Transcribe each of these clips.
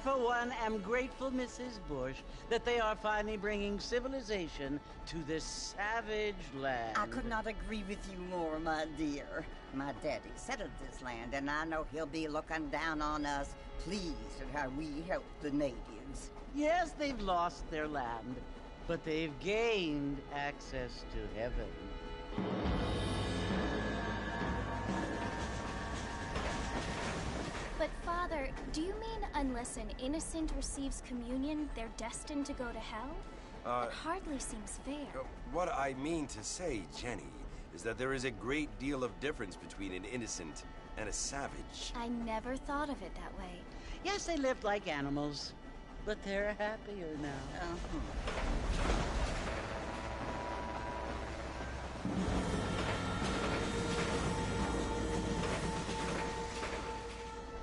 for one, am grateful, Mrs. Bush, that they are finally bringing civilization to this savage land. I could not agree with you more, my dear. My daddy settled this land, and I know he'll be looking down on us, pleased at how we help the natives. Yes, they've lost their land, but they've gained access to heaven. But, Father, do you mean unless an innocent receives communion, they're destined to go to hell? That hardly seems fair. What I mean to say, Jenny, is that there is a great deal of difference between an innocent and a savage. I never thought of it that way. Yes, they lived like animals, but they're happier now.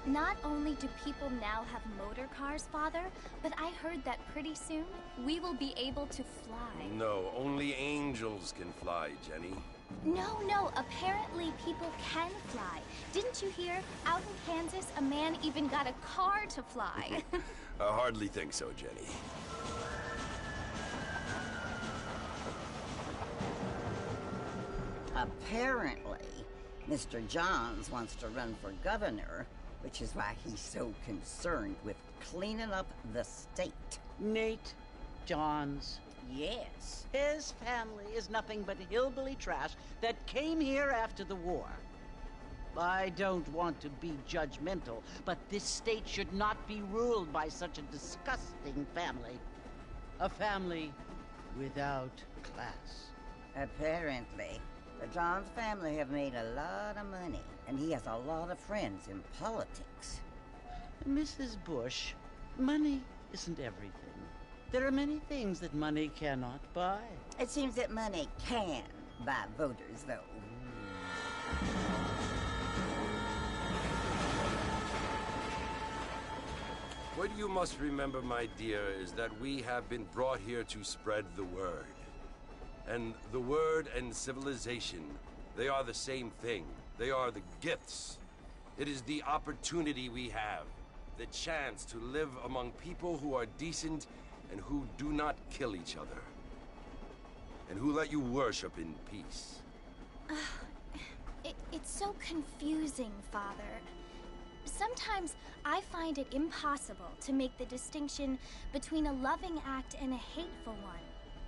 Not only do people now have motor cars, Father, but I heard that pretty soon we will be able to fly. No, only angels can fly, Jenny. No, apparently people can fly. Didn't you hear? Out in Kansas, a man even got a car to fly. I hardly think so, Jenny. Apparently, Mr. Johns wants to run for governor, which is why he's so concerned with cleaning up the state. Nate Johns. Yes. His family is nothing but hillbilly trash that came here after the war. I don't want to be judgmental, but this state should not be ruled by such a disgusting family. A family without class. Apparently. The Johns family have made a lot of money, and he has a lot of friends in politics. Mrs. Bush, money isn't everything. There are many things that money cannot buy. It seems that money can buy voters, though. What you must remember, my dear, is that we have been brought here to spread the word. And the word and civilization, they are the same thing. They are the gifts. It is the opportunity we have, the chance to live among people who are decent and who do not kill each other, and who let you worship in peace. It's so confusing, Father. Sometimes I find it impossible to make the distinction between a loving act and a hateful one.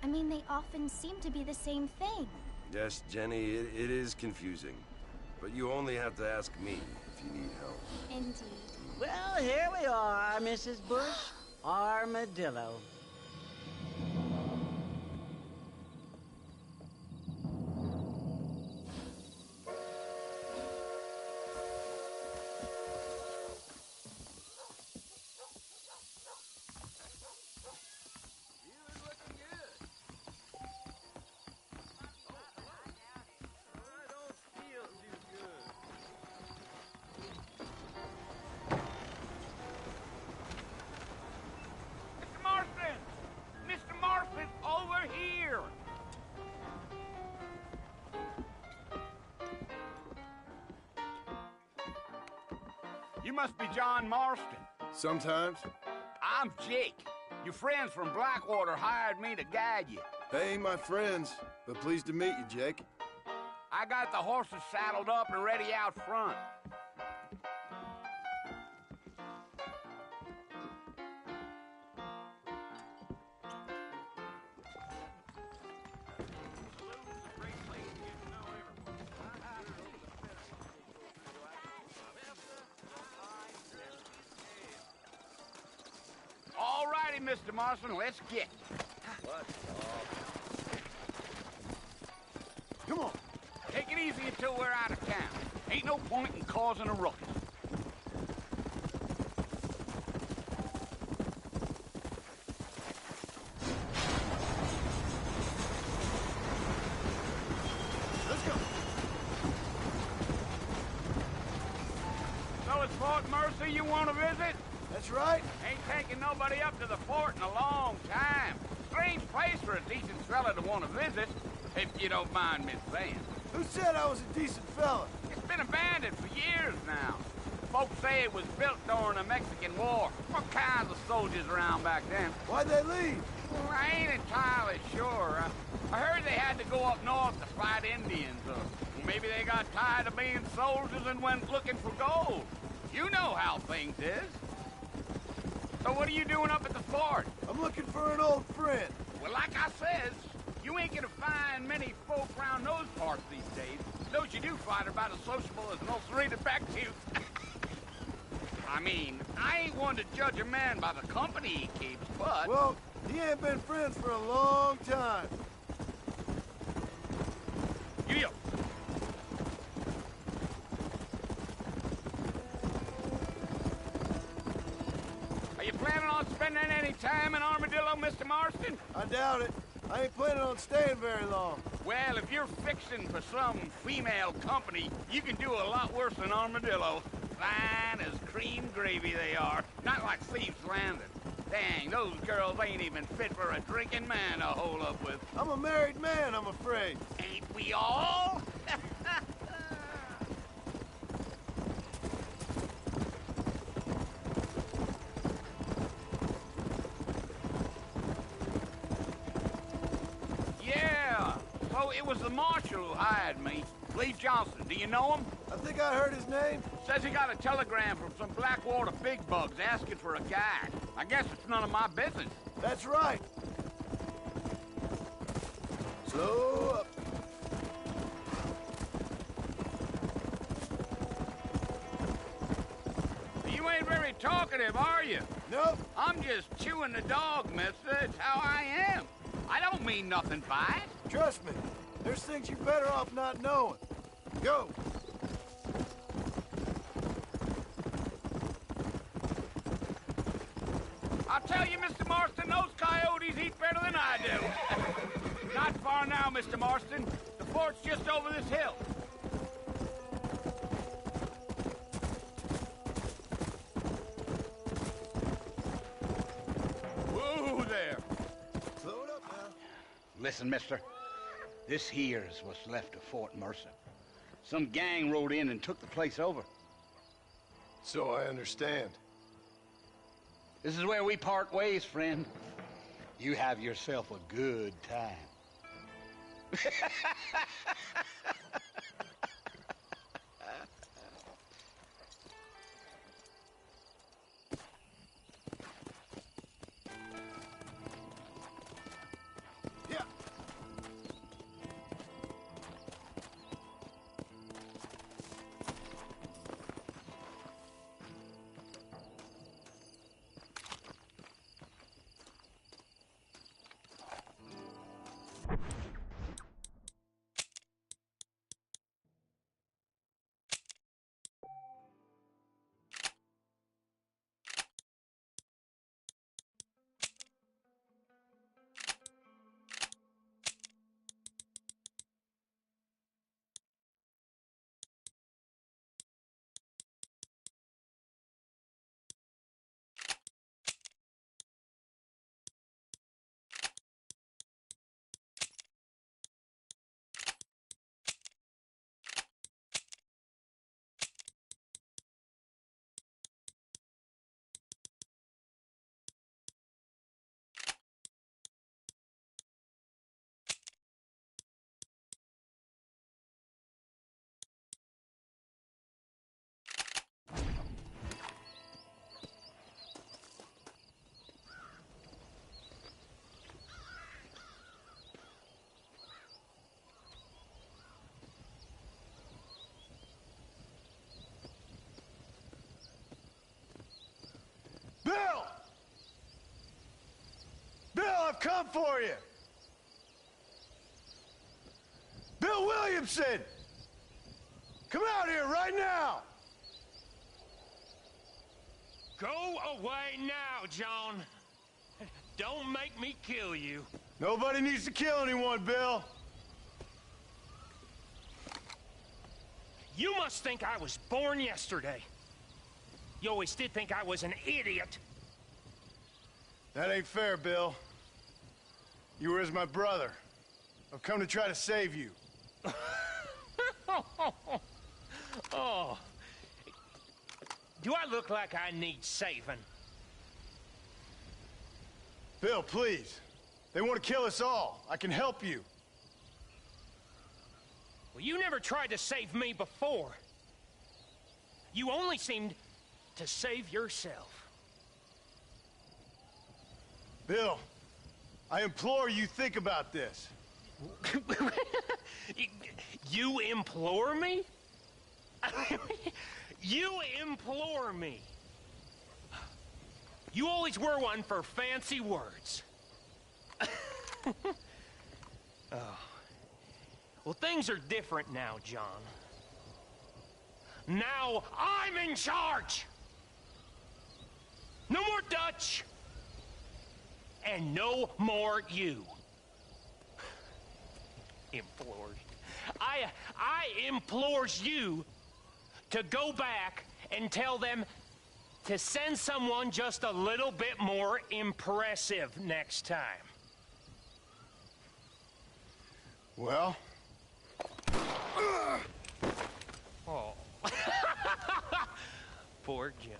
I mean, they often seem to be the same thing. Yes, Jenny, it is confusing. But you only have to ask me if you need help. Indeed. Well, here we are, Mrs. Bush. Armadillo. You must be John Marston. Sometimes. I'm Jake. Your friends from Blackwater hired me to guide you. They ain't my friends, but pleased to meet you, Jake. I got the horses saddled up and ready out front. All righty, Mr. Marston, let's get. Come on. Take it easy until we're out of town. Ain't no point in causing a ruckus. Let's go. So it's Fort Mercy you want to visit? That's right. Ain't taking nobody up to the fort in a long time. Strange place for a decent fella to want to visit, if you don't mind me saying. Who said I was a decent fella? It's been abandoned for years now. Folks say it was built during the Mexican War. What kinds of soldiers around back then? Why'd they leave? Well, I ain't entirely sure. I heard they had to go up north to fight Indians. Maybe they got tired of being soldiers and went looking for gold. You know how things is. So what are you doing up at the fort? I'm looking for an old friend. Well, like I says, you ain't gonna find many folk around those parts these days. Those you do find are about as sociable as an ulcerated back tooth. I mean, I ain't one to judge a man by the company he keeps, but... Well, he ain't been friends for a long time. Yeah. Are you planning on spending any time in Armadillo, Mr. Marston? I doubt it. I ain't planning on staying very long. Well, if you're fixing for some female company, you can do a lot worse than Armadillo. Fine as cream gravy they are. Not like Thieves Landing. Dang, those girls ain't even fit for a drinking man to hole up with. I'm a married man, I'm afraid. Ain't we all? Yeah, so it was the marshal who hired me. Lee Johnson, do you know him? I think I heard his name. Says he got a telegram from some Blackwater big bugs asking for a guide. I guess it's none of my business. That's right. Slow up. You ain't very talkative, are you? Nope. I'm just chewing the dog, mister. It's how I am. I don't mean nothing by it. Trust me. There's things you're better off not knowing. Go. I'll tell you, Mr. Marston, those coyotes eat better than I do. Not far now, Mr. Marston. The fort's just over this hill. Whoa there. Slow it up now. Listen, mister. This here's what's left of Fort Mercer. Some gang rode in and took the place over. So I understand. This is where we part ways, friend. You have yourself a good time. Yeah. Bill! Bill, I've come for you! Bill Williamson! Come out here right now! Go away now, John. Don't make me kill you. Nobody needs to kill anyone, Bill. You must think I was born yesterday. You always did think I was an idiot. That ain't fair, Bill. You were as my brother. I've come to try to save you. Oh. Do I look like I need saving? Bill, please. They want to kill us all. I can help you. Well, you never tried to save me before. You only seemed to save yourself. Bill, I implore you think about this. You implore me? You implore me. You always were one for fancy words. Oh. Well, things are different now, John. Now I'm in charge! No more Dutch! And no more you. Implores. I implores you to go back and tell them to send someone just a little bit more impressive next time. Well? Oh. Poor John.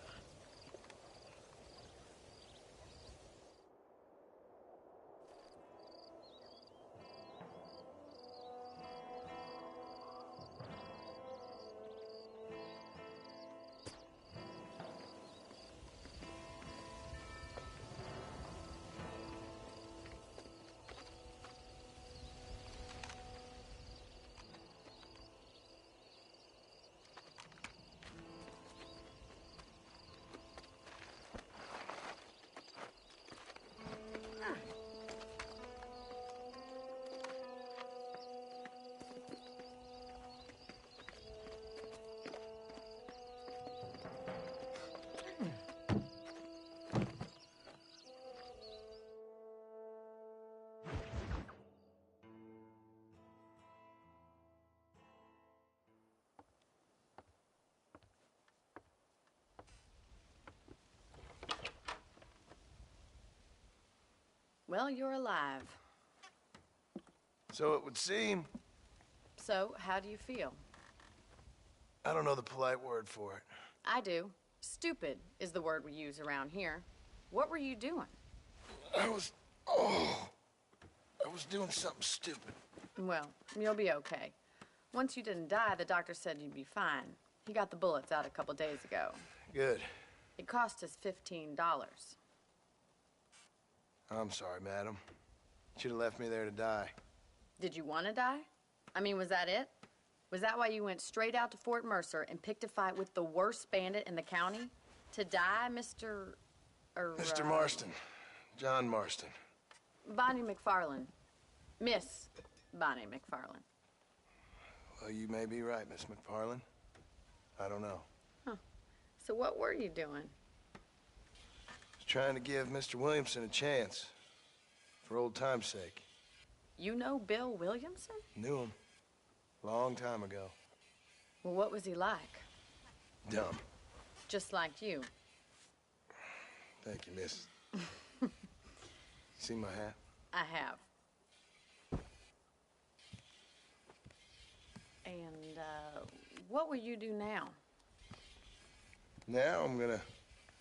Well, you're alive. So it would seem. So, how do you feel? I don't know the polite word for it. I do. Stupid is the word we use around here. What were you doing? I was doing something stupid. Well, you'll be okay. Once you didn't die, the doctor said you'd be fine. He got the bullets out a couple days ago. Good. It cost us $15. I'm sorry, madam. Should have left me there to die. Did you want to die? I mean, was that it? Was that why you went straight out to Fort Mercer and picked a fight with the worst bandit in the county? To die, Mr. Mr. Marston. John Marston. Bonnie McFarland. Miss Bonnie McFarland. Well, you may be right, Miss McFarland. I don't know. Huh. So what were you doing? Trying to give Mr. Williamson a chance. For old time's sake. You know Bill Williamson? Knew him. Long time ago. Well, what was he like? Dumb. Just like you. Thank you, miss. See my hat? I have. And, what will you do now? Now I'm gonna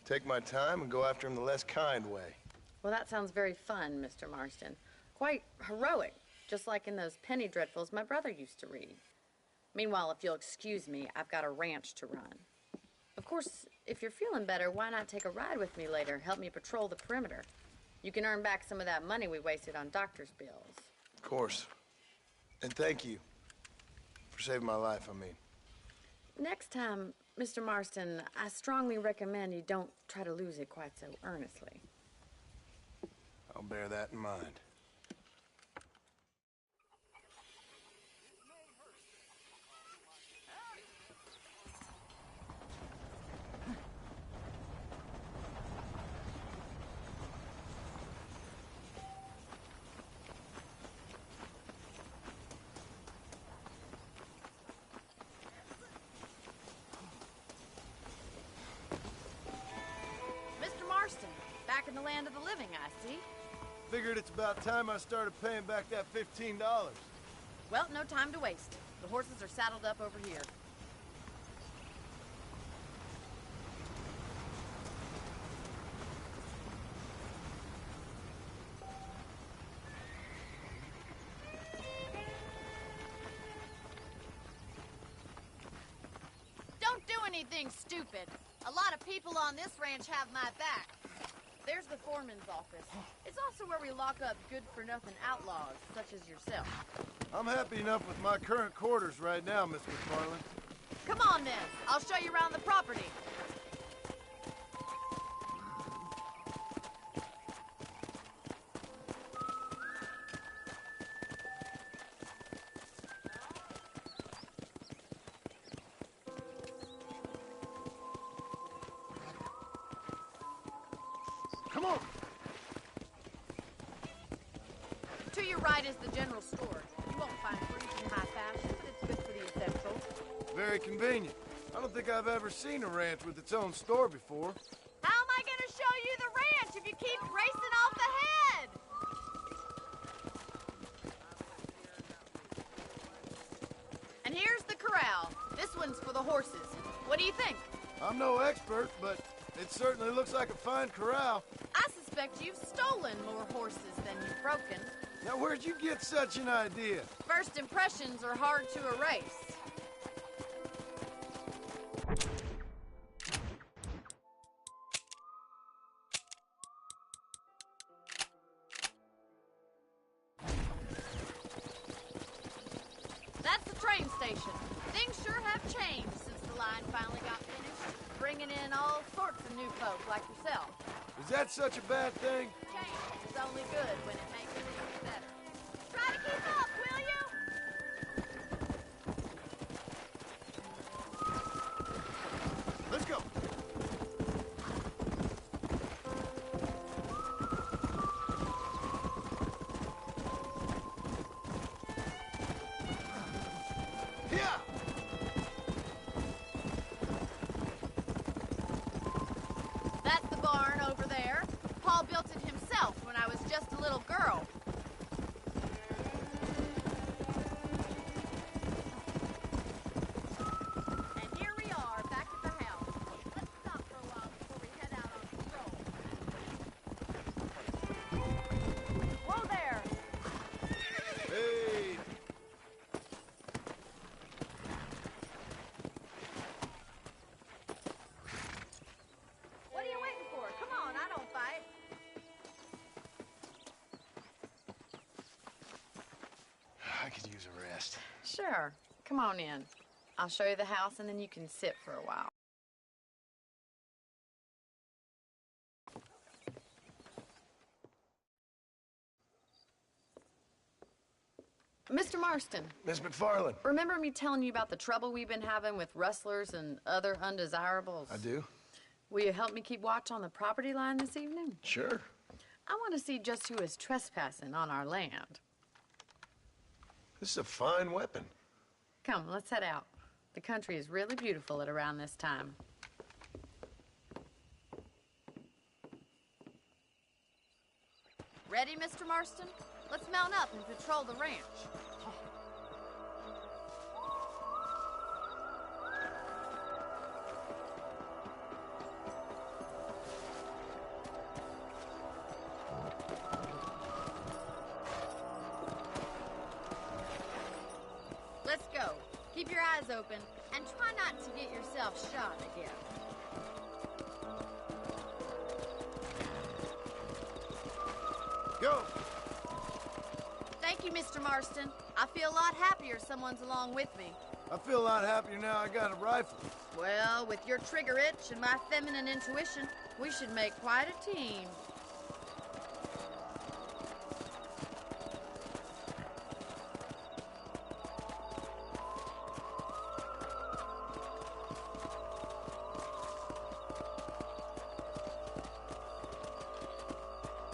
take my time and go after him the less kind way. Well, that sounds very fun, Mr. Marston. Quite heroic, just like in those penny dreadfuls my brother used to read. Meanwhile, if you'll excuse me, I've got a ranch to run. Of course, if you're feeling better, why not take a ride with me later? Help me patrol the perimeter. You can earn back some of that money we wasted on doctor's bills. Of course. And thank you for saving my life, I mean. Next time, Mr. Marston, I strongly recommend you don't try to lose it quite so earnestly. I'll bear that in mind. Mr. Marston, back in the land of the living, I see. Figured it's about time I started paying back that $15. Well, no time to waste. The horses are saddled up over here. anything stupid. A lot of people on this ranch have my back. There's the foreman's office. It's also where we lock up good-for-nothing outlaws, such as yourself. I'm happy enough with my current quarters right now, Miss McFarland. Come on, then. I'll show you around the property. Come on! To your right is the general store. You won't find freezing high fashion, but it's good for the essentials. Very convenient. I don't think I've ever seen a ranch with its own store before. How am I going to show you the ranch if you keep racing off the head? And here's the corral. This one's for the horses. What do you think? I'm no expert, but it certainly looks like a fine corral. I suspect you've stolen more horses than you've broken. Now, where'd you get such an idea? First impressions are hard to erase. That's the train station. Things sure have changed since the line finally got finished, bringing in all sorts of new folk like yourself. Is that such a bad thing? Change is only good when it makes things better. Try to keep up, will you? Let's go. Yeah. That's the barn over there. Paul built it himself when I was just a little girl. And here we are, back at the house. Let's stop for a while before we head out on patrol. Whoa there! Hey. What are you waiting for? Come on, I don't fight. I could use a rest. Sure. Come on in. I'll show you the house and then you can sit for a while. Mr. Marston, Miss McFarland. remember me telling you about the trouble we've been having with rustlers and other undesirables? I do. Will you help me keep watch on the property line this evening? Sure. I want to see just who is trespassing on our land. This is a fine weapon. Come, let's head out. The country is really beautiful at around this time. Ready, Mr. Marston? Let's mount up and patrol the ranch. Let's go. Keep your eyes open and try not to get yourself shot again. Go. Thank you, Mr. Marston. I feel a lot happier someone's along with me. I feel a lot happier now I got a rifle. Well, with your trigger itch and my feminine intuition, we should make quite a team.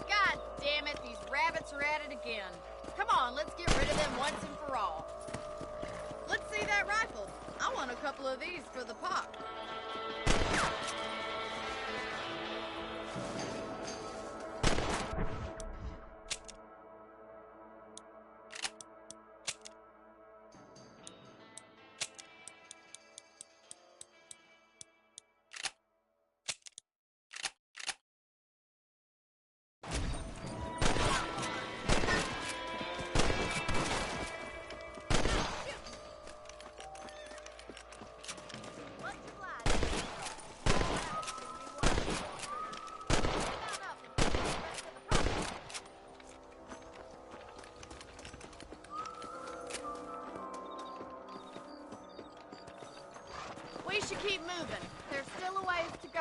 God damn it, these rabbits are at it again. Come on, let's get rid of them once and for all. Let's see that rifle. I want a couple of these for the pop. Much obliged. should keep moving. There's still a ways to go.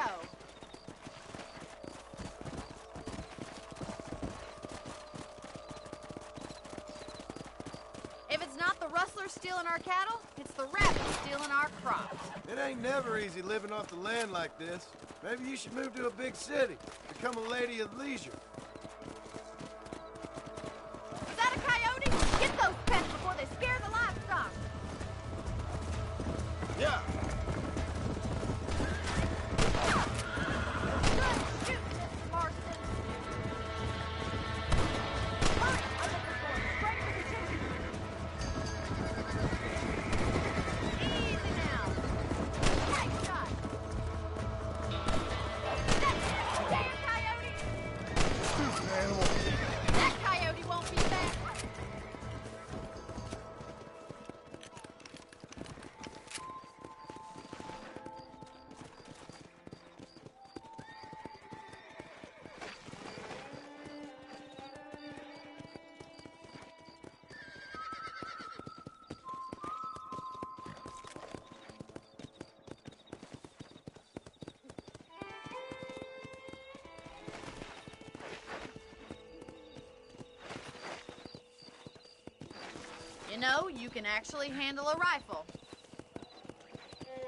If it's not the rustlers stealing our cattle, it's the rabbits stealing our crops. It ain't never easy living off the land like this. Maybe you should move to a big city. Become a lady of leisure. Is that a coyote? Get those pets before they scare the livestock. Yeah. Good shoot, Mr. Marston. Hurry, I'm looking for it. Straight to the chicken. Easy now. Nice shot. Damn coyote! Stupid animal. That coyote won't be back. You know, you can actually handle a rifle.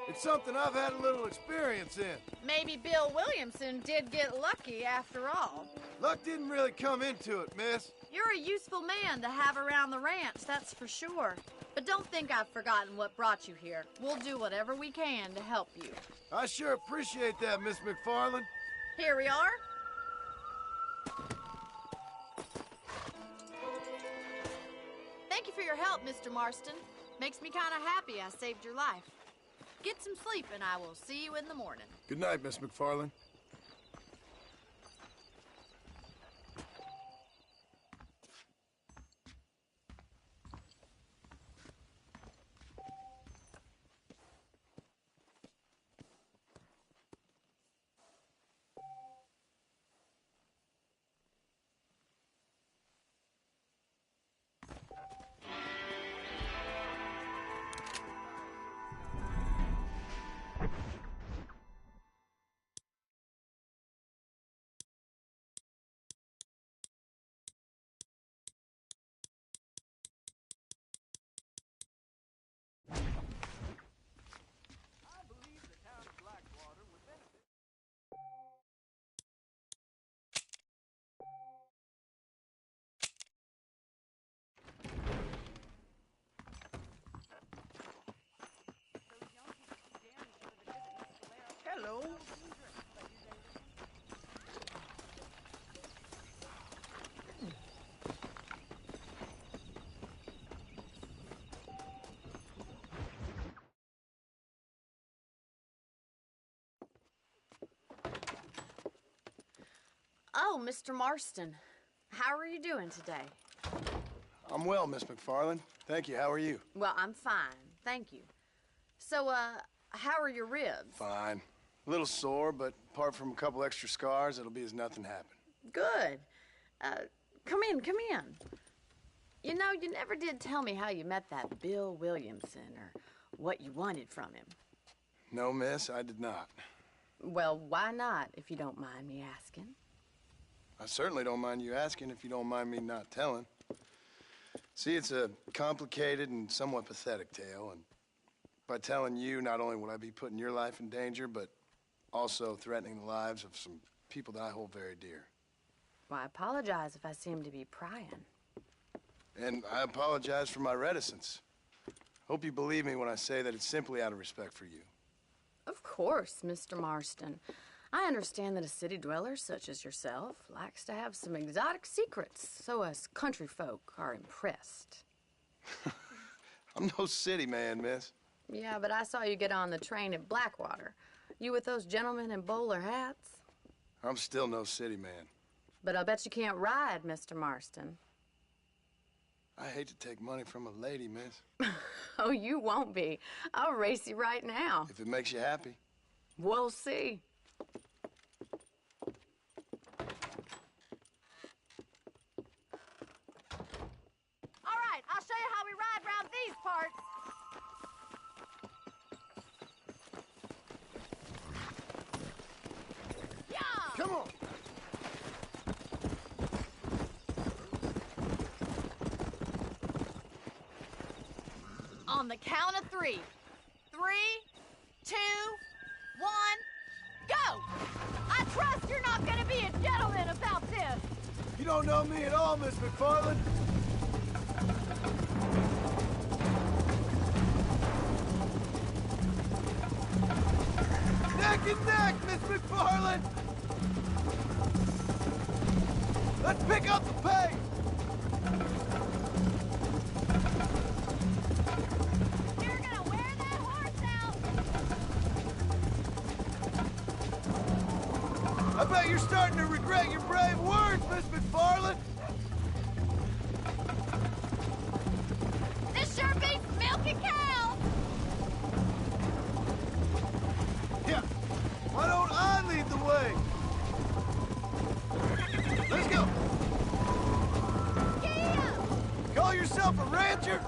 It's something I've had a little experience in. Maybe Bill Williamson did get lucky after all. Luck didn't really come into it, miss. You're a useful man to have around the ranch, that's for sure. But don't think I've forgotten what brought you here. We'll do whatever we can to help you. I sure appreciate that, Miss McFarland. Here we are. Thank you for your help, Mr. Marston. Makes me kind of happy I saved your life. Get some sleep and I will see you in the morning. Good night, Miss McFarland. Hello. Oh, Mr. Marston. How are you doing today? I'm well, Miss McFarland. Thank you. How are you? Well, I'm fine. Thank you. So, how are your ribs? Fine. A little sore, but apart from a couple extra scars, it'll be as nothing happened. Good. Come in, come in. You know, you never did tell me how you met that Bill Williamson or what you wanted from him. No, miss, I did not. Well, why not, if you don't mind me asking? I certainly don't mind you asking if you don't mind me not telling. See, it's a complicated and somewhat pathetic tale, and by telling you, not only would I be putting your life in danger, but also threatening the lives of some people that I hold very dear. Well, I apologize if I seem to be prying. And I apologize for my reticence. Hope you believe me when I say that it's simply out of respect for you. Of course, Mr. Marston. I understand that a city dweller such as yourself likes to have some exotic secrets, so us country folk are impressed. I'm no city man, miss. Yeah, but I saw you get on the train at Blackwater. You with those gentlemen in bowler hats? I'm still no city man. But I'll bet you can't ride, Mr. Marston. I hate to take money from a lady, miss. Oh, you won't be. I'll race you right now. If it makes you happy. We'll see. All right, I'll show you how we ride round these parts. On the count of 3. 3, 2, 1, go! I trust you're not gonna be a gentleman about this. You don't know me at all, Miss McFarland. Neck and neck, Miss McFarland! Let's pick up the pace! You're gonna wear that horse out! I bet you're starting to regret your brave words, Miss McFarland! This sure beats milking cows! Yeah, why don't I lead the way? Let's go! Yeah! Call yourself a rancher?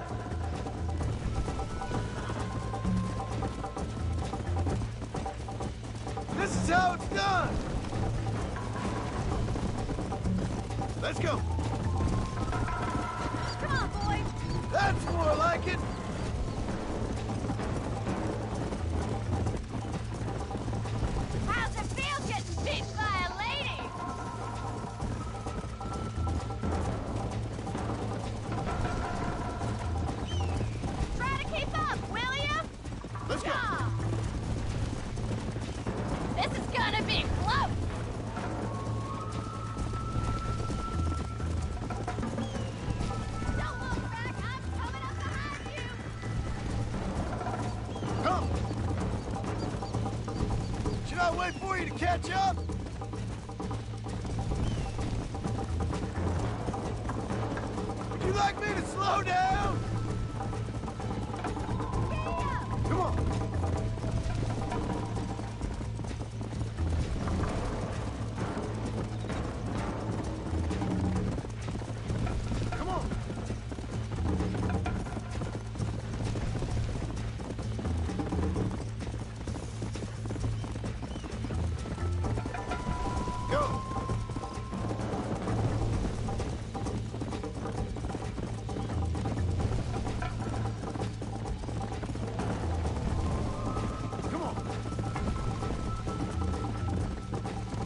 This is how it's done! Let's go! Come on, boy! That's more like it! How's it feel getting beat by a lady? Try to keep up, will ya? Let's go! Yeah. This is gonna be close! Don't look back, I'm coming up behind you! Come! Should I wait for you to catch up? Would you like me to slow down? Come on! Come on! Go! Come on!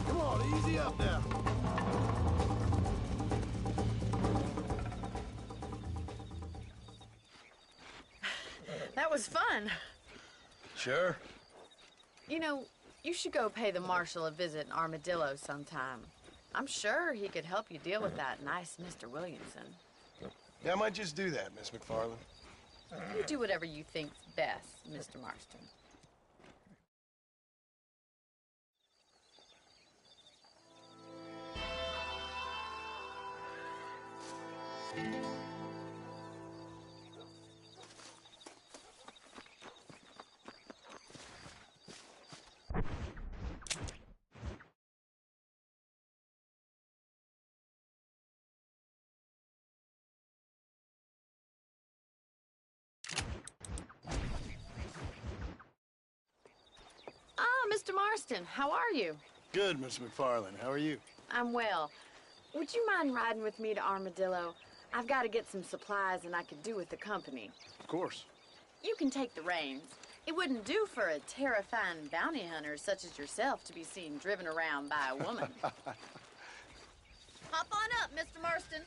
Come on, easy up now. That was fun. Sure. You know, you should go pay the marshal a visit in Armadillo sometime. I'm sure he could help you deal with that nice Mr. Williamson. Yeah, I might just do that, Miss McFarland. You do whatever you think's best, Mr. Marston. Mr. Marston, how are you? Good, Miss McFarland. How are you? I'm well. Would you mind riding with me to Armadillo? I've got to get some supplies and I could do with the company. Of course. You can take the reins. It wouldn't do for a terrifying bounty hunter such as yourself to be seen driven around by a woman. Hop on up, Mr. Marston.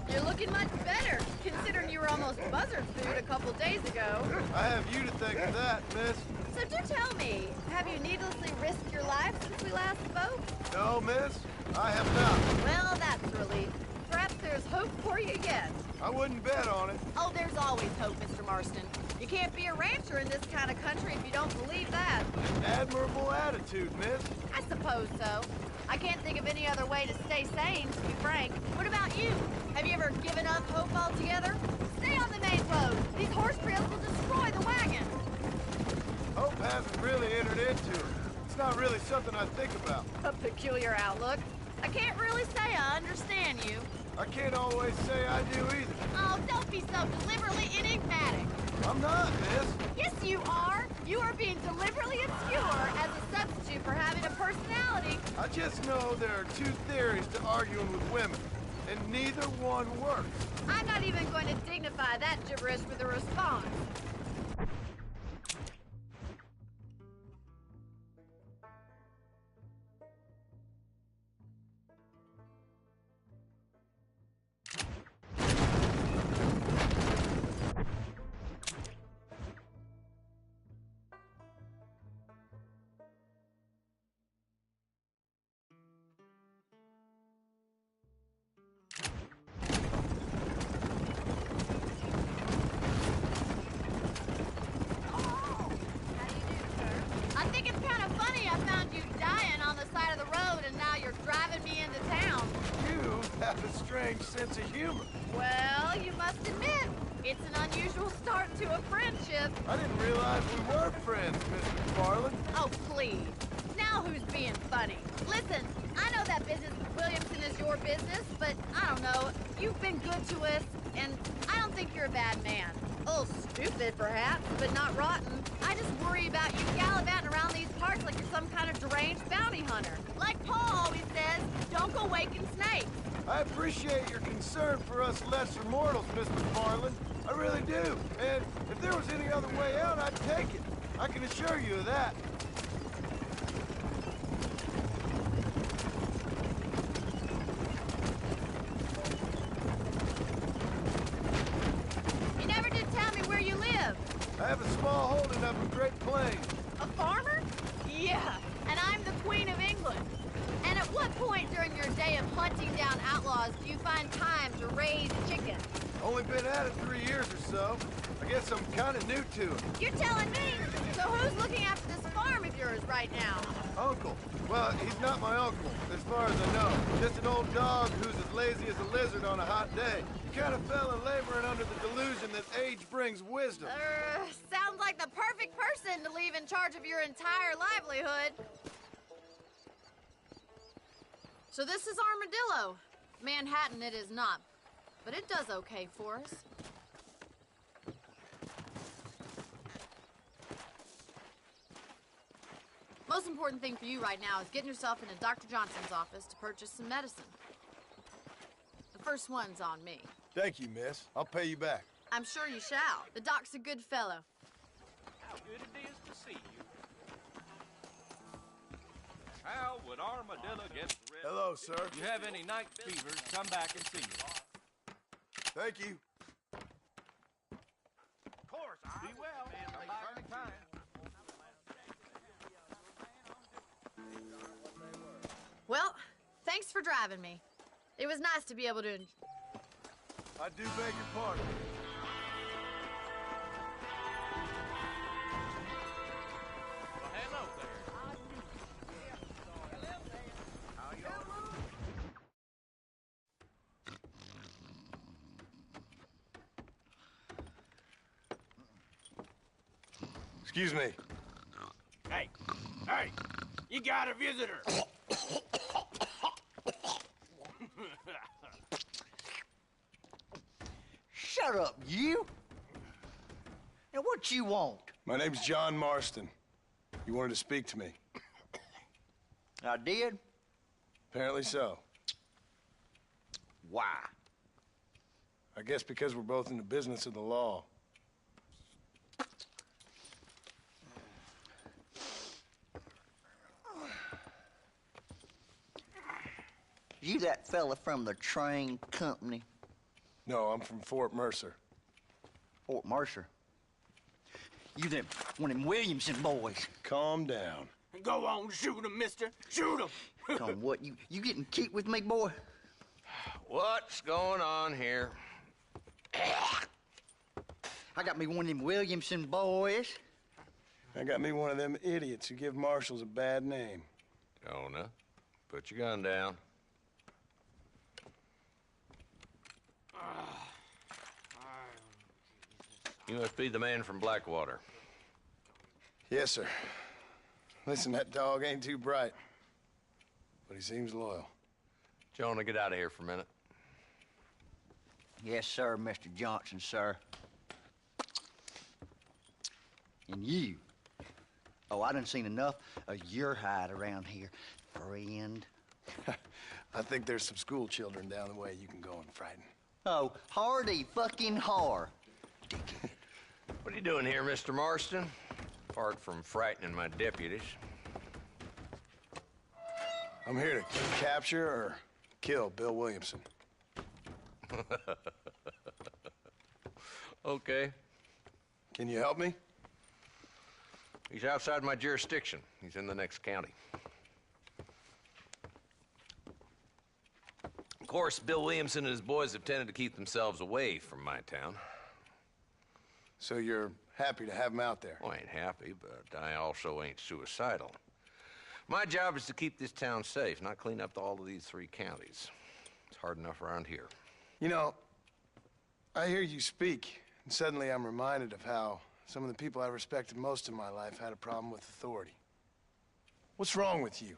You're looking much better, considering you were almost buzzard food a couple days ago. I have you to thank for that, miss. So do tell me, have you needlessly risked your life since we last spoke? No, miss, I have not. Well, that's a relief. Perhaps there's hope for you yet. I wouldn't bet on it. Oh, there's always hope, Mr. Marston. You can't be a rancher in this kind of country if you don't believe that. Admirable attitude, miss. I suppose so. I can't think of any other way to stay sane, to be frank. What about you? Have you ever given up hope altogether? Stay on the main road. These horse trails will destroy the wagon. Hope hasn't really entered into it. It's not really something I think about. A peculiar outlook. I can't really say I understand you. I can't always say I do either. Oh, don't be so deliberately enigmatic. I'm not, miss. Yes, you are. You are being deliberately obscure as a substitute for having a personality. I just know there are two theories to arguing with women, and neither one works. I'm not even going to dignify that gibberish with a response. Sense of humor. Well, you must admit, it's an unusual start to a friendship. I didn't realize we were friends, Mr. McFarland. Oh, please. Now who's being funny? Listen, I know that business with Williamson is your business, but I don't know. You've been good to us, and I don't think you're a bad man. A little stupid, perhaps, but not rotten. I just worry about you gallivanting around these parts like you're some kind of deranged bounty hunter. Like Paul always says, don't go waking snakes. I appreciate your concern for us lesser mortals, Miss McFarland. I really do. And if there was any other way out, I'd take it. I can assure you of that. You never did tell me where you live. I have a small holding up in Great Plains. A farmer? Yeah, and I'm the Queen of England. And at what point during your day of hunting down outlaws do you find time to raise chickens? Only been at it 3 years or so. I guess I'm kind of new to it. You're telling me? So who's looking after this farm of yours right now? Uncle. Well, he's not my uncle, as far as I know. Just an old dog who's as lazy as a lizard on a hot day. He kind of fell in laboring under the delusion that age brings wisdom. Sounds like the perfect person to leave in charge of your entire livelihood. So this is Armadillo. Manhattan it is not, but it does okay for us. Most important thing for you right now is getting yourself into Dr. Johnson's office to purchase some medicine. The first one's on me. Thank you, miss. I'll pay you back. I'm sure you shall. The doc's a good fellow. How good it is to see you. How would Armadillo get rid? Hello, sir. If you have any night fevers, come back and see me. Thank you. Of course, be well. Come back anytime. Well, thanks for driving me. It was nice to be able to... I do beg your pardon. Well, hello there. Excuse me. Hey, you got a visitor. Shut up, you! Now, what you want? My name's John Marston. You wanted to speak to me. I did? Apparently so. Why? I guess because we're both in the business of the law. You that fella from the train company? No, I'm from Fort Mercer. Fort Mercer? You them, one of them Williamson boys. Calm down. Go on, shoot him, mister. Shoot him. Come on, what, you getting cute with me, boy? What's going on here? I got me one of them Williamson boys. I got me one of them idiots who give marshals a bad name. Jonah, put your gun down. You must be the man from Blackwater. Yes, sir. Listen, that dog ain't too bright, but he seems loyal. Jonah, get out of here for a minute. Yes, sir, Mr. Johnson, sir. And you, Oh, I done seen enough of your hide around here, friend. I think there's some school children down the way you can go and frighten. Oh, hardy fucking har. What are you doing here, Mr. Marston? Apart from frightening my deputies. I'm here to capture or kill Bill Williamson. Okay. Can you help me? He's outside my jurisdiction. He's in the next county. Of course, Bill Williamson and his boys have tended to keep themselves away from my town. So you're happy to have him out there? Well, I ain't happy, but I also ain't suicidal. My job is to keep this town safe, not clean up all of these 3 counties. It's hard enough around here. You know, I hear you speak, and suddenly I'm reminded of how some of the people I respected most in my life had a problem with authority. What's wrong with you?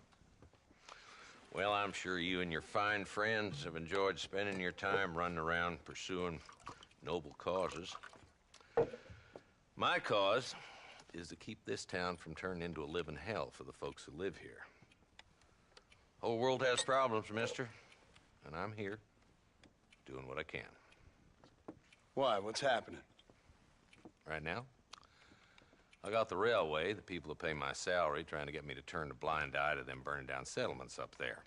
Well, I'm sure you and your fine friends have enjoyed spending your time running around pursuing noble causes. My cause is to keep this town from turning into a living hell for the folks who live here. Whole world has problems, mister, and I'm here doing what I can. Why? What's happening? Right now, I got the railway, the people who pay my salary, trying to get me to turn a blind eye to them burning down settlements up there.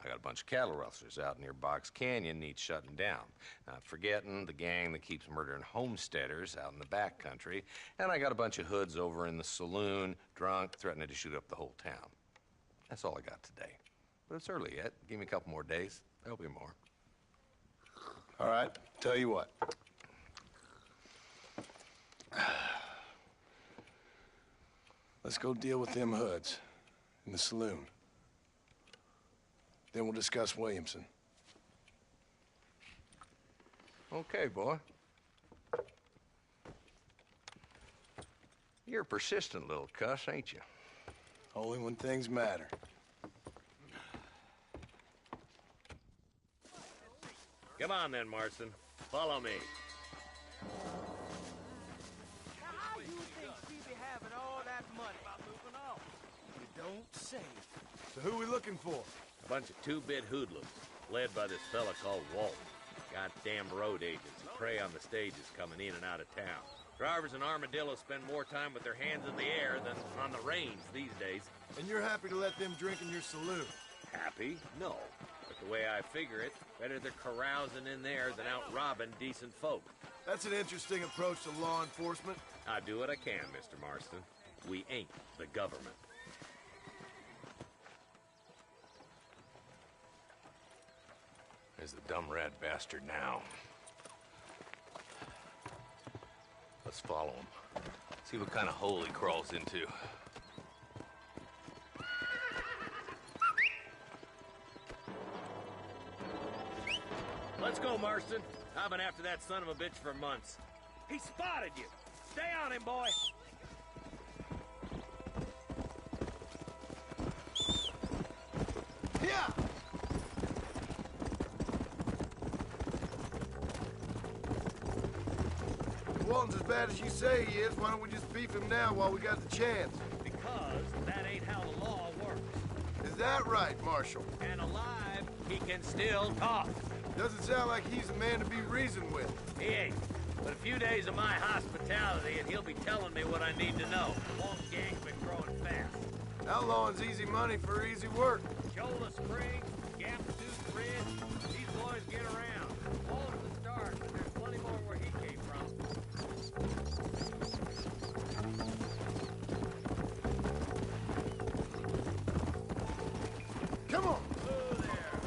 I got a bunch of cattle rustlers out near Box Canyon needs shutting down. Not forgetting the gang that keeps murdering homesteaders out in the back country. And I got a bunch of hoods over in the saloon, drunk, threatening to shoot up the whole town. That's all I got today. But it's early yet. Give me a couple more days. There'll be more. All right, tell you what. Let's go deal with them hoods in the saloon. Then we'll discuss Williamson. Okay, boy. You're a persistent little cuss, ain't you? Only when things matter. Come on then, Marston. Follow me. How you think we be having all that money? You don't say. So who we looking for? A bunch of two-bit hoodlums, led by this fella called Walton. Goddamn road agents who prey on the stages coming in and out of town. Drivers and armadillos spend more time with their hands in the air than on the reins these days. And you're happy to let them drink in your saloon? Happy? No. But the way I figure it, better they're carousing in there than out robbing decent folk. That's an interesting approach to law enforcement. I do what I can, Mr. Marston. We ain't the government. There's the dumb rat bastard now. Let's follow him. See what kind of hole he crawls into. Let's go, Marston. I've been after that son of a bitch for months. He spotted you. Stay on him, boy. Yeah! If Walton's as bad as you say he is, why don't we just beef him now while we got the chance? Because that ain't how the law works. Is that right, Marshal? And alive, he can still talk. Doesn't sound like he's a man to be reasoned with. He ain't. But a few days of my hospitality, and he'll be telling me what I need to know. Walt's gang's been growing fast. Outlawing's easy money for easy work. Cholla Springs, Gap Tooth Bridge, these boys get around. All to the start, but there's plenty more where he came from. Come on! Hello there.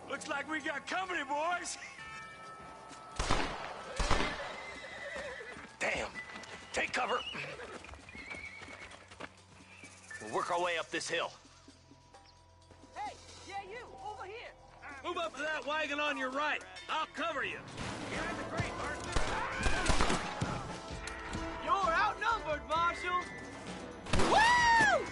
Looks like we got company, boys. Damn. Take cover. We'll work our way up this hill. Hey, yeah, you, over here. Move up to that wagon on your right. I'll cover you. Get in the crate, Marston. You're outnumbered, Marshal. Woo!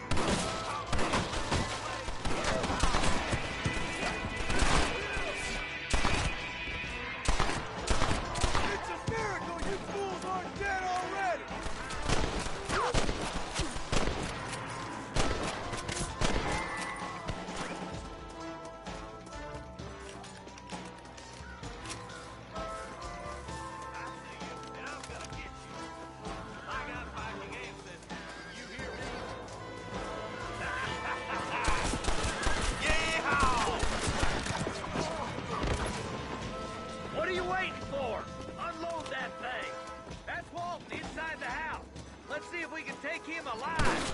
take him alive!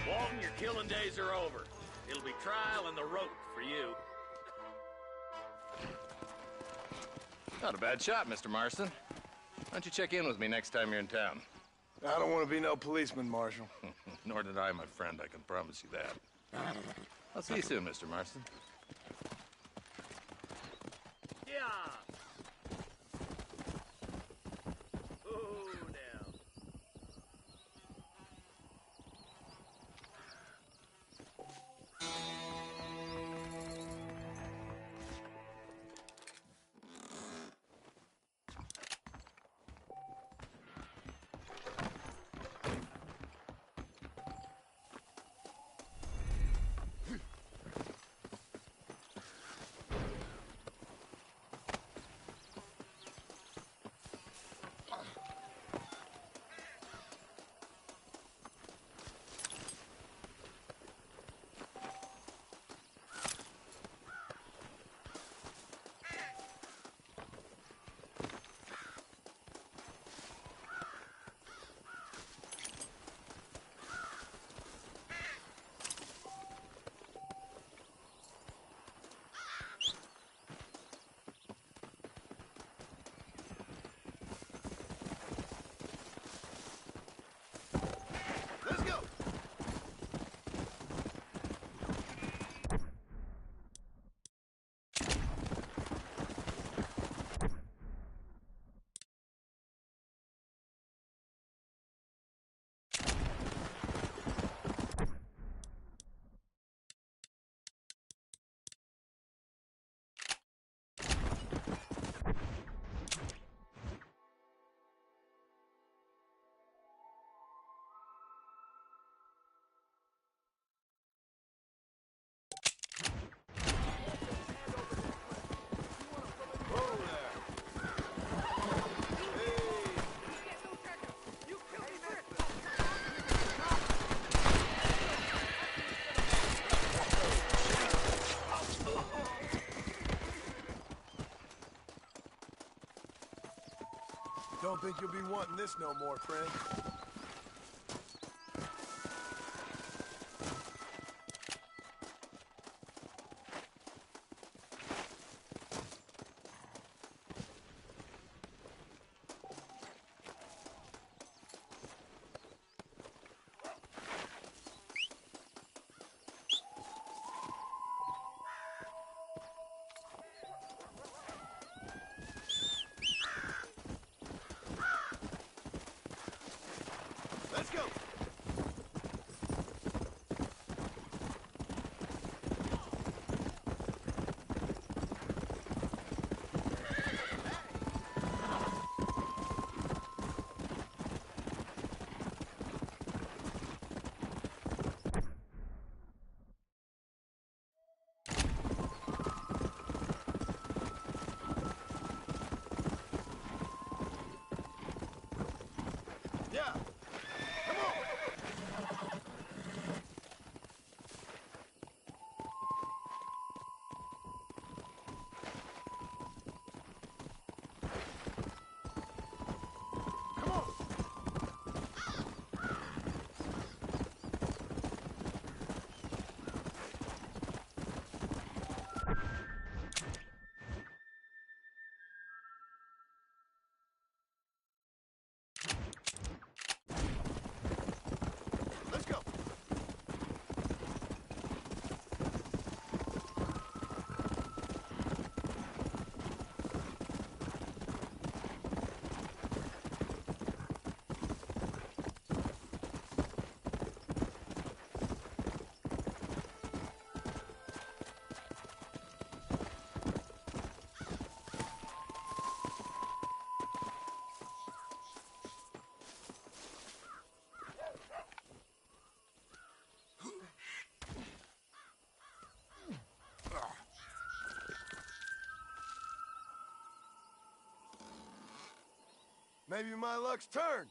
Walton, your killing days are over. It'll be trial and the rope for you. Not a bad shot, Mr. Marston. Why don't you check in with me next time you're in town? I don't want to be no policeman, Marshal. Nor did I, my friend. I can promise you that. I'll see you soon, Mr. Marston. Yeah. Oh, now. Don't think you'll be wanting this no more, friend. Let's go! Yeah! Come on! Come on! Let's go! Maybe my luck's turned.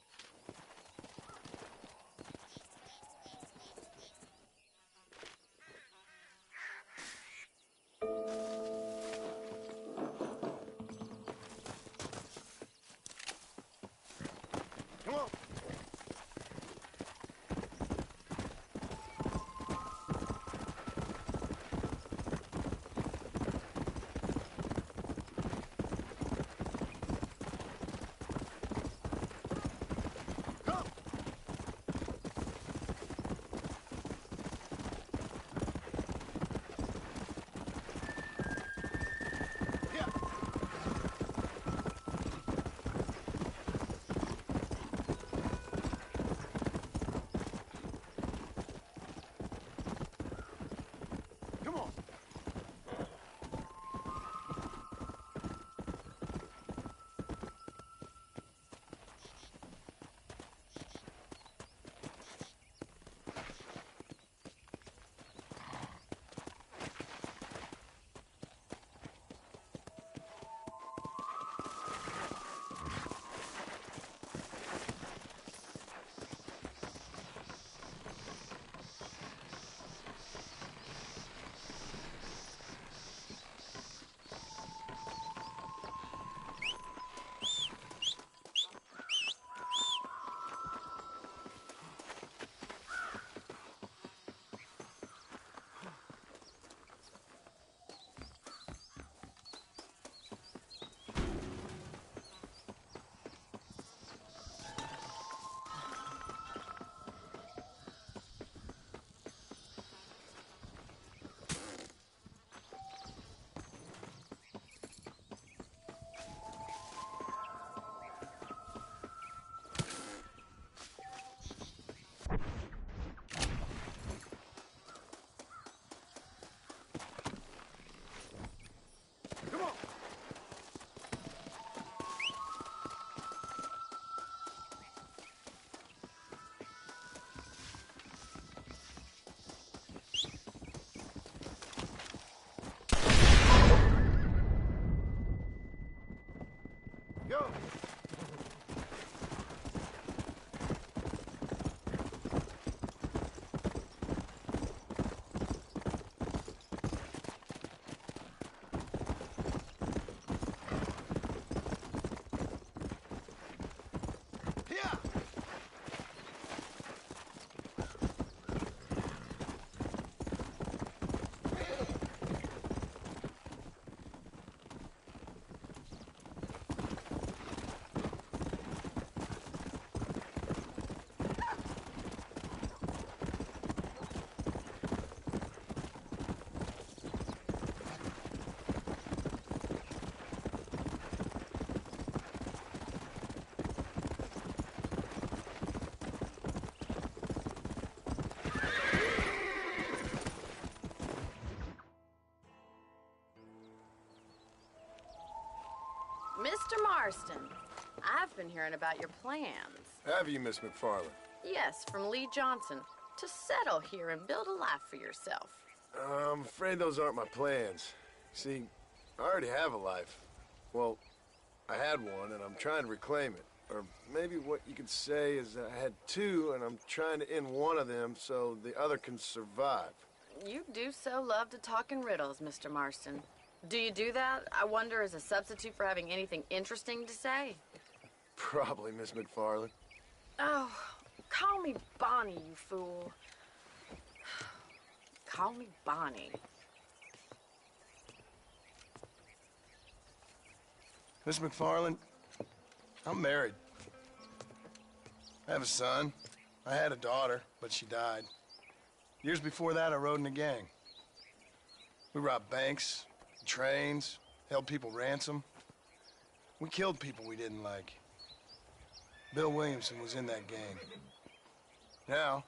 Mr. Marston, I've been hearing about your plans. Have you, Miss McFarland? Yes, from Lee Johnson, to settle here and build a life for yourself. I'm afraid those aren't my plans. See, I already have a life. Well, I had one, and I'm trying to reclaim it. Or maybe what you could say is that I had two, and I'm trying to end one of them so the other can survive. You do so love to talk in riddles, Mr. Marston. Do you do that, I wonder, as a substitute for having anything interesting to say? Probably, Miss McFarland. Oh, call me Bonnie, you fool. Call me Bonnie. Miss McFarland, I'm married. I have a son. I had a daughter, but she died. Years before that, I rode in a gang. We robbed banks, trains, held people ransom. We killed people we didn't like. Bill Williamson was in that gang. Now,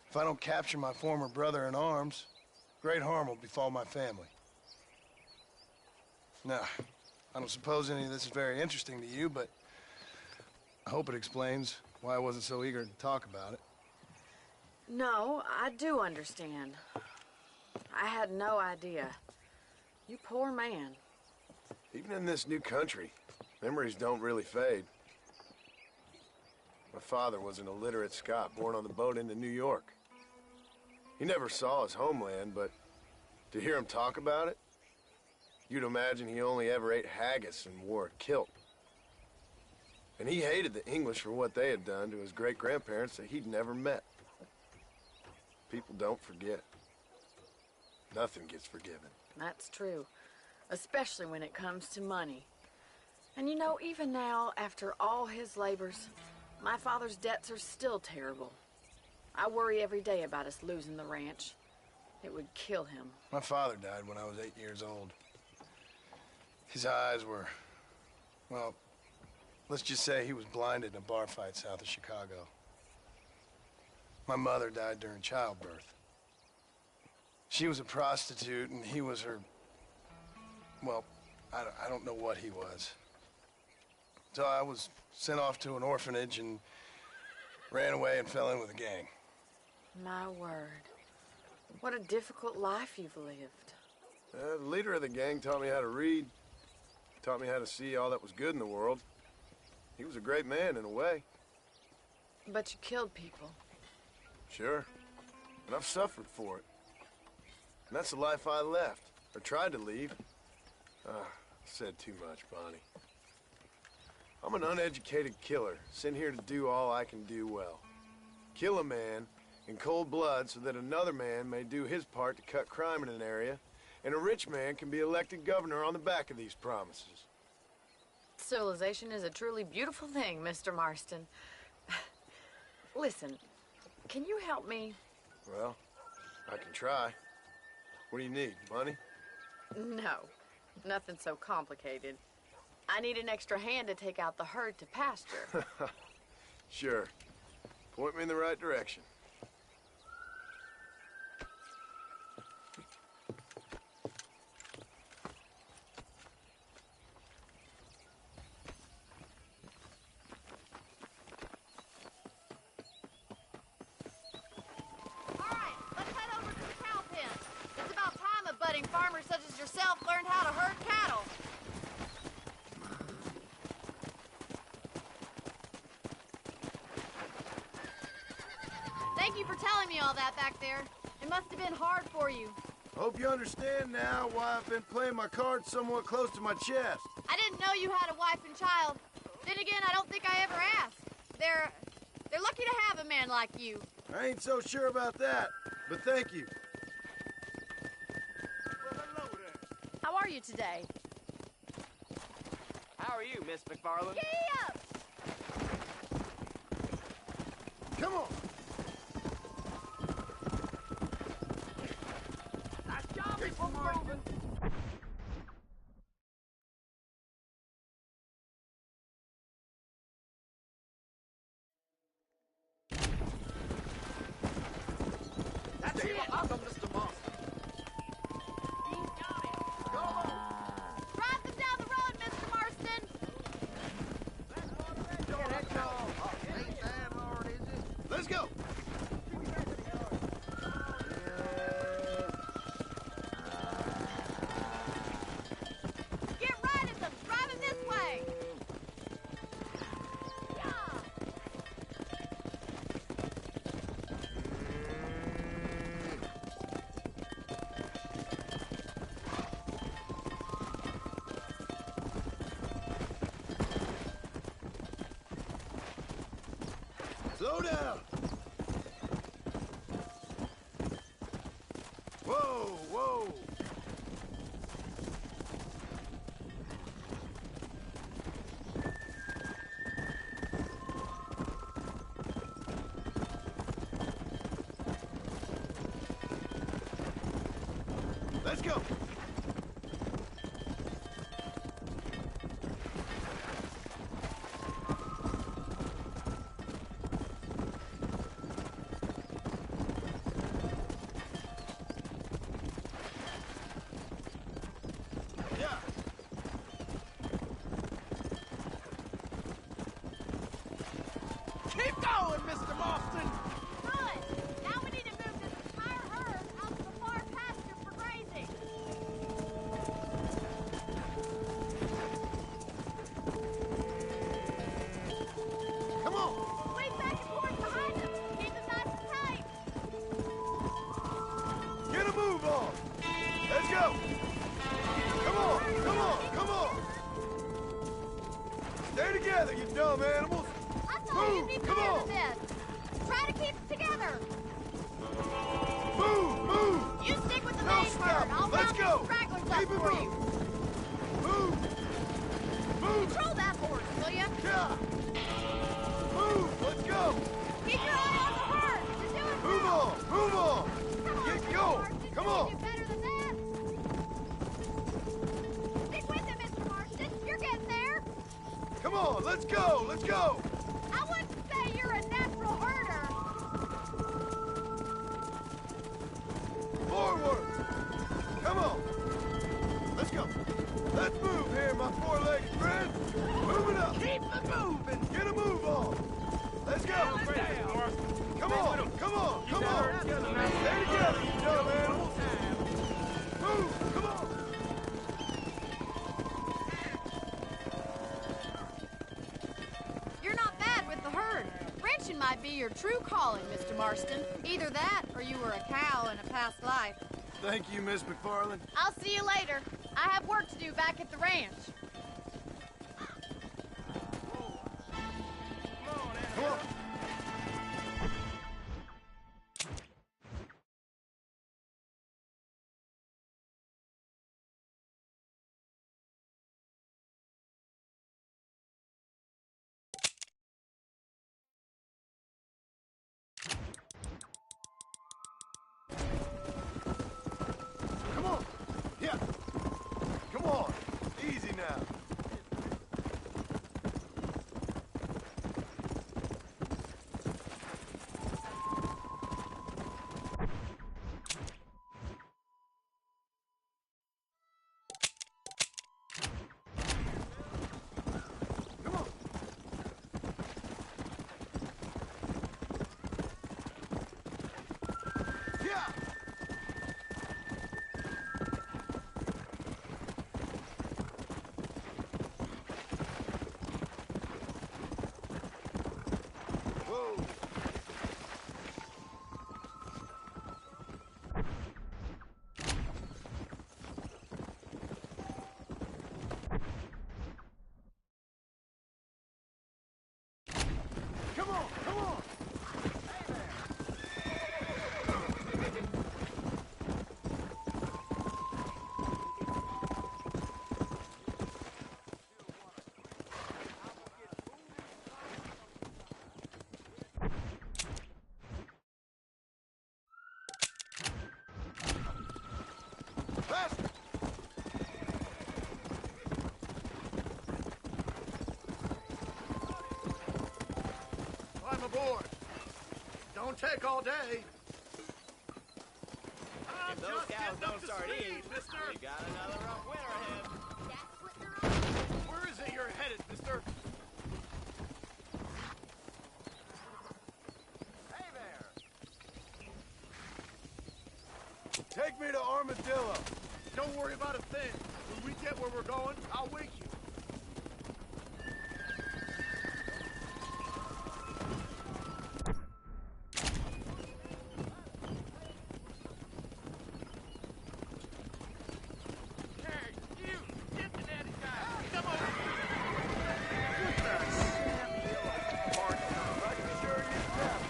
if I don't capture my former brother in arms, great harm will befall my family. Now, I don't suppose any of this is very interesting to you, but I hope it explains why I wasn't so eager to talk about it. No, I do understand. I had no idea. You poor man. Even in this new country, memories don't really fade. My father was an illiterate Scot born on the boat into New York. He never saw his homeland, but to hear him talk about it, you'd imagine he only ever ate haggis and wore a kilt. And he hated the English for what they had done to his great-grandparents that he'd never met. People don't forget. Nothing gets forgiven. That's true, especially when it comes to money. And you know, even now, after all his labors, my father's debts are still terrible. I worry every day about us losing the ranch. It would kill him. My father died when I was 8 years old. His eyes were, well, let's just say he was blinded in a bar fight south of Chicago. My mother died during childbirth. She was a prostitute, and he was her, well, I don't know what he was. So I was sent off to an orphanage and ran away and fell in with a gang. My word. What a difficult life you've lived. The leader of the gang taught me how to read, taught me how to see all that was good in the world. He was a great man in a way. But you killed people. Sure. And I've suffered for it. And that's the life I left, or tried to leave. Said too much, Bonnie. I'm an uneducated killer, sent here to do all I can do well. Kill a man in cold blood so that another man may do his part to cut crime in an area, and a rich man can be elected governor on the back of these promises. Civilization is a truly beautiful thing, Mr. Marston. Listen, can you help me? Well, I can try. What do you need, money? No, nothing so complicated. I need an extra hand to take out the herd to pasture. Sure. Point me in the right direction. Farmers such as yourself learned how to herd cattle. Thank you for telling me all that back there. It must have been hard for you. Hope you understand now why I've been playing my cards somewhat close to my chest. I didn't know you had a wife and child. Then again, I don't think I ever asked. They're lucky to have a man like you. I ain't so sure about that, but thank you. How are you today? How are you, Miss McFarland? Giddy up! Come on! Nice job, Mr. Marston. That's it! Welcome, Mr. Marston. Drive them down the road, Mr. Marston! down! Whoa, whoa! Let's go! Keep going, Mr. Marston! Good! Now we need to move this entire herd out to the far pasture for grazing. Come on! Squeeze back and forth behind them. Keep them nice and tight. Get a move on! Let's go! Come on! Come on! Come on! Stay together, you dumb animals! I thought you'd be Come better on! than this. Try to keep it together. Move! Move! You stick with the No main stop! herd. I'll Let's round go! these stragglers up Keep it for moving! you. Move! Move! Control that horse, will you? Yeah! Move! Let's go! Keep your eye on the herd. You're doing Move well. on! Move on! Come on, Get Mr. going! Marston. Come You on! can do better than that. Stick with him, Mr. Marston. You're getting there. Come on! Let's go! Let's go! I wouldn't say you're a natural herder. Forward! Come on! Let's go! Let's move here, my four-legged friend! Move it up! Keep it moving! Get a move on! Let's go! Come on! Come on! Come on! Stay together, you dumb animals! Move! Come on! You're not bad with the herd. Ranching might be your true calling, Mr. Marston. Either that, or you were a cow in a past life. Thank you, Miss McFarland. I'll see you later. I have work to do back at the ranch. Come on! Come on! Yeah! Come on! Easy now! Come on! Yeah! Whoa! Come on! Come on! Faster! Climb aboard. Don't take all day. If those cows don't start eating, mister, we got another rough winter ahead. That's what they're on. Where is it you're headed, mister? Hey there! Take me to Armadillo. Don't worry about a thing. When we get where we're going, I'll wake you. Hey, you! Get the daddy guy! Come over here! What the snap? Pardon, I'm sure you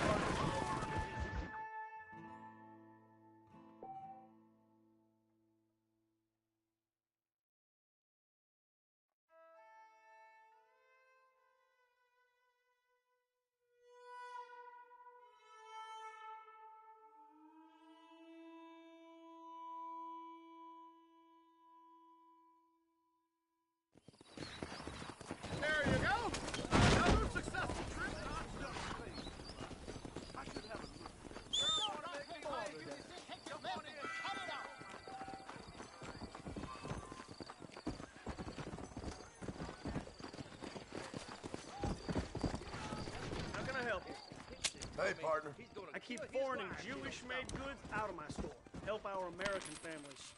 Hey, partner. I keep foreign and Jewish-made goods out of my store. Help our American families.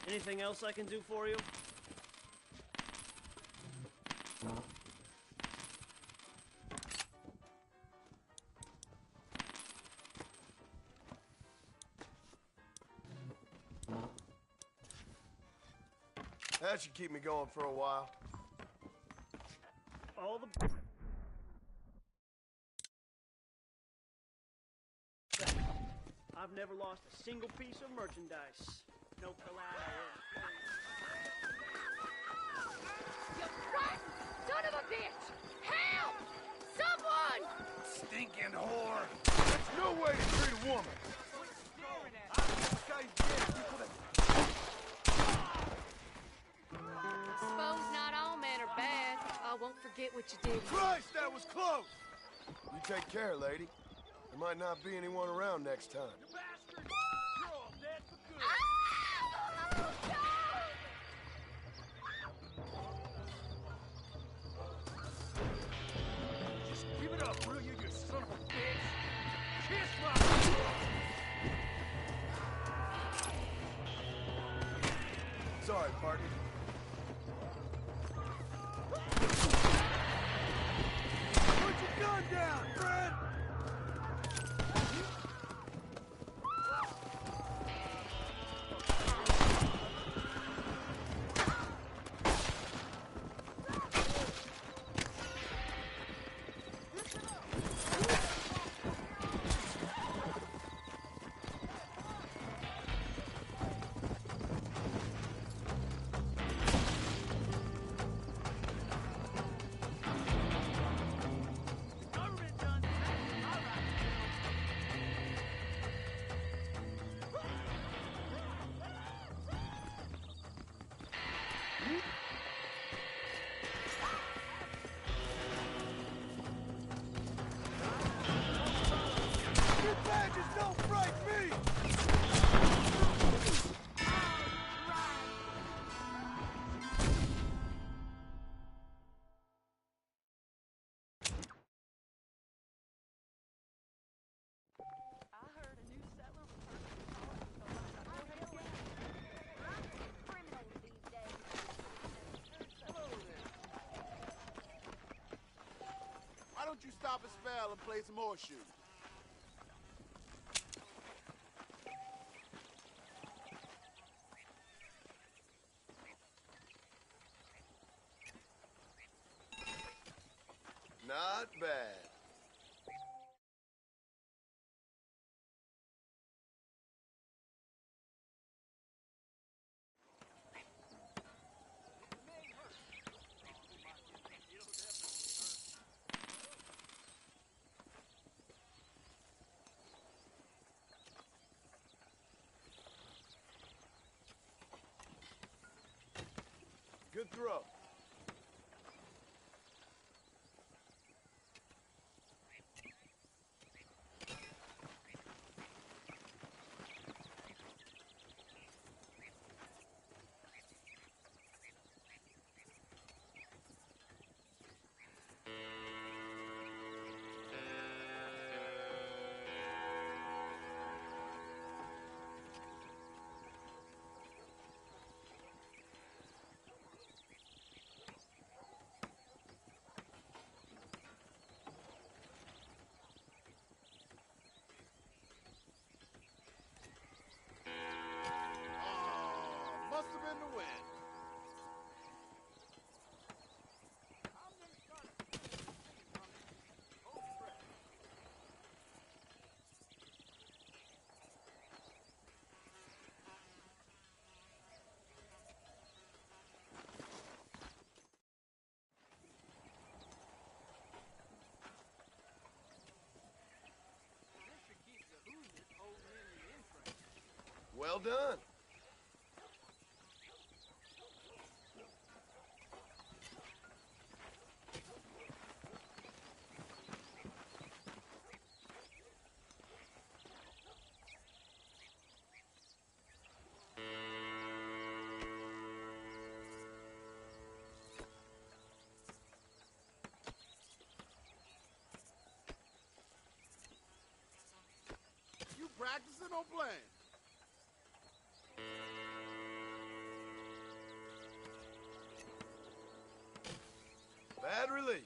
Anything else I can do for you? That should keep me going for a while. All the... I've never lost a single piece of merchandise. No collateral. You rotten son of a bitch! Help! Someone! Stinking whore! That's no way to treat a woman! Suppose not all men are bad. I won't forget what you did. Christ, that was close! You take care, lady. There might not be anyone around next time. Just give it up, will you, you son of a bitch? Kiss my... Sorry, partner. Put your gun down, friend! Why don't you stop a spell and play some horseshoes? Not bad. Good throw. Well done. You practicing or playing? Bad release.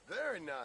Very nice.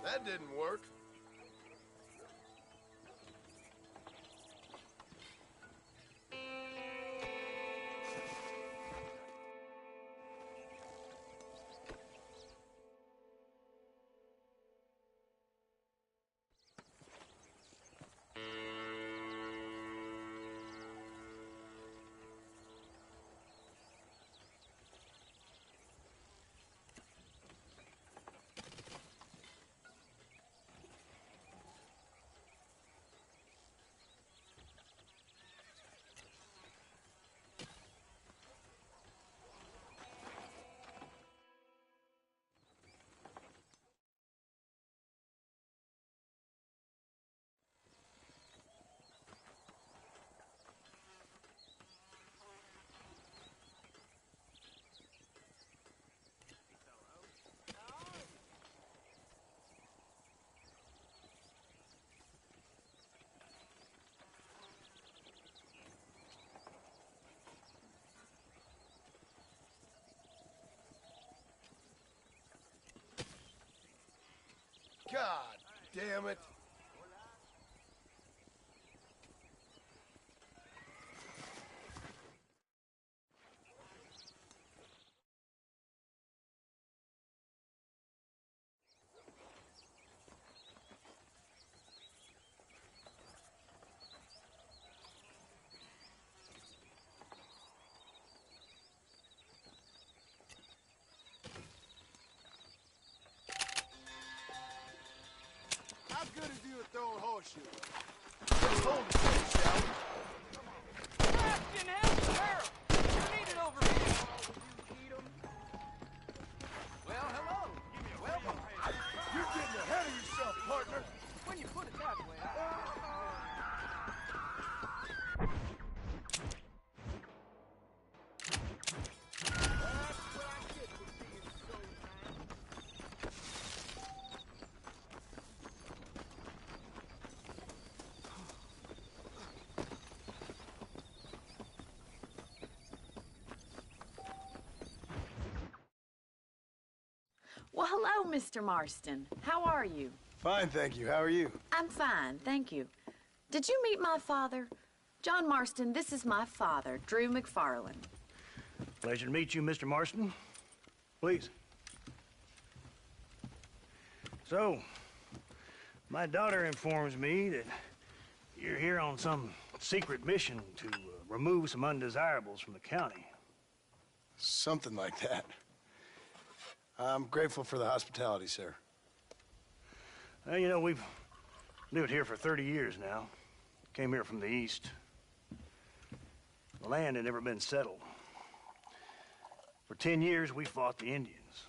That didn't work. God damn it. How good is you at throwing horseshoes? Let's hold it, shall we? Sebastian, help the barrel! You need it over here! Well, hello. Welcome. You're getting ahead of yourself, partner. When you put it that way. Well, hello, Mr. Marston. How are you? Fine, thank you. How are you? I'm fine, thank you. Did you meet my father? John Marston, this is my father, Drew McFarland. Pleasure to meet you, Mr. Marston. Please. So, my daughter informs me that you're here on some secret mission to remove some undesirables from the county. Something like that. I'm grateful for the hospitality, sir. Well, you know, we've lived here for 30 years now. Came here from the east. The land had never been settled. For 10 years, we fought the Indians.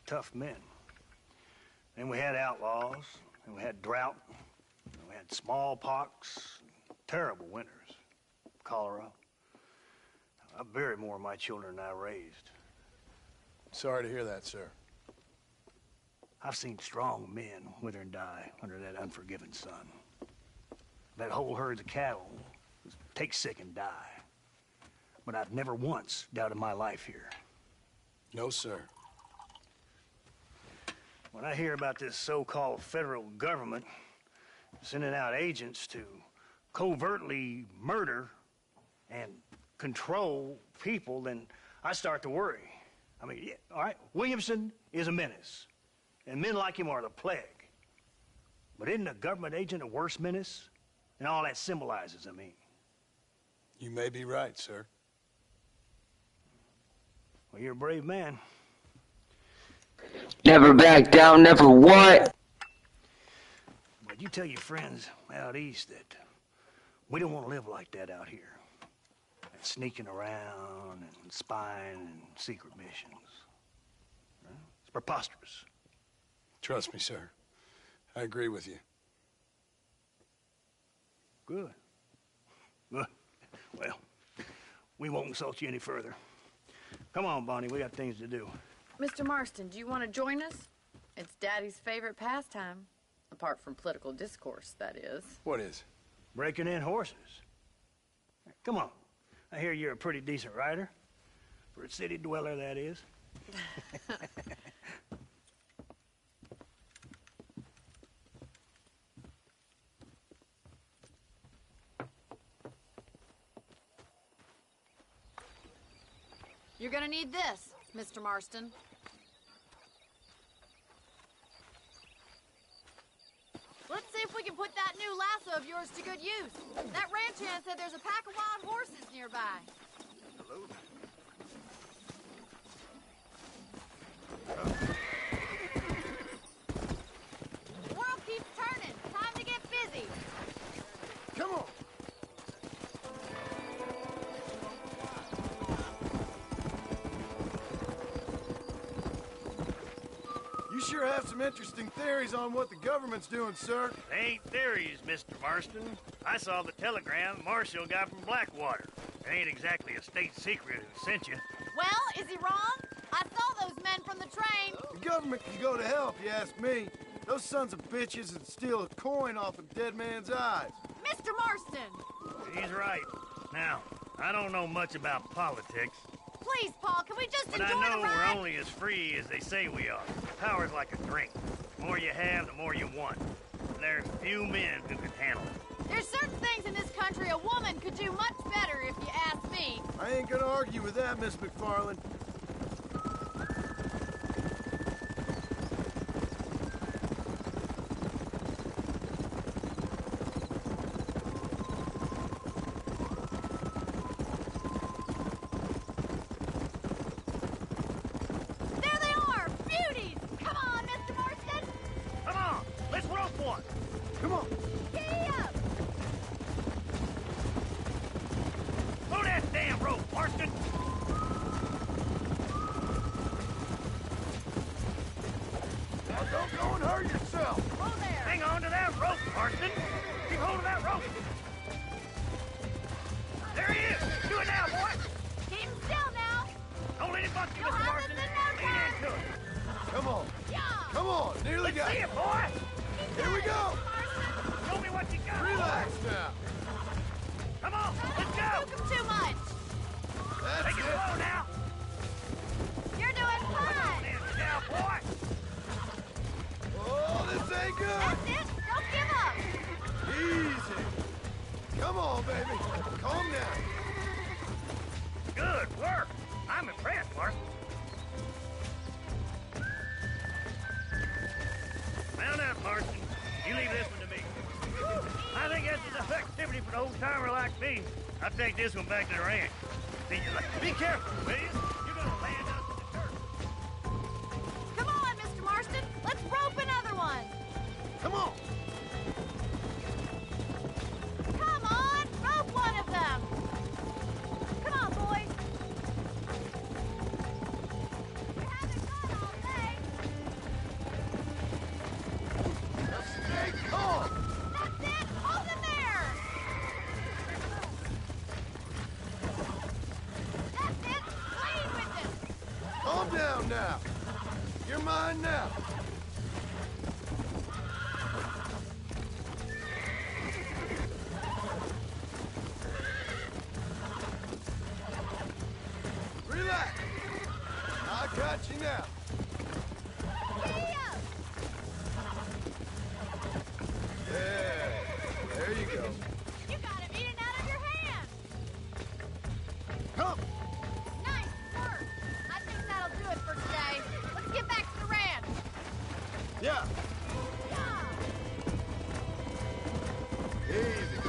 Tough men. Then we had outlaws, and we had drought, and we had smallpox, terrible winters. cholera. I buried more of my children than I raised. Sorry to hear that, sir. I've seen strong men wither and die under that unforgiving sun. That whole herds of cattle take sick and die. But I've never once doubted my life here. No, sir. When I hear about this so-called federal government sending out agents to covertly murder and control people, then I start to worry. I mean, yeah, all right, Williamson is a menace, and men like him are the plague. But isn't a government agent a worse menace? And all that symbolizes, I mean. You may be right, sir. Well, you're a brave man. Never back down, never what? But you tell your friends out east that we don't want to live like that out here. That sneaking around and spying and secret missions. Right? It's preposterous. Trust me, sir. I agree with you. Good. Good. Well, we won't insult you any further. Come on, Bonnie, we got things to do. Mr. Marston, do you want to join us? It's Daddy's favorite pastime. Apart from political discourse, that is. What is? Breaking in horses. Come on. I hear you're a pretty decent rider. For a city dweller, that is. You're gonna need this, Mr. Marston. Let's see if we can put that new lasso of yours to good use. That ranch hand said there's a pack of wild horses nearby. Hello? The world keeps turning. Time to get busy. Come on. You sure have some interesting theories on what the government's doing, sir. They ain't theories, Mr. Marston. I saw the telegram Marshall got from Blackwater. It ain't exactly a state secret who sent you. Well, is he wrong? I saw those men from the train. The government can go to hell if you ask me. Those sons of bitches would steal a coin off a dead man's eyes. Mr. Marston! He's right. Now, I don't know much about politics. Please, Paul, can we just But enjoy I know the ride? we're only as free as they say we are. Power's like a drink. The more you have, the more you want. And there's few men who can handle it. There's certain things in this country a woman could do much better if you ask me. I ain't gonna argue with that, Miss McFarland. There they are! Beauties! Come on, Mr. Marston! Come on! Let's rope one! Come on! Giddy up! Throw that damn rope, Marston! Now don't go and hurt yourself! Whoa there! Hang on to that rope, Marston! Keep hold of that rope! There he is! Do it now, boy! Keep him still now! Don't let him buck you, You'll Mr. have Marston! this in no Lean time. into it! Come on! Yeah! Come on! Nearly Let's got see it! it, boy! Here we go! Show me what you got! Relax now! Come on, let's go! Spook him too much! That's Take it it! slow now! You're doing fine! Now, boy! Oh, this ain't good! That's it! Don't give up! Easy! Come on, baby! Calm down! Good work! I'm impressed, Marston. Mount up, Marston. You leave this one to me. I think that's enough activity for an old-timer like me. I'll take this one back to the ranch. See you later. Be careful, will you? You're gonna land us in the dirt. Come on, Mr. Marston! Let's rope another one! Come on! Come on! Rope one of them! Come on, boys! We haven't gone all day! Stay calm! That's it! Hold him there! down now. You're mine now. Relax. I got you now. Yeah, there you go. You got him eating out of your hand. Come. Nice work. I think that'll do it for today. Let's get back to the ranch. Yeah. Easy.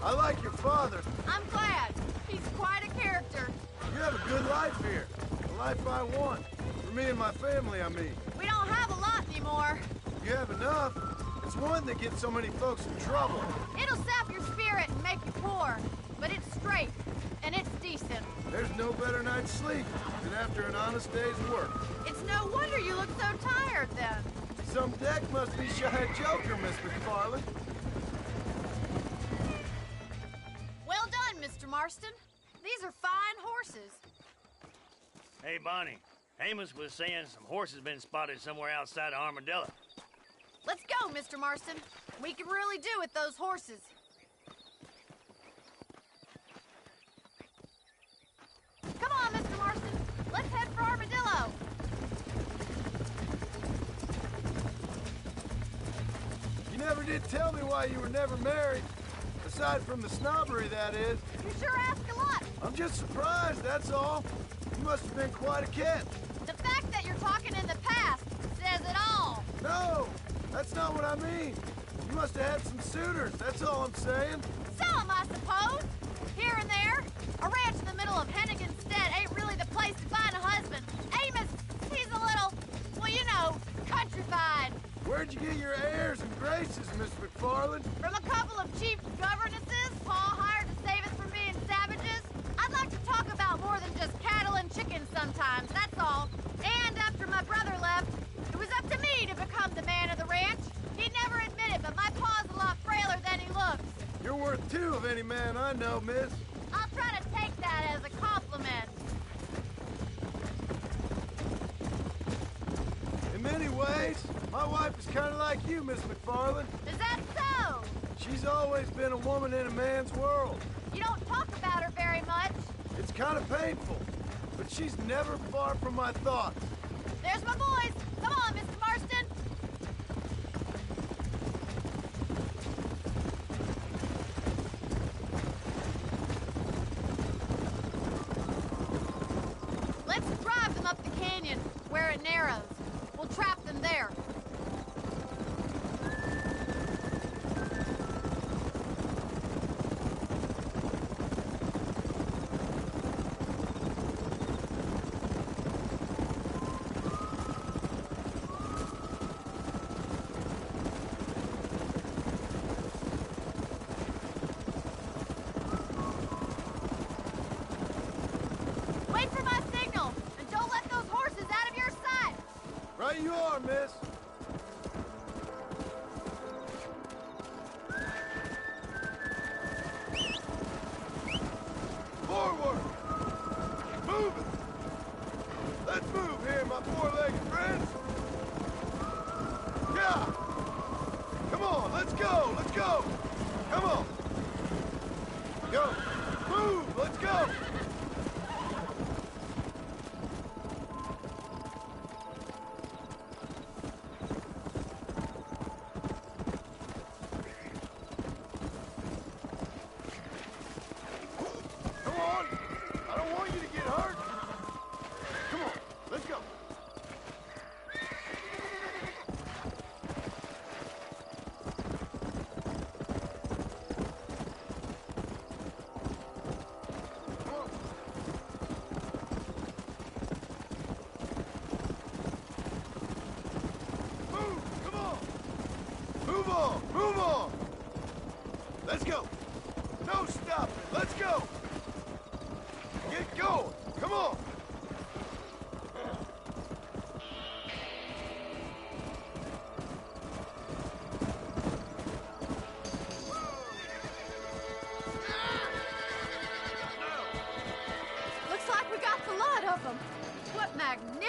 I like your father. I'm glad. He's quite a character. You have a good life here. The life I want. For me and my family, I mean. We don't have a lot anymore. You have enough. It's one that gets so many folks in trouble. It'll sap your spirit and make you poor. But it's straight, and it's decent. There's no better night's sleep than after an honest day's work. It's no wonder you look so tired then. Some deck must be shy Joker, Miss McFarland. Well done, Mr. Marston. These are fine horses. Hey, Bonnie. Amos was saying some horses been spotted somewhere outside of Armadillo. Let's go, Mr. Marston. We can really do with those horses. Come on, Mr. Marston. Let's head for Armadillo. You never did tell me why you were never married. Aside from the snobbery, that is. You sure ask a lot. I'm just surprised, that's all. You must have been quite a catch. The fact that you're talking in the past says it all. No, that's not what I mean. You must have had some suitors, that's all I'm saying. Some, I suppose. Here and there. A ranch in the middle of Hennigan's Stead ain't really the place to find a husband. Amos, he's a little, well, you know, countrified. Where'd you get your airs and graces, Miss McFarland? From a couple of chief governesses Pa hired to save us from being savages. I'd like to talk about more than just cattle and chickens sometimes, that's all. And after my brother left, it was up to me to become the man of the ranch. He'd never admit it, but my pa's a lot frailer than he looks. You're worth two of any man I know, miss. I'll try to take that as a compliment. In many ways, my wife is kind of like you, Miss McFarland. Is that so? She's always been a woman in a man's world. You don't talk about her very much. It's kind of painful, but she's never far from my thoughts. There's my boys. Come on, Mr. Marston. Let's drive them up the canyon where it narrows. We'll trap them there. Wait for my signal, and don't let those horses out of your sight. Right you are, miss. Forward! Move it! Let's move here, my four-legged friends! Yeah! Come on, let's go, let's go! Come on! Go! Move, let's go! Come on! I don't want you to get hurt! Come on, let's go! Move! Come on! Move on! Move on! Let's go! No stopping! Let's go! Get going! Come on! Looks like we got the lot of them. What magnificent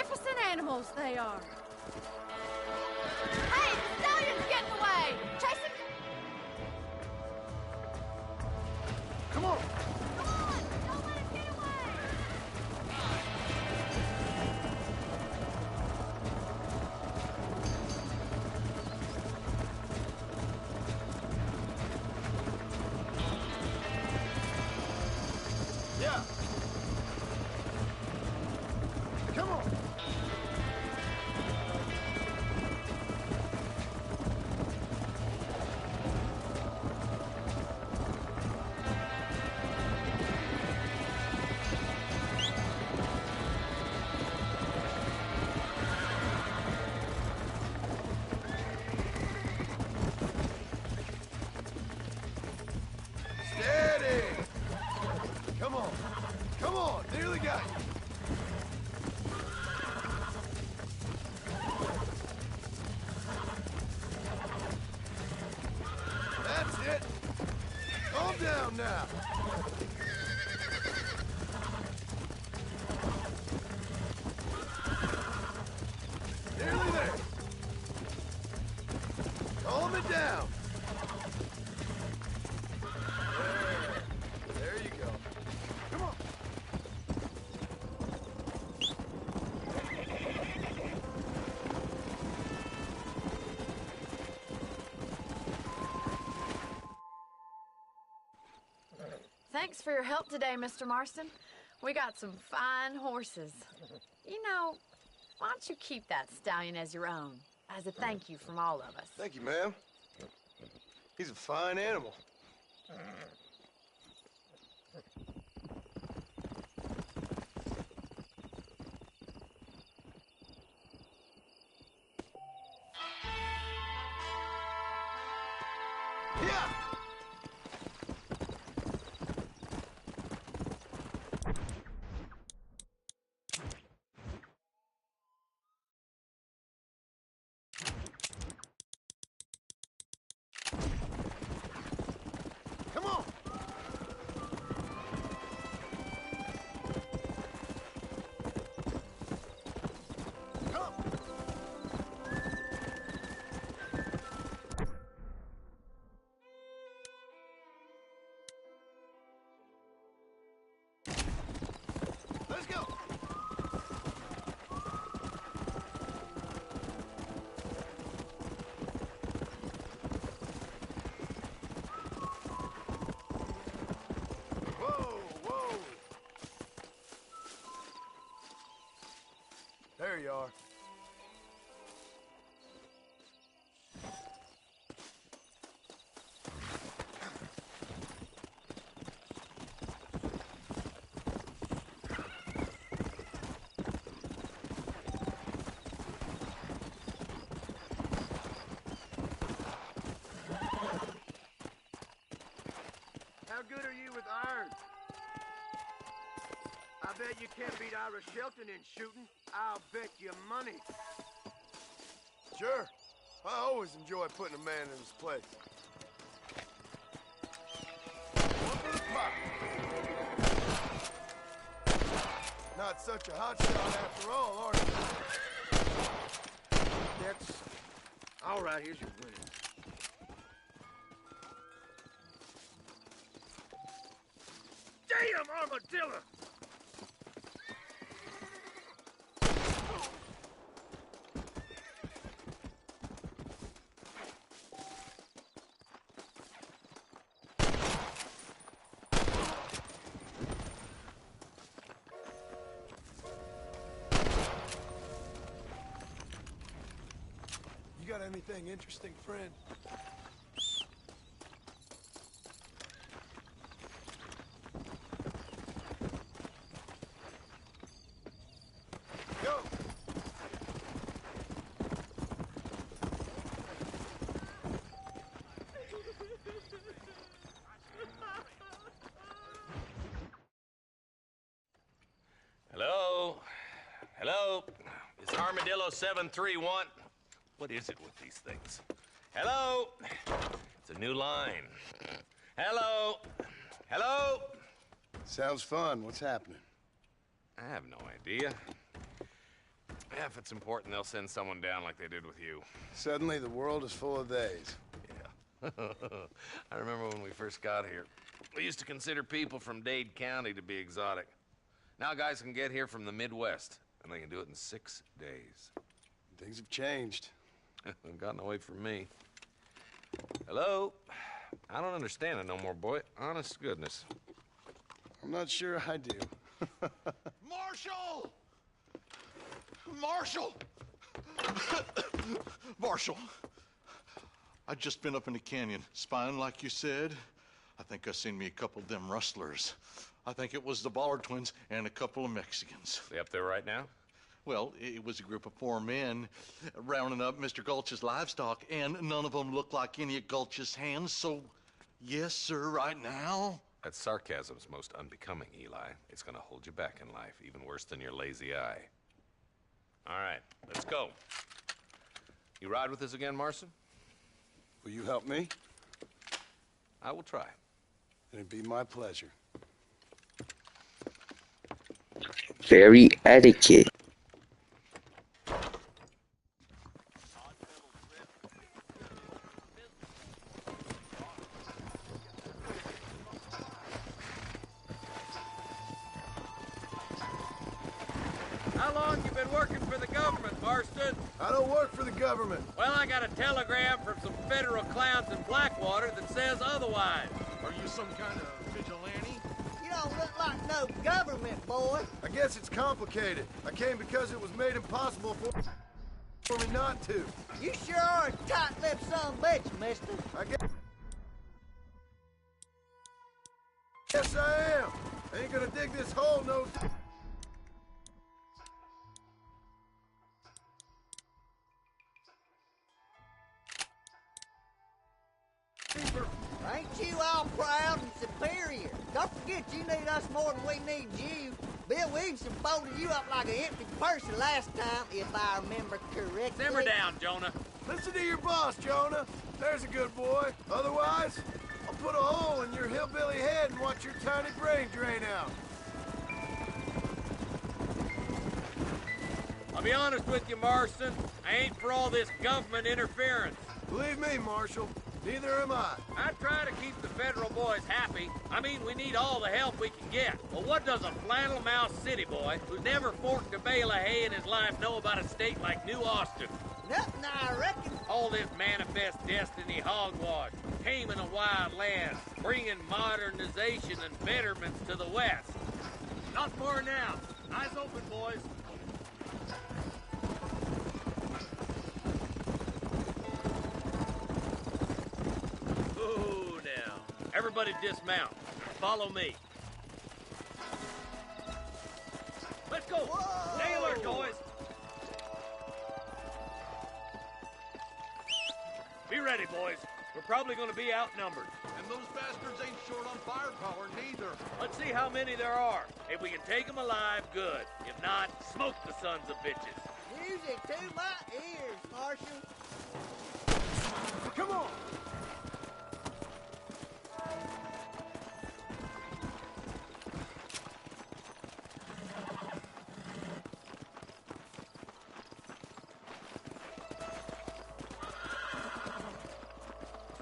it. Calm down now. Nearly there. Calm it down. There you go. Come on. Thanks for your help today, Mr. Marston. We got some fine horses. You know, why don't you keep that stallion as your own, as a thank you from all of us? Thank you, ma'am. He's a fine animal. Yeah! Come on! Come! Let's go! Whoa, whoa! There you are. How good are you with iron? I bet you can't beat Ira Shelton in shooting. I'll bet you money. Sure. I always enjoy putting a man in his place. One for the pot. Not such a hot shot after all, are you? That's... All right, here's your winnings. Damn, armadillo! You got anything interesting, friend? Go! Hello? Hello? It's Armadillo 731. What is it with these things? Hello? It's a new line. Hello? Hello? Sounds fun. What's happening? I have no idea. Yeah, if it's important, they'll send someone down like they did with you. Suddenly, the world is full of theys. Yeah. I remember when we first got here. We used to consider people from Dade County to be exotic. Now guys can get here from the Midwest, and they can do it in 6 days. Things have changed. They've gotten away from me. Hello? I don't understand it no more, boy. Honest to goodness. I'm not sure I do. Marshal! Marshal! Marshal! I just been up in the canyon, spying like you said. I think I seen me a couple of them rustlers. I think it was the Ballard twins and a couple of Mexicans. They up there right now? Well, it was a group of 4 men rounding up Mr. Gulch's livestock, and none of them looked like any of Gulch's hands, so yes, sir, right now. That sarcasm's most unbecoming, Eli. It's gonna hold you back in life, even worse than your lazy eye. All right, let's go. You ride with us again, Marston? Will you help me? I will try. It'd be my pleasure. Very etiquette. How long you been working for the government, Marston? I don't work for the government. Well, I got a telegram from some federal clowns in Blackwater that says otherwise. Are you some kind of vigilante? You don't look like no government, boy. I guess it's complicated. I came because it was made impossible for me not to. You sure are a tight-lipped son of a bitch, mister. I guess... Yes, I am. I ain't gonna dig this hole no... Ain't you all proud and superior? Don't forget you need us more than we need you. Bill Williamson folded you up like an empty person last time, if I remember correctly. Simmer down, Jonah. Listen to your boss, Jonah. There's a good boy. Otherwise, I'll put a hole in your hillbilly head and watch your tiny brain drain out. I'll be honest with you, Marston. I ain't for all this government interference. Believe me, Marshal. Neither am I. I try to keep the federal boys happy. I mean, we need all the help we can get. Well, what does a flannel-mouthed city boy who's never forked a bale of hay in his life know about a state like New Austin? Nothing, I reckon. All this manifest destiny hogwash, taming a wild land, bringing modernization and betterments to the West. Not far now. Eyes open, boys. Ooh, now. Everybody dismount. Follow me. Let's go. Whoa. Stay alert, boys. Be ready, boys. We're probably going to be outnumbered. And those bastards ain't short on firepower, neither. Let's see how many there are. If we can take them alive, good. If not, smoke the sons of bitches. Music to my ears, Marshal. Come on.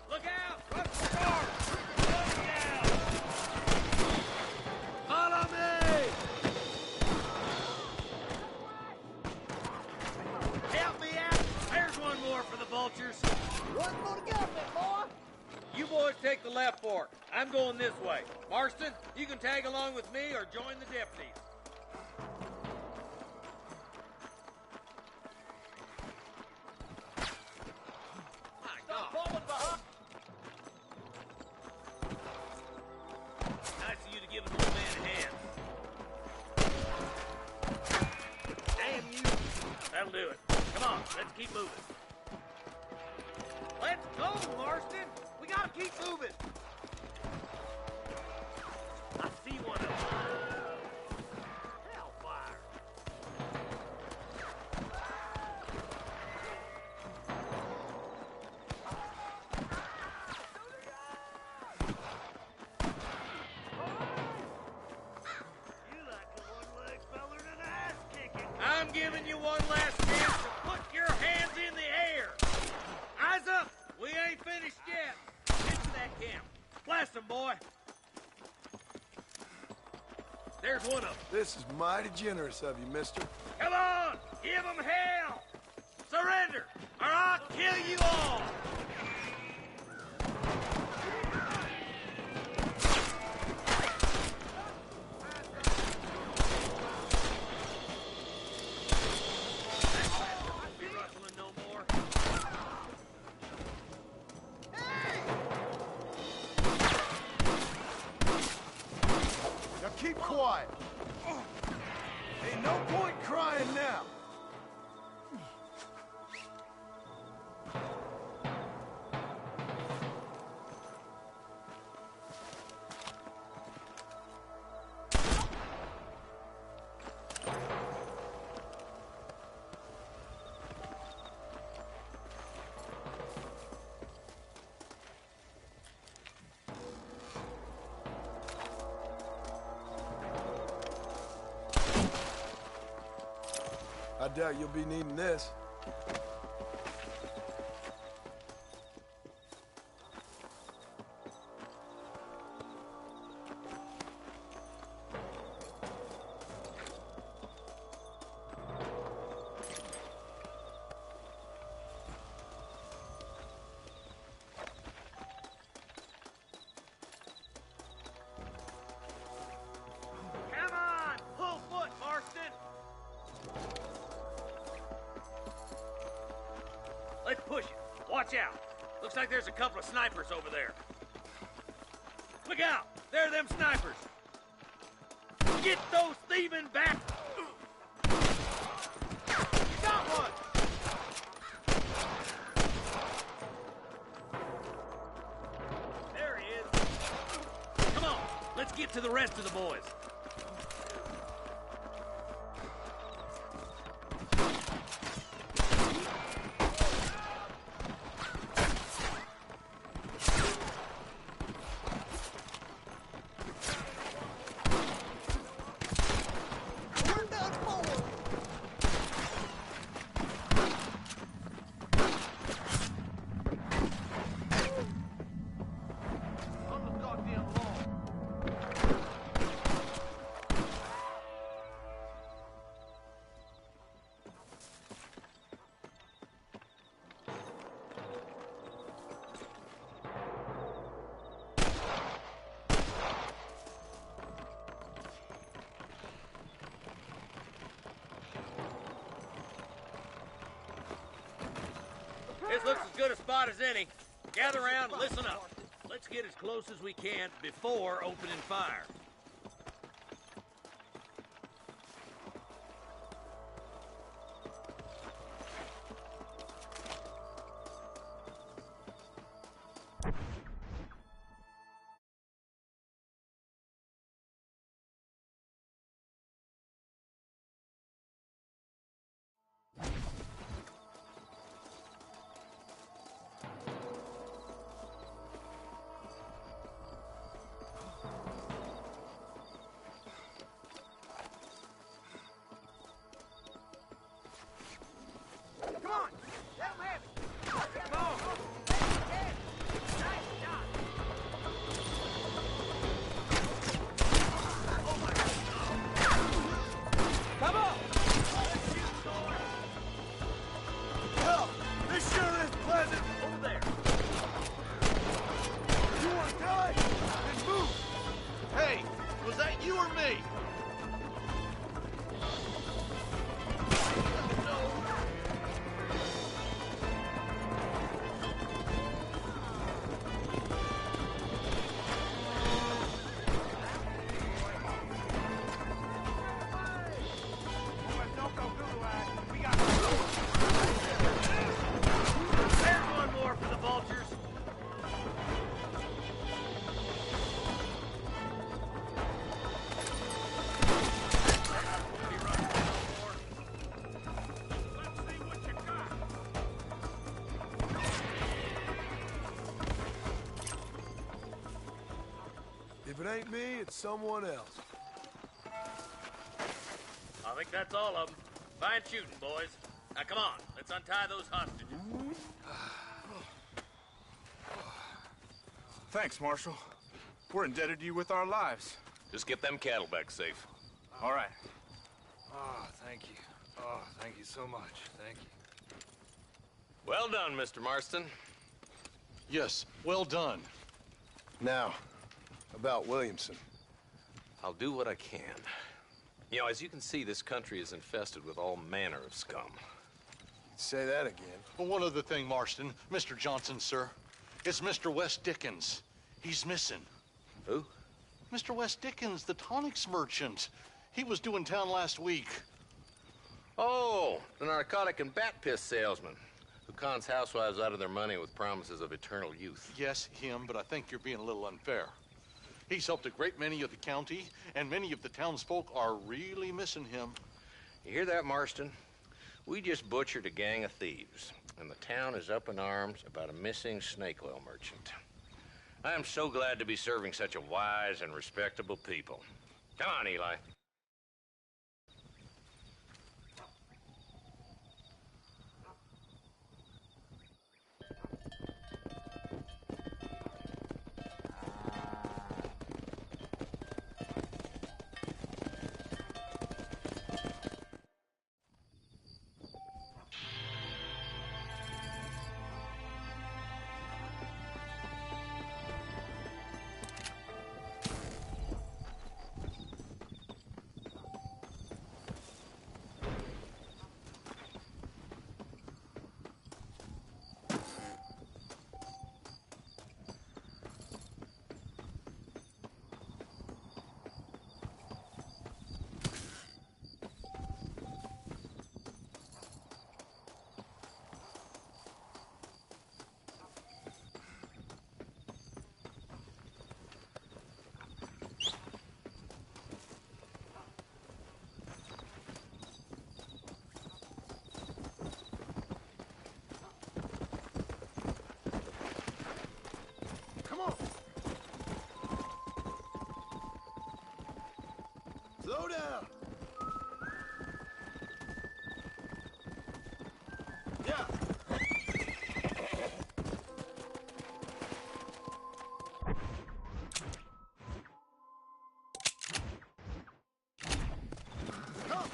Look out! Rush the door! Look down! Follow me! Help me out! There's one more for the vultures. One for the government, boy. You boys take the left fork. I'm going this way. Marston, you can tag along with me or join the deputies. Stop falling behind. Nice of you to give an old man a hand. Damn you. That'll do it. Come on, let's keep moving. Let's go, Marston. We gotta keep moving. I see one of them. Hellfire. I'm giving you one last chance to put your hands in the air. Eyes up. We ain't finished yet. Get to that camp. Blast them, boy. There's one of them. This is mighty generous of you, mister. Come on. Give them hell. Surrender, or I'll kill you all. Be rustling no more. Now keep quiet. Ain't no point crying now. doubt you'll be needing this. Come on! Full foot, Marston! Let's push it. Watch out. Looks like there's a couple of snipers over there. Look out! There are them snipers! Get those thieving back! You got one! There he is. Come on, let's get to the rest of the boys. This looks as good a spot as any. Gather around and listen up. Let's get as close as we can before opening fire. Come on! Let 'em have it! Come on! Come on! Hell, this sure is pleasant. Over there. You want to die? Then move. Hey, was that you or me? There's one more for the vultures. If it ain't me, it's someone else. I think that's all of them. Fine shooting, boys. Now come on, let's untie those hostages. Thanks, Marshal. We're indebted to you with our lives. Just get them cattle back safe. All right. Oh, thank you. Oh, thank you so much. Thank you. Well done, Mr. Marston. Yes, well done. Now, about Williamson. I'll do what I can. You know, as you can see, this country is infested with all manner of scum. Say that again. Well, one other thing, Marston. Mr. Johnson, sir. It's Mr. Wes Dickens. He's missing. Who? Mr. Wes Dickens, the tonics merchant. He was due in town last week. Oh, the narcotic and bat piss salesman who cons housewives out of their money with promises of eternal youth. Yes, him, but I think you're being a little unfair. He's helped a great many of the county, and many of the townsfolk are really missing him. You hear that, Marston? We just butchered a gang of thieves, and the town is up in arms about a missing snake oil merchant. I am so glad to be serving such a wise and respectable people. Come on, Eli. Slow down. Yeah. Come on.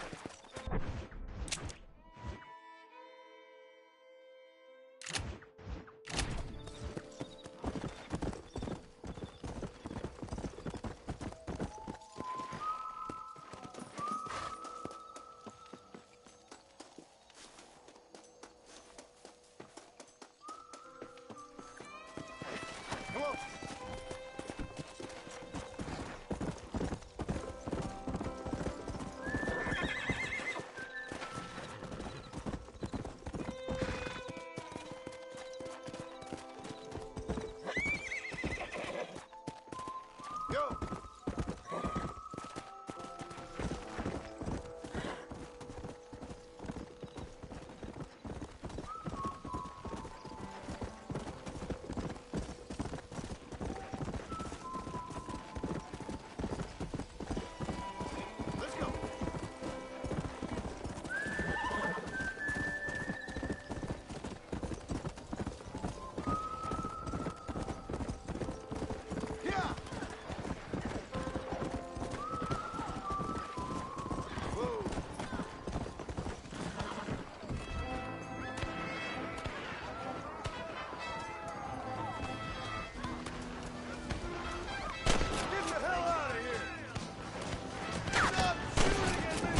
Go. Let's go. Yeah. Whoa. Get the hell out of here! Stop shooting at me!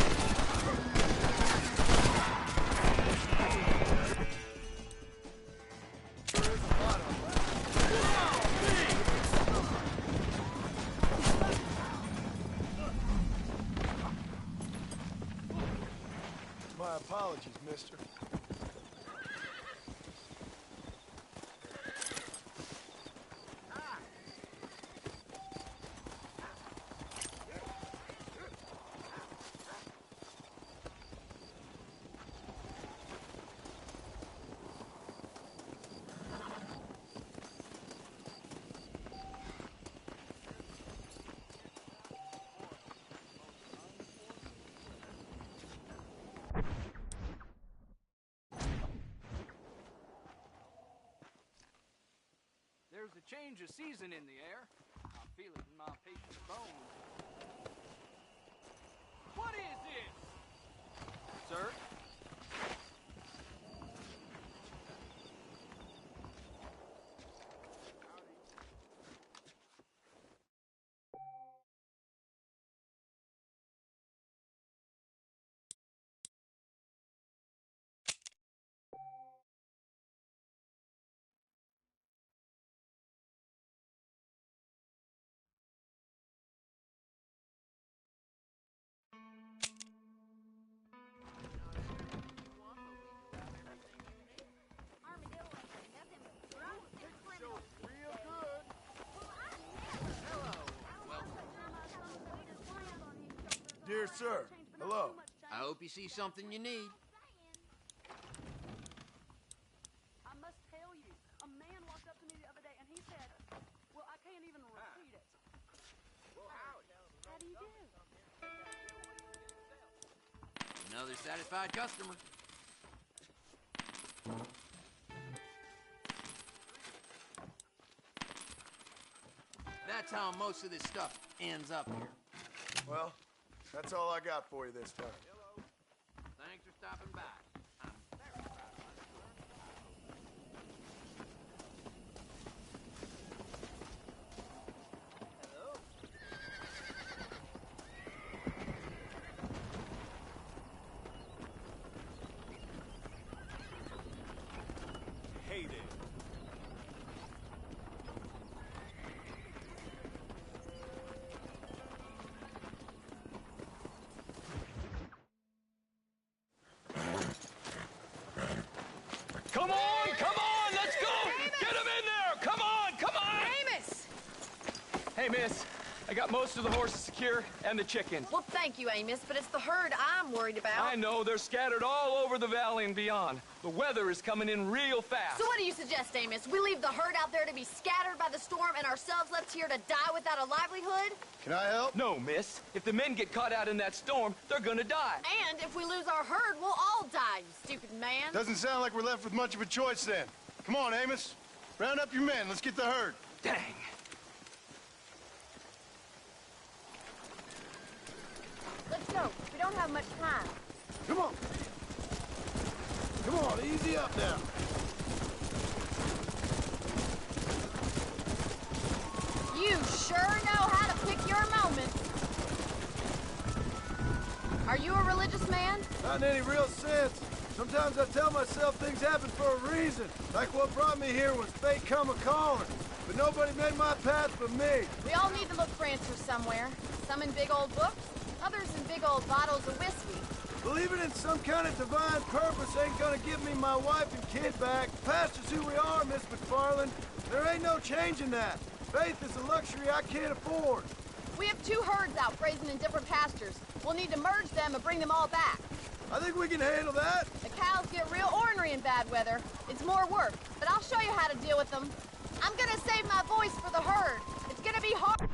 There is a lot of them. My apologies, mister. There's a change of season in the air. I feel it in my patient's bones. What is this? Sir? Dear sir, hello. I hope you see something you need. I must tell you, a man walked up to me the other day and he said, well, I can't even repeat it. Well, how do you do? Another satisfied customer. That's how most of this stuff ends up here. Well, that's all I got for you this time. Thanks for stopping by. Hate it. Come on, let's go! Get him in there! Come on! Amos! Hey, miss, I got most of the horses secure and the chickens. Well, thank you, Amos, but it's the herd I'm worried about. I know, they're scattered all over the valley and beyond. The weather is coming in real fast. So what do you suggest, Amos? We leave the herd out there to be scattered by the storm and ourselves left here to die without a livelihood? Can I help? No, miss. If the men get caught out in that storm, they're gonna die. And if we lose our herd, we'll all die, you stupid man. Doesn't sound like we're left with much of a choice then. Come on, Amos. Round up your men. Let's get the herd. Dang. Let's go. We don't have much time. Come on. Come on, easy up now. You sure know how to pick your moments. Are you a religious man? Not in any real sense. Sometimes I tell myself things happen for a reason. Like what brought me here was fate come a-calling. But nobody made my path but me. We all need to look for answers somewhere. Some in big old books, others in big old bottles of whiskey. Believing in some kind of divine purpose ain't gonna give me my wife and kid back. Past is who we are, Miss McFarland. There ain't no changing that. Faith is a luxury I can't afford. We have 2 herds out grazing in different pastures. We'll need to merge them and bring them all back. I think we can handle that. The cows get real ornery in bad weather. It's more work, but I'll show you how to deal with them. I'm gonna save my voice for the herd. It's gonna be hard.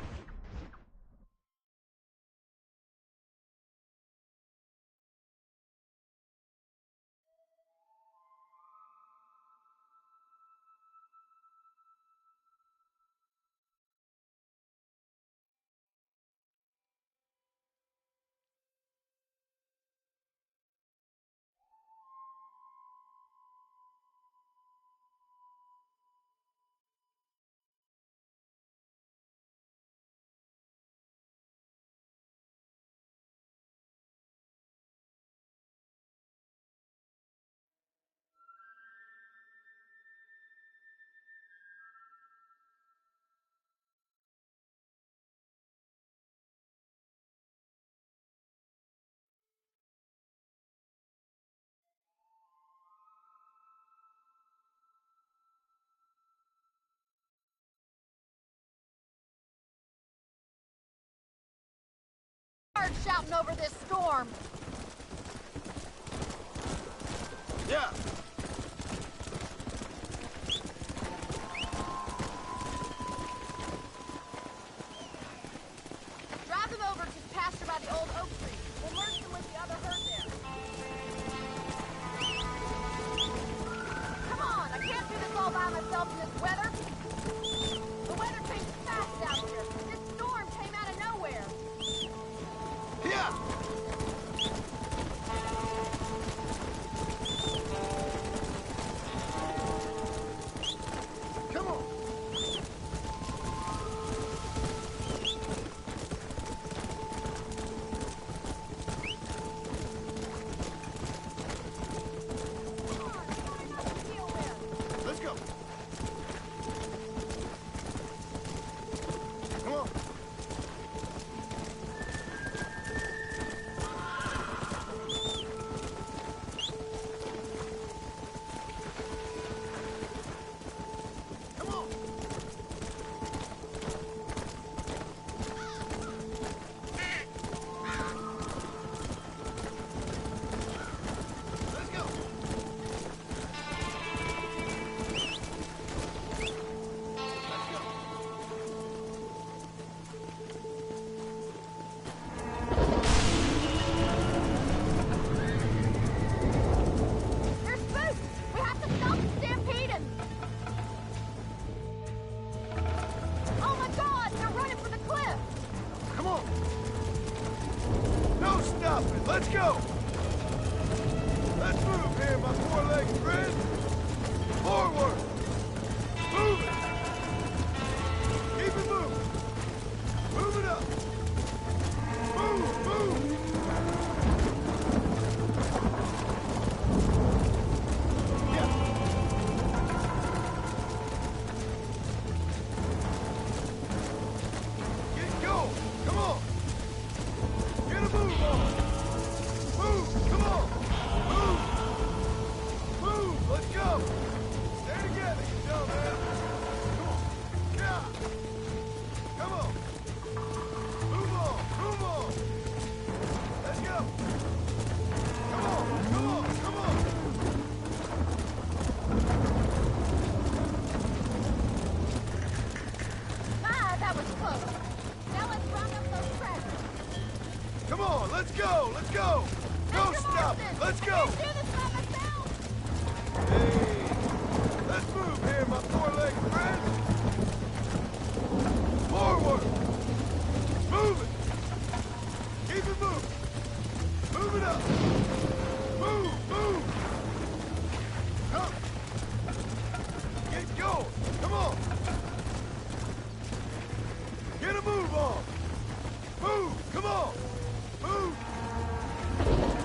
Shouting over this storm. Yeah. Drive them over to the pasture by the old oak tree. We'll merge them with the other herd there. Come on, I can't do this all by myself in this weather. The weather changes fast out here. This storm came out of nowhere. Yeah. Come on. Let's go. Come on. Let's go! Let's move here, my four-legged friend! Forward! Move it! Keep it moving! Move it up! Move, move! Get going! Come on! Get a move on! Move! Come on! Move! Move! Let's go! Stay together! Let's go! Let's go! No stop! Let's go! Hey! Let's move here, my four-legged friends! Forward! Move it! Keep it moving! Move it up! Move! Move! Come! Get going! Come on! Get a move on! Move! Come on! Move!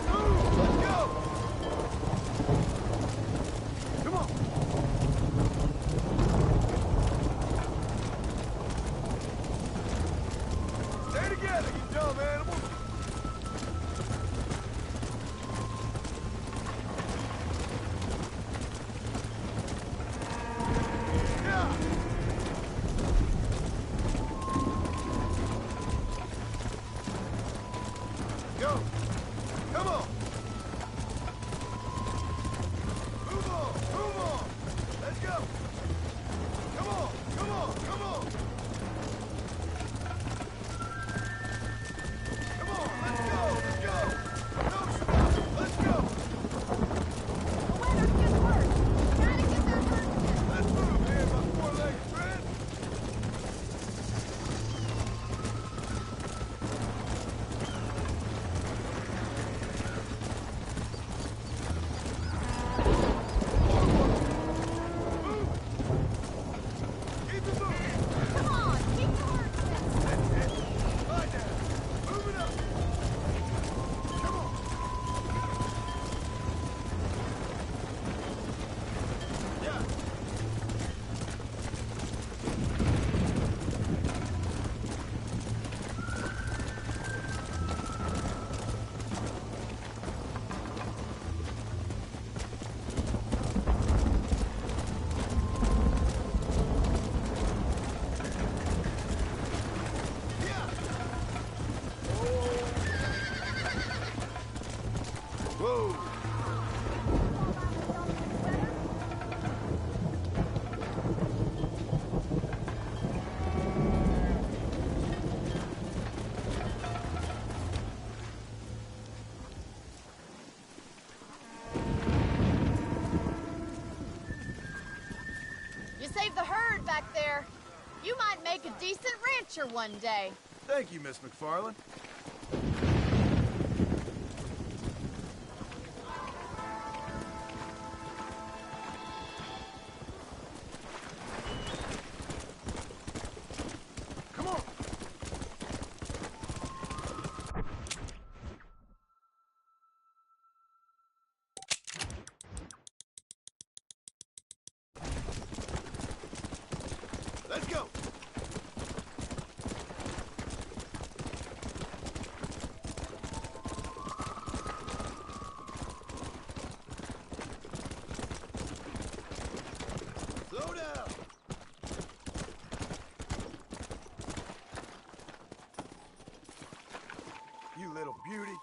Move! Let's go! Come on! Stay together, you dumb animals! Go! Come on! Move on! Move on! Let's go! Come on! Come on! Come on! Come on! Let's go! Let's go! No stop! Let's go! The weather's getting worse. Gotta get their work in. Let's move here, my four-legged friend! Keep it moving! Come on, keep the work in. That's it! Lie down! Move it up! Come on! Yeah! Whoa! You saved the herd back there. You might make a decent rancher one day. Thank you, Miss McFarland. Come on! Let's go! Slow down! You little beauty.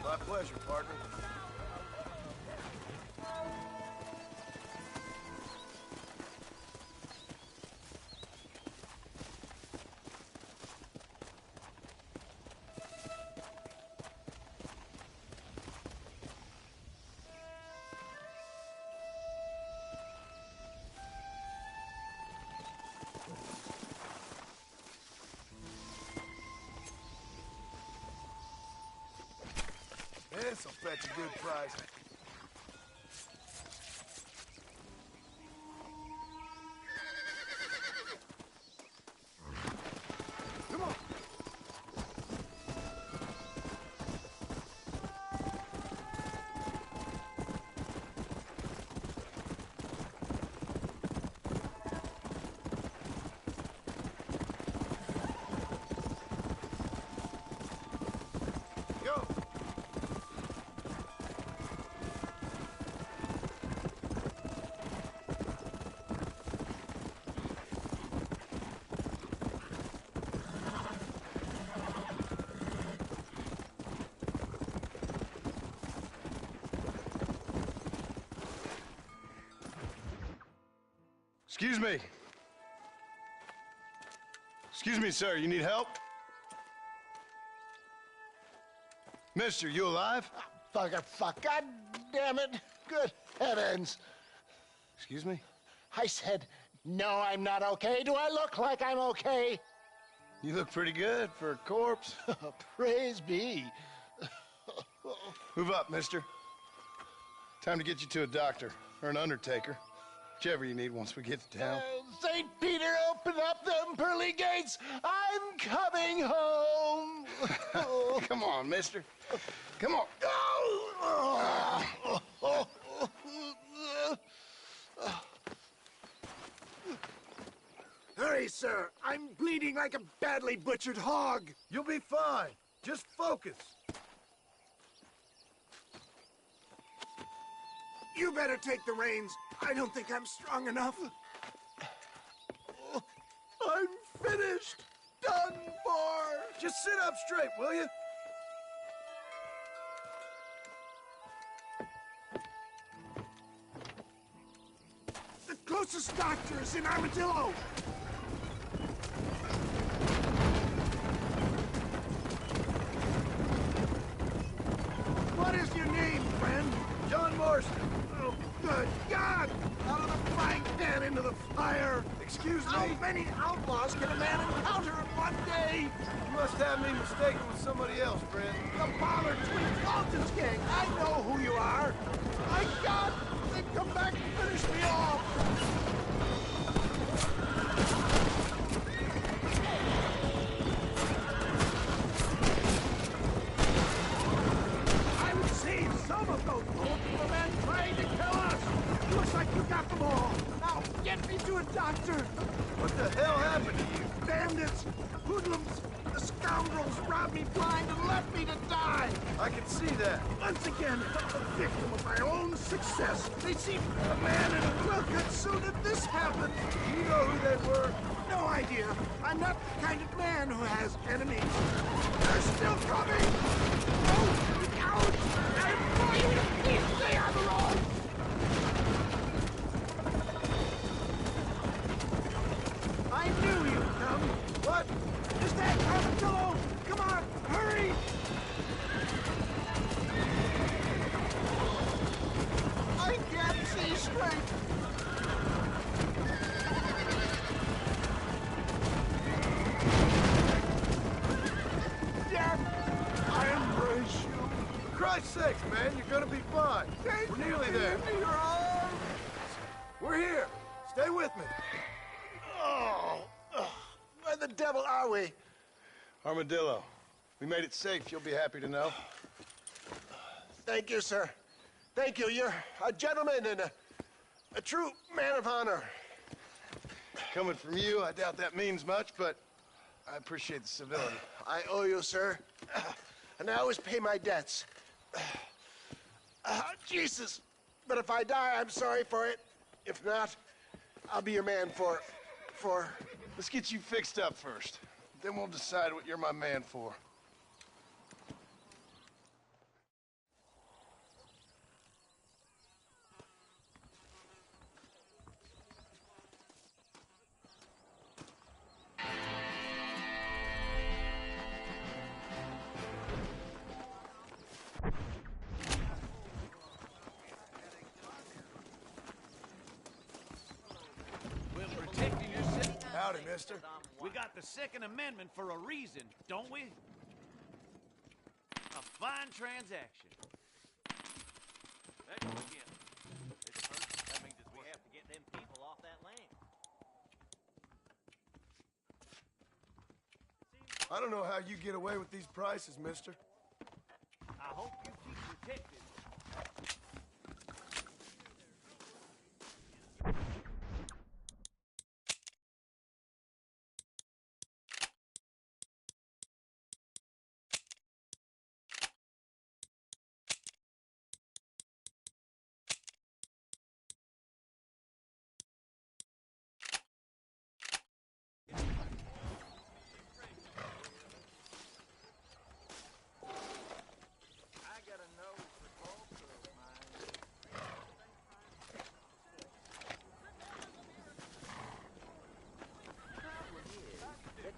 My pleasure, partner. This'll fetch a good price. Come on. Go. Excuse me. Excuse me, sir. You need help? Mister, you alive? Fuck. God damn it. Good heavens. Excuse me? I said, no, I'm not okay. Do I look like I'm okay? You look pretty good for a corpse. Praise be. Move up, mister. Time to get you to a doctor or an undertaker. Whichever you need once we get to town. St. Peter, open up them pearly gates. I'm coming home. Come on, mister. Come on. Hurry, sir. I'm bleeding like a badly butchered hog. You'll be fine. Just focus. You better take the reins. I don't think I'm strong enough. I'm finished. Done for. Just sit up straight, will you? The closest doctor is in Armadillo. What is your name, friend? John Marston. Oh, good God! Out of the frying pan into the fire! Excuse me? How many outlaws can a man encounter in one day? You must have me mistaken with somebody else, friend. The Pollard Twin Fulton's gang! I know who you are! My God! They've come back to finish me off! I've seen some of those bullets of a man trying to kill us! Looks like you got them all! Now, get me to a doctor! What the hell happened to you? Bandits! Hoodlums! The scoundrels robbed me blind and left me to die! I can see that. Once again, a victim of my own success. They seemed a man in a well-cut suit and this happened. Do you know who they were? No idea. I'm not the kind of man who has enemies. They're still coming! Oh, look out! I'm going to stay on the road! I knew you'd come. What? Is that Armadillo? Come on, hurry! I can't see straight. Death, I embrace you. For Christ's sakes, man, you're gonna be fine. We're nearly there. Into your arms. We're here. Stay with me. Oh, where the devil are we? Armadillo. We made it safe, you'll be happy to know. Thank you, sir. Thank you. You're a gentleman and a true man of honor. Coming from you, I doubt that means much, but I appreciate the civility. I owe you, sir. And I always pay my debts. Jesus. But if I die, I'm sorry for it. If not, I'll be your man for... Let's get you fixed up first. Then we'll decide what you're my man for. Howdy, mister. We got the Second Amendment for a reason, don't we? A fine transaction. That goes again. This first, that means we have to get them people off that land. I don't know how you get away with these prices, mister. I hope you keep protected.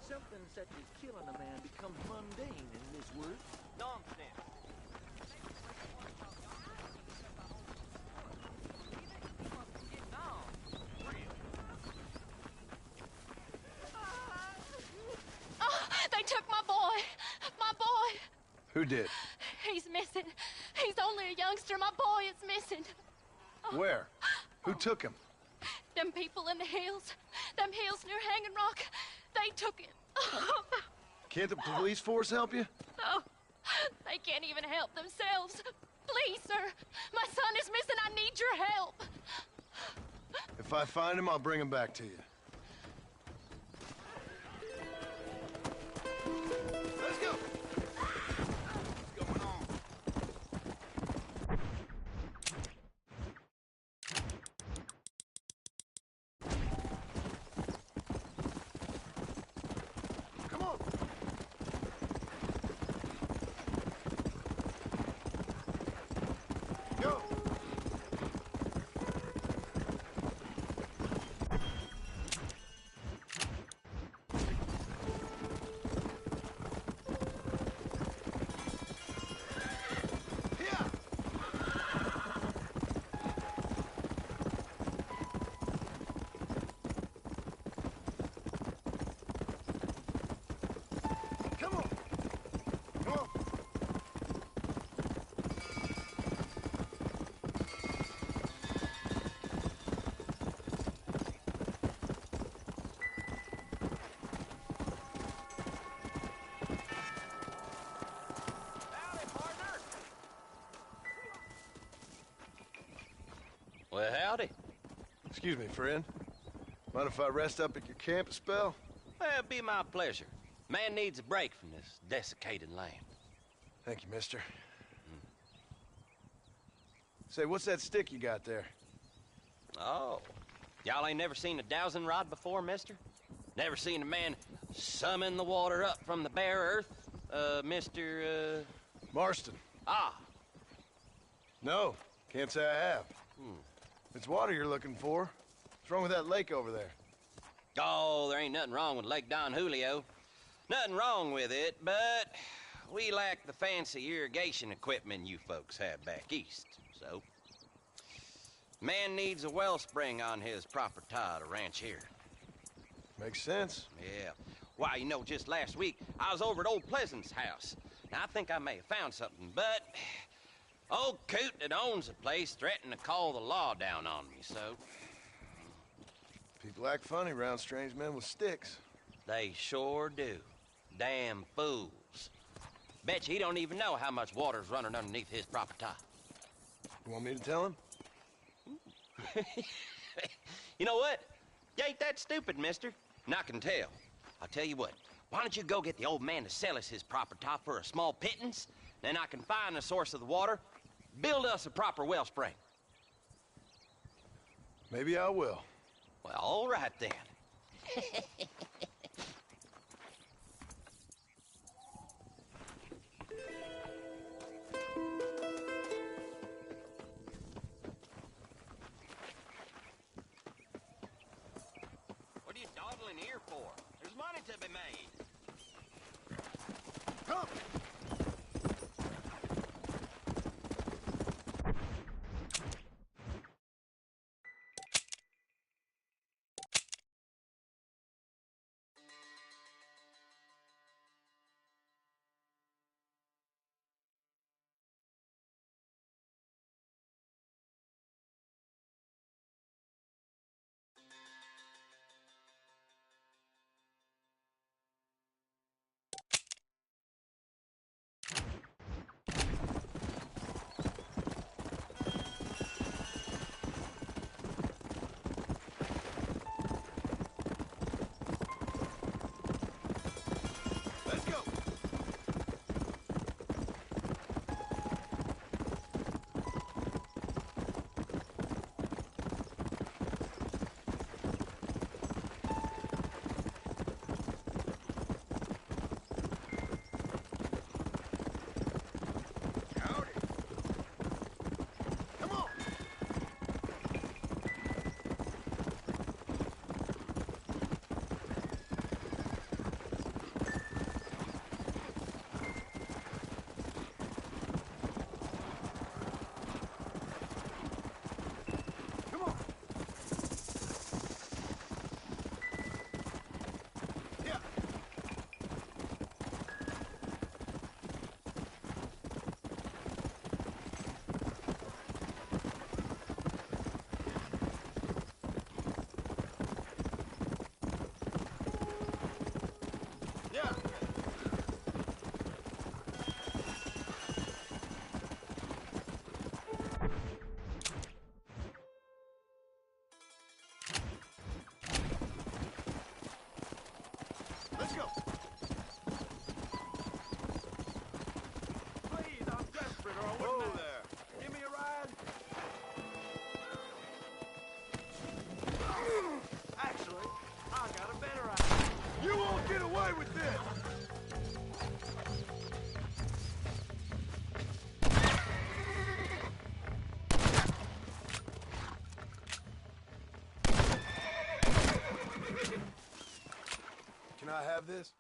Something such as killing a man becomes mundane in this world. Nonsense. Oh, they took my boy. My boy. Who did? He's missing. He's only a youngster. My boy is missing. Where? Who took him? Them people in the hills. Them hills near Hanging Rock. They took him. Can't the police force help you? No, they can't even help themselves. Please, sir, my son is missing. I need your help. If I find him, I'll bring him back to you. Let's go. What's going on? Well, howdy. Excuse me, friend. Mind if I rest up at your camp a spell? Well, it'd be my pleasure. Man needs a break from this desiccated land. Thank you, mister. Say, what's that stick you got there? Oh. Y'all ain't never seen a dowsing rod before, mister? Never seen a man summon the water up from the bare earth? Mr. Marston. Ah. No, can't say I have. It's water you're looking for. What's wrong with that lake over there? Oh, there ain't nothing wrong with Lake Don Julio. Nothing wrong with it, but we lack the fancy irrigation equipment you folks have back east, so. Man needs a wellspring on his property to ranch here. Makes sense. Yeah. Why, you know, just last week, I was over at Old Pleasant's house. Now, I think I may have found something, but old coot that owns the place threatened to call the law down on me, so. People act funny around strange men with sticks. They sure do. Damn fools. Bet you he don't even know how much water's running underneath his property. You want me to tell him? You know what? You ain't that stupid, mister. And I can tell. I'll tell you what. Why don't you go get the old man to sell us his property for a small pittance? Then I can find the source of the water, build us a proper wellspring. Maybe I will. Well, all right then. What are you dawdling here for? There's money to be made. Come! Let's go. Please, I'm desperate or I wouldn't. Whoa there. Give me a ride. Actually, I got a better idea. You won't get away with this! Can I have this?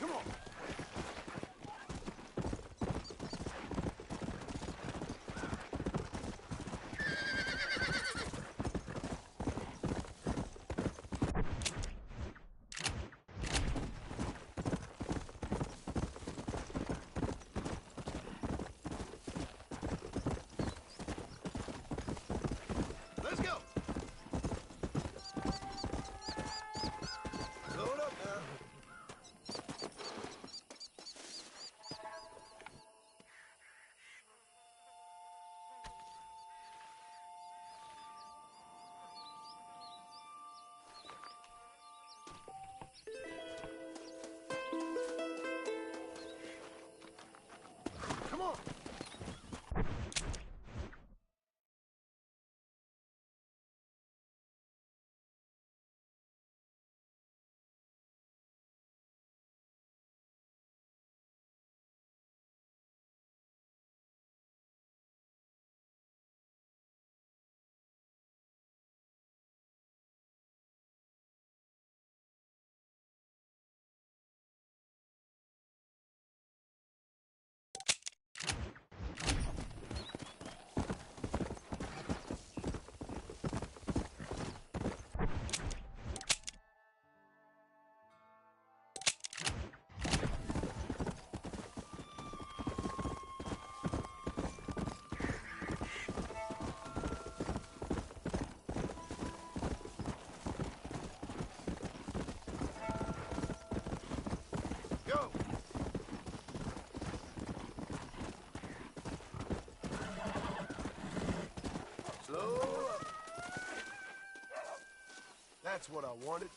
Come on! Let's go! Go! Slow up. That's what I wanted.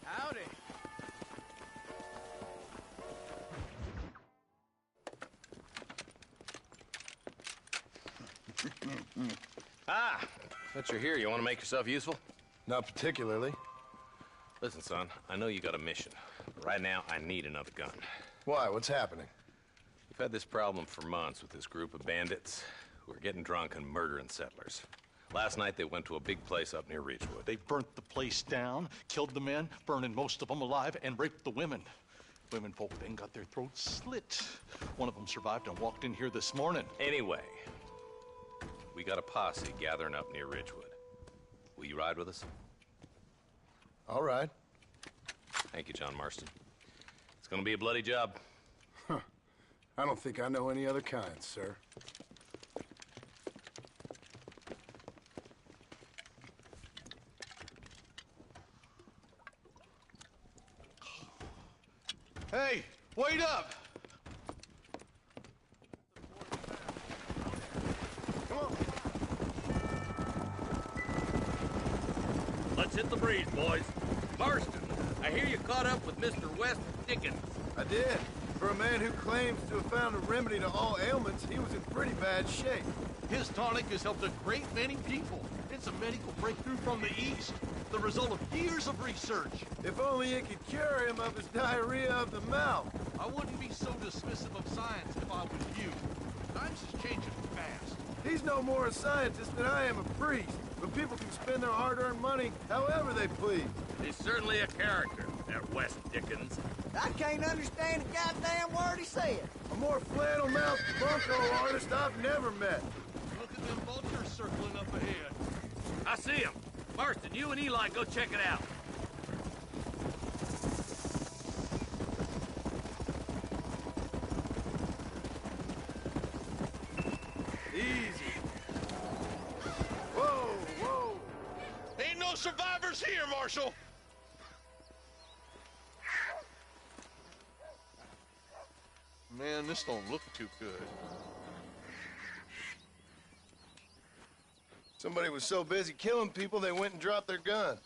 Howdy. Ah, since you're here, you want to make yourself useful? Not particularly. Listen, son, I know you got a mission, but right now I need another gun. Why? What's happening? We've had this problem for months with this group of bandits who are getting drunk and murdering settlers. Last night they went to a big place up near Ridgewood. They burnt the place down, killed the men, burning most of them alive, and raped the women. Women folk then got their throats slit. One of them survived and walked in here this morning. Anyway, we got a posse gathering up near Ridgewood. Will you ride with us? All right. Thank you, John Marston. It's gonna be a bloody job. Huh. I don't think I know any other kind, sir. Hey, wait up! Come on. Let's hit the breeze, boys. Marston, I hear you caught up with Mr. West Dickens. I did. For a man who claims to have found a remedy to all ailments, he was in pretty bad shape. His tonic has helped a great many people. It's a medical breakthrough from the East, the result of years of research. If only it could cure him of his diarrhea of the mouth. I wouldn't be so dismissive of science if I was you. Times is changing fast. He's no more a scientist than I am a priest, but people can spend their hard-earned money however they please. He's certainly a character, that West Dickens. I can't understand a goddamn word he said. A more flannel-mouthed bunko artist I've never met. Look at them vultures circling up ahead. I see him. Marston, you and Eli go check it out. Easy. Whoa, whoa. Ain't no survivors here, Marshal! Man, this don't look too good. Somebody was so busy killing people, they went and dropped their gun.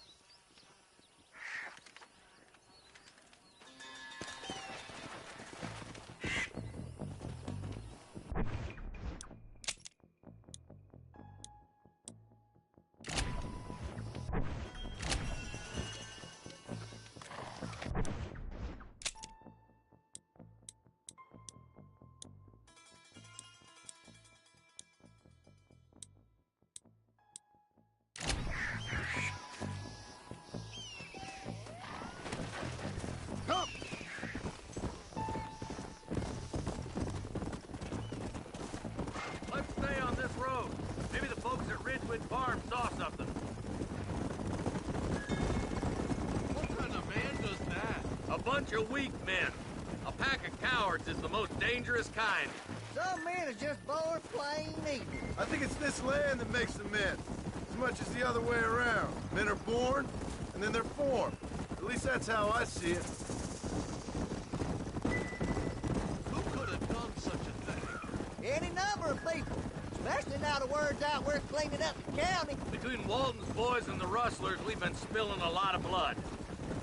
Let's stay on this road. Maybe the folks at Ridgewood Farm saw something. What kind of man does that? A bunch of weak men. A pack of cowards is the most dangerous kind. Some men is just born plain evil. I think it's this land that makes them men, as much as the other way around. Men are born, and then they're formed. At least that's how I see it. Who could have done such a thing? Any number of people, especially now the word's out we're cleaning up the county. Between Walton's boys and the rustlers, we've been spilling a lot of blood.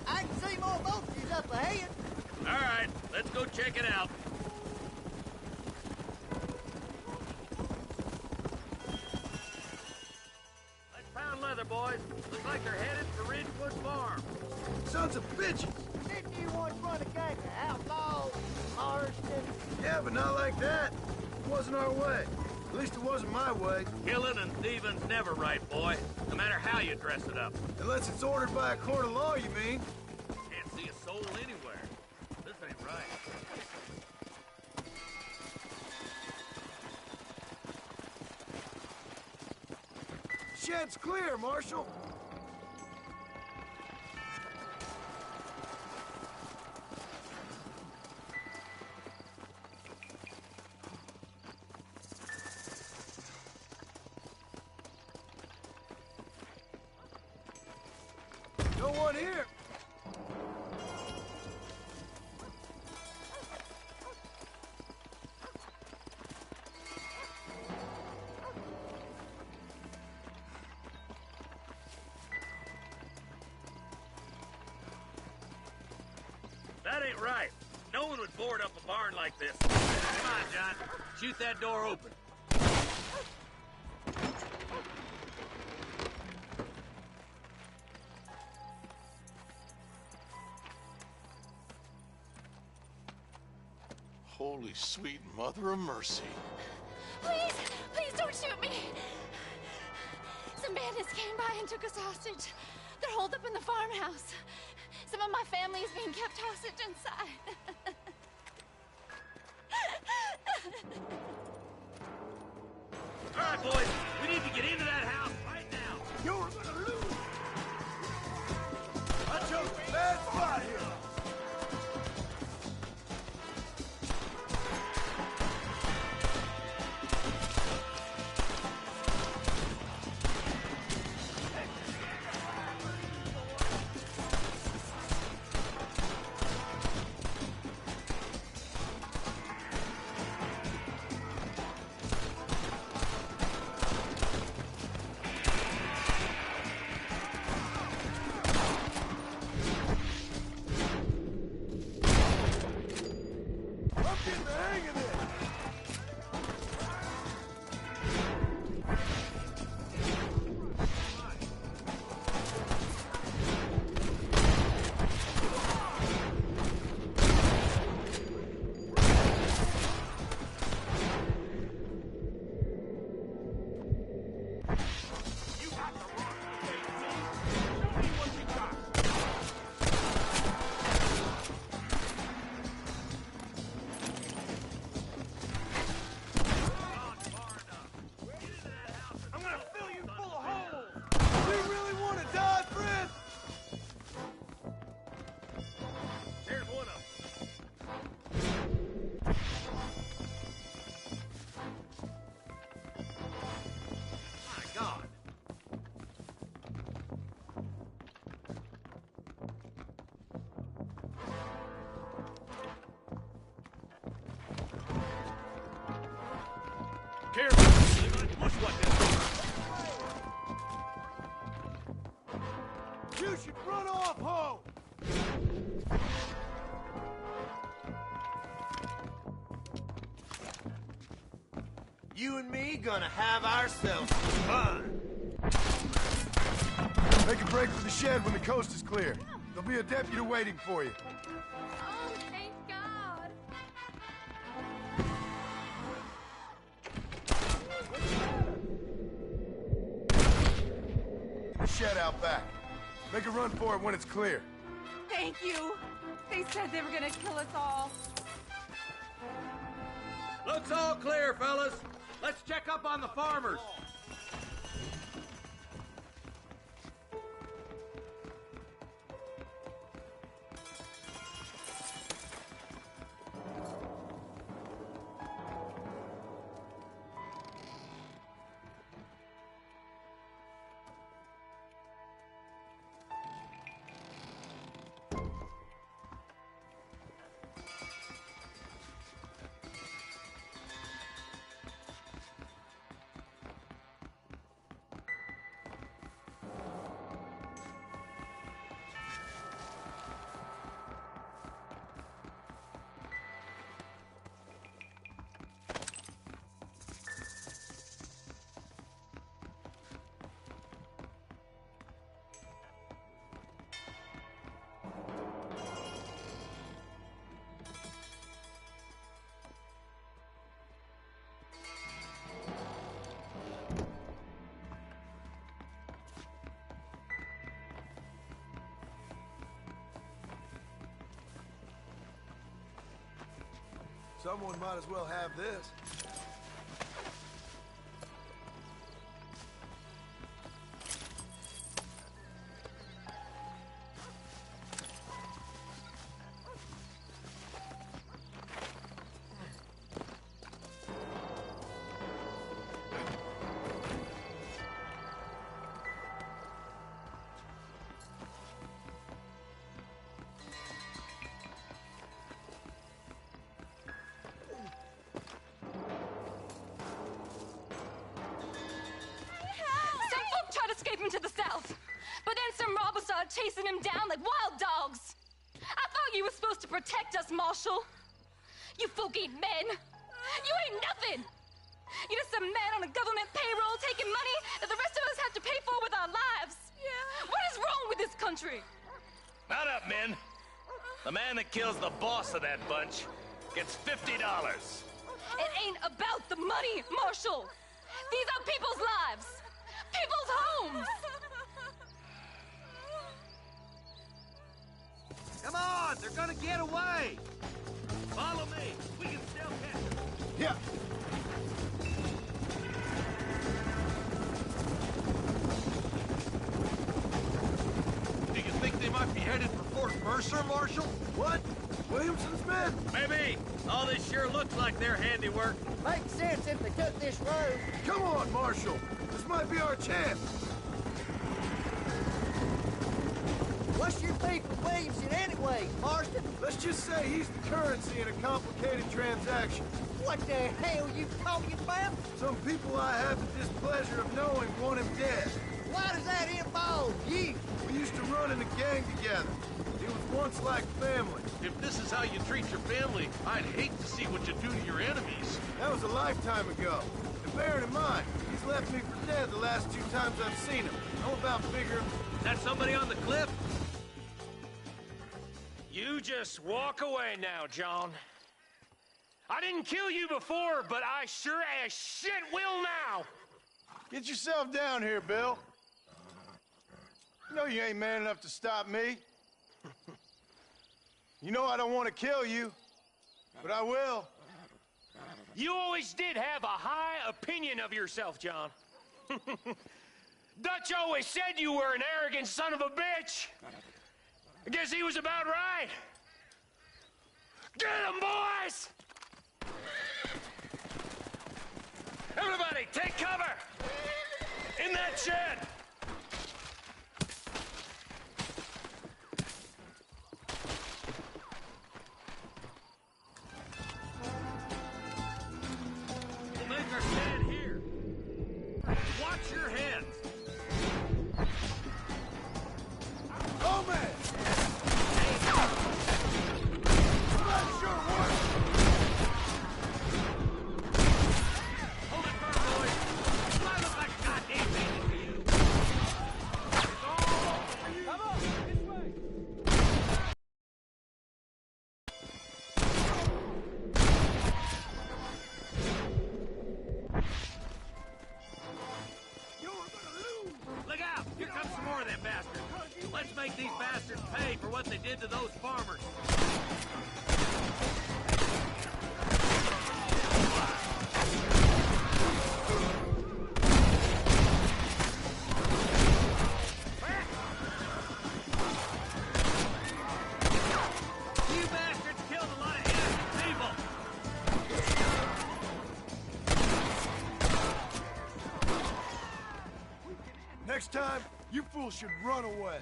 I can see more vultures up ahead. All right, let's go check it out. Let's pound leather, boys. Looks like they're headed for Ridgewood Farm. Sons of bitches! Didn't you once run a gang of outlaws, Mars? Yeah, but not like that. It wasn't our way. At least it wasn't my way. Killing and thieving's never right, boy. No matter how you dress it up. Unless it's ordered by a court of law, you mean? Can't see a soul anywhere. This ain't right. Shed's clear, Marshal. No one here. That ain't right. No one would board up a barn like this. Come on, John. Shoot that door open. Holy sweet mother of mercy. Please, please don't shoot me. Some bandits came by and took us hostage. They're holed up in the farmhouse. Some of my family is being kept hostage inside. All right, boys. We need to get into that house right now. You're gonna lose. I chose a bad spot here. Careful. They might push what this. You should run off, ho! You and me gonna have ourselves some fun. Make a break for the shed when the coast is clear. There'll be a deputy waiting for you. Oh, thank God. The shed out back. Make a run for it when it's clear. Thank you. They said they were gonna kill us all. Looks all clear, fellas. Let's check up on the farmers. Someone might as well have this. Some folk tried to escape him to the south, but then some robbers started chasing him down like wild dogs. I thought you were supposed to protect us, Marshal. You folk ain't men. You ain't nothing. You're just a man on a government payroll taking money that the rest of us have to pay for with our lives. Yeah. What is wrong with this country? Mount up, men. The man that kills the boss of that bunch gets $50. It ain't about the money, Marshal. These are people's lives, people's homes. Come on, they're gonna get away. Follow me. We can still catch them. Yeah. Do you think they might be headed for Fort Mercer, Marshal? What? Williamson's men? Maybe. All this sure looks like their handiwork. Makes sense if they took this road. Come on, Marshal. This might be our chance. What's your beef with Williamson anyway, Marston? Let's just say he's the currency in a complicated transaction. What the hell you talking about? Some people I have the displeasure of knowing want him dead. Why does that involve you? We used to run in a gang together. It was once like family. If this is how you treat your family, I'd hate to see what you do to your enemies. That was a lifetime ago. And bearing in mind, he's left me for dead the last 2 times I've seen him. How about figuring... That somebody on the cliff? You just walk away now, John. I didn't kill you before, but I sure as shit will now. Get yourself down here, Bill. You know you ain't man enough to stop me. You know I don't want to kill you, but I will. You always did have a high opinion of yourself, John. Dutch always said you were an arrogant son of a bitch. I guess he was about right. Get him, boys! Everybody, take cover! In that shed! We'll make our stand here. Watch your heads. Oh, man! Hold it firm, boys. I look like a goddamn bandit to you. Come on, this way. Look out! Here comes some more of them bastards. Let's make these bastards pay for what they did to those farmers. You bastards killed a lot of innocent people. Next time, you fools should run away.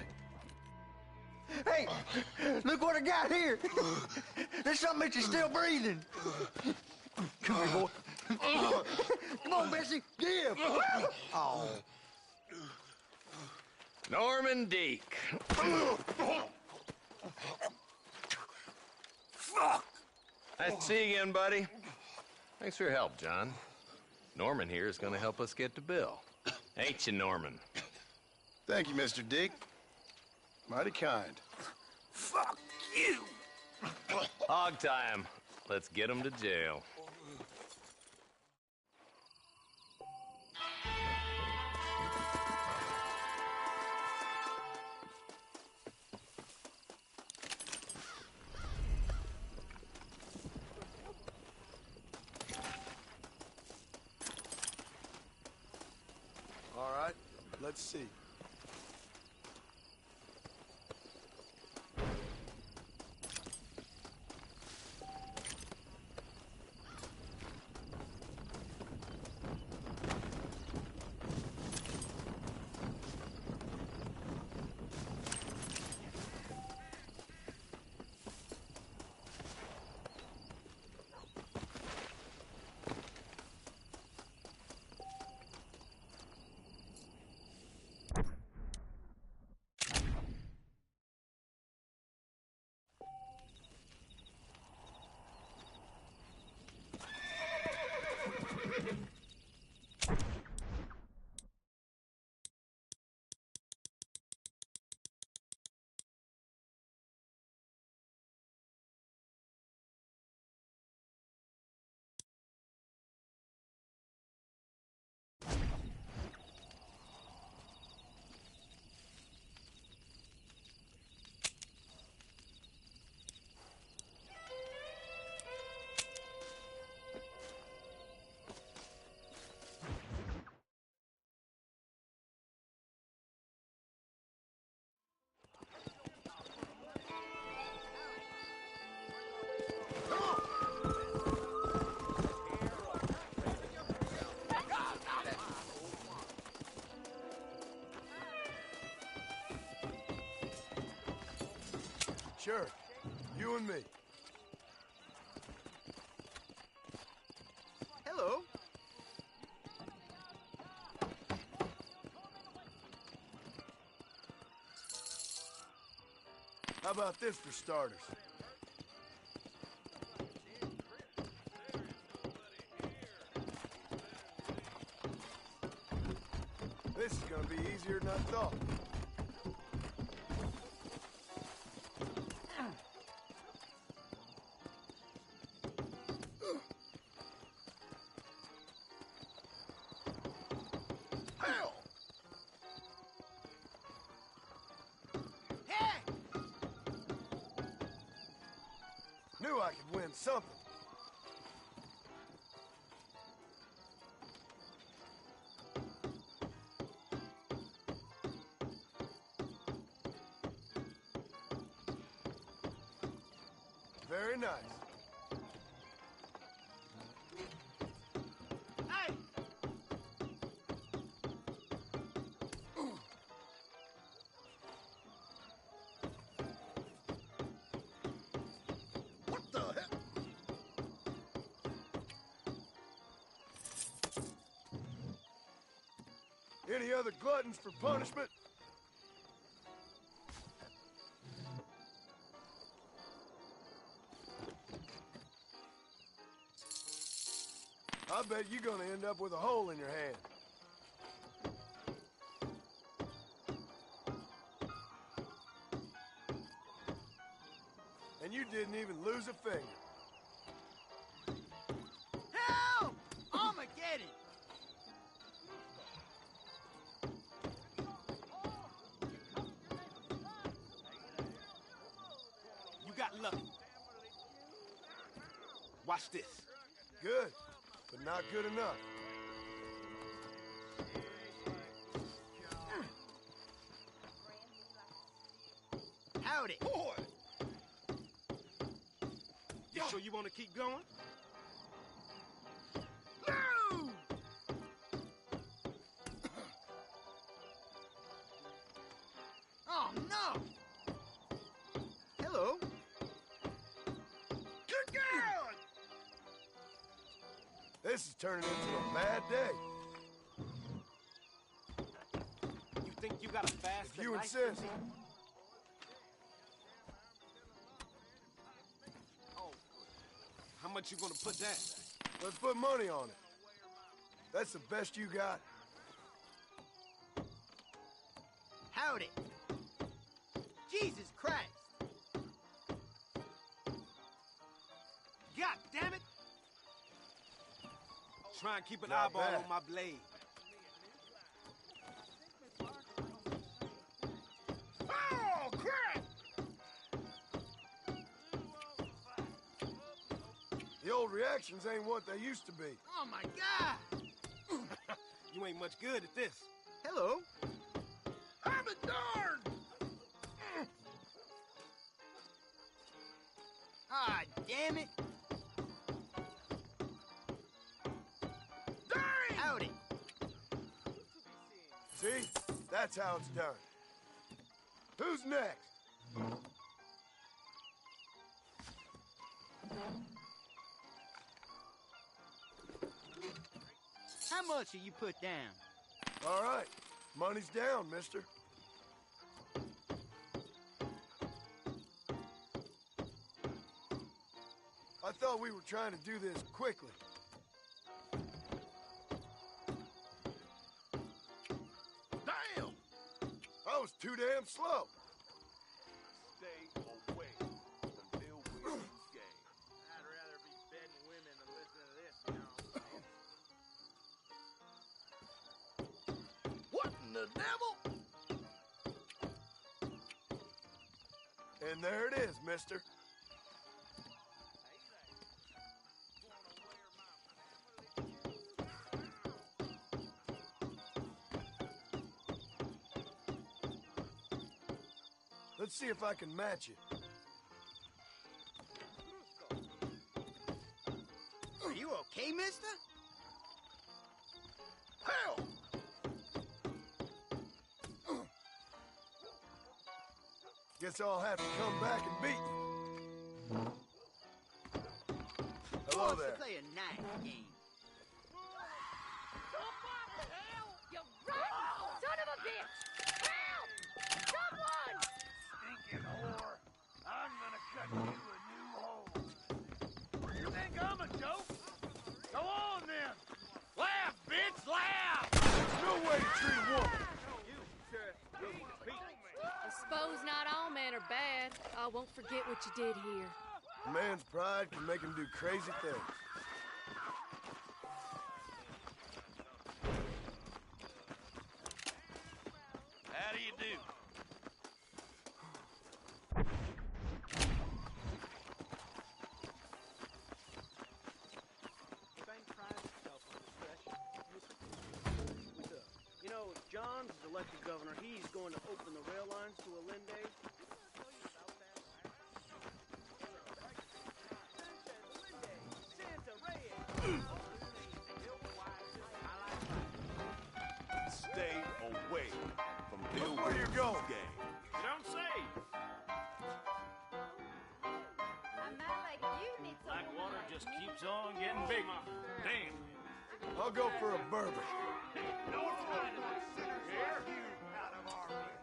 Hey, look what I got here. There's something that you're still breathing. Come here, boy. Come on, Bessie. Give. Oh. Norman Deek. Nice to see you again, buddy. Thanks for your help, John. Norman here is going to help us get to Bill. Ain't you, Norman? Thank you, Mr. Dick. Mighty kind. Fuck you! Hog time. Let's get him to jail. Let's see. Sure. You and me. Hello. How about this for starters? This is gonna be easier than I thought. Knew I could win something. Very nice. Hey! What the heck? Any other gluttons for punishment? I bet you're gonna end up with a hole in your hand. And you didn't even lose a finger. Help! Armageddon! You got lucky. Watch this. Good, but not good enough. Howdy. Boy! You sure you want to keep going? No! Oh, no! Hello? Get down! This is turning into a bad day. You think you got a fast If you and insist. Oh, how much you gonna put down? Let's put money on it. That's the best you got. Howdy. Jesus Christ. God damn it. Try and keep an Not eyeball bad. on my blade. Oh, crap! The old reactions ain't what they used to be. Oh, my God. You ain't much good at this. Hello. be darned! Ah, damn it. Dang! Howdy. See? That's how it's done. Who's next? How much have you put down? All right. Money's down, mister. I thought we were trying to do this quickly. Damn! I was too damn slow. Stay away from Bill Williams' gang. I'd rather be bedding women than listening to this, you know. What in the devil? And there it is, mister. Let's see if I can match it. Are you okay, mister? Hell! Guess I'll have to come back and beat you. Hello Wants there. to play a nice game. You rotten son of a bitch! Help! Someone! Stinking whore! I'm gonna cut you a new hole. You think I'm a joke? Go on then! Laugh, bitch, laugh! No way to treat a woman! I suppose not all men are bad. I won't forget what you did here. A man's pride can make him do crazy things. How do you do? Bank prides itself on discretion. You know, if John's is elected governor, he's going to open the rail lines to Allende. Stay away from Bill Where you Williams' going? gang. You don't say. A man like you needs a woman Blackwater like just me. keeps on getting bigger. Damn. I'll go for a bourbon. No fun like sinners like you out of our way.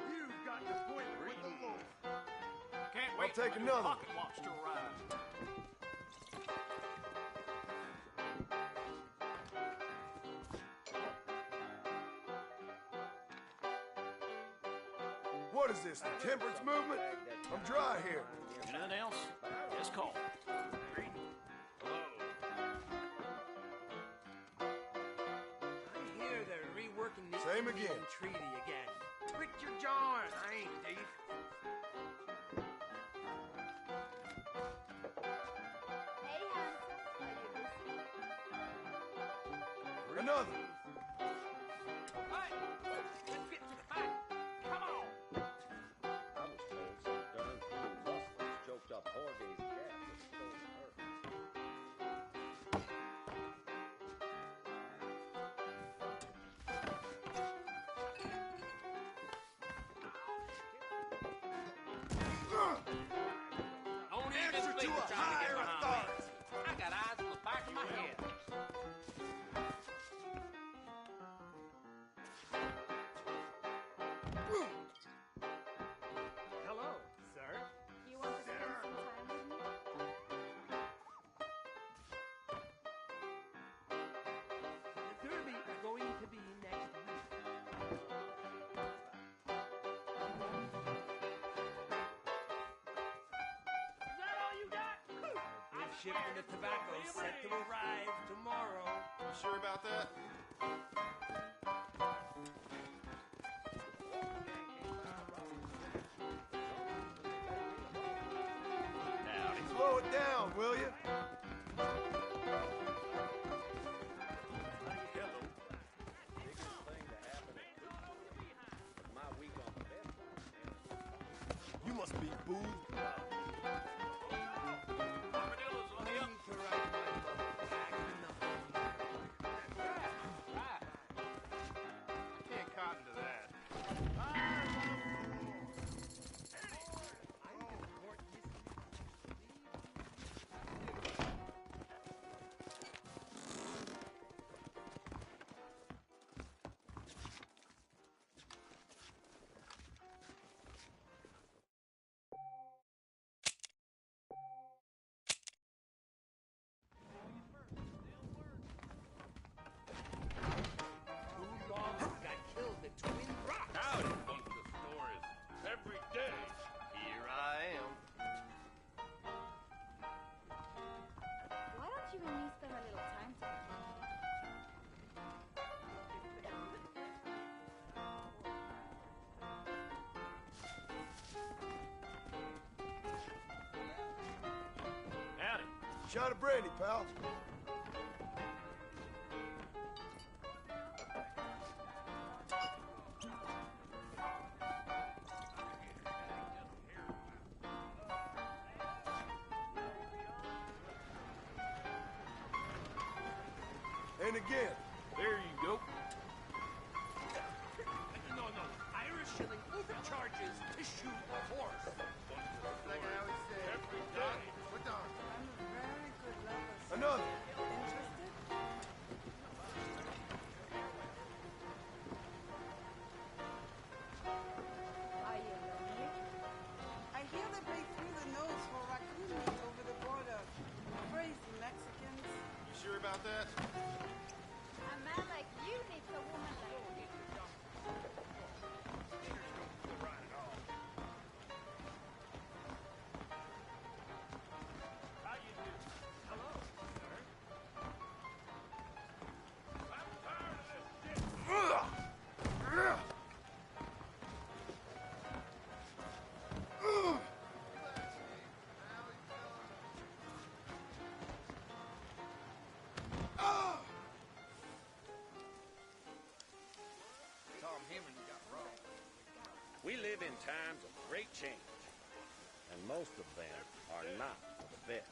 You've got the point with the Lord. Can't I'll wait take for another. pocket watch to arrive. What is this, the temperance movement? I'm dry here. Anything else? Just call. I hear they're reworking the Same Indian again. Treaty again. Twit your jaws, I ain't thief. Hey, handsome. Are you listening? Another. Hey, let's get to the fight. Come on. I was told some darn fool rustlers choked up Jorge's cat with stolen her. Don't even Answer think to a of trying to higher get behind authority. me. I got eyes on the back of my head. Hello, sir. You want to spend some time with me? The derby is going to be next week. Is that all you got? Big shipment of tobacco set to arrive tomorrow. You sure about that? Slow it down, will you? Must be booze. Armadillo's on the up. I can't cotton to that. Howdy, Bunker Stories. Every day, here I am. Why don't you and me spend a little time together? Howdy. Shot of brandy, pal. And again. There you go. No. Irish shilling overcharges issue a horse. Like I always say. Every day. What on? I'm a very good lover. Another. Interested? Are you lonely? I hear they pay through the nose for raccoon meat over the border. Crazy Mexicans. You sure about that? A man like you needs a woman like me. How you do? Hello, sir. I'm tired of this shit. Tom Hemming got wrong. We live in times of great change, and most of them are not for the best.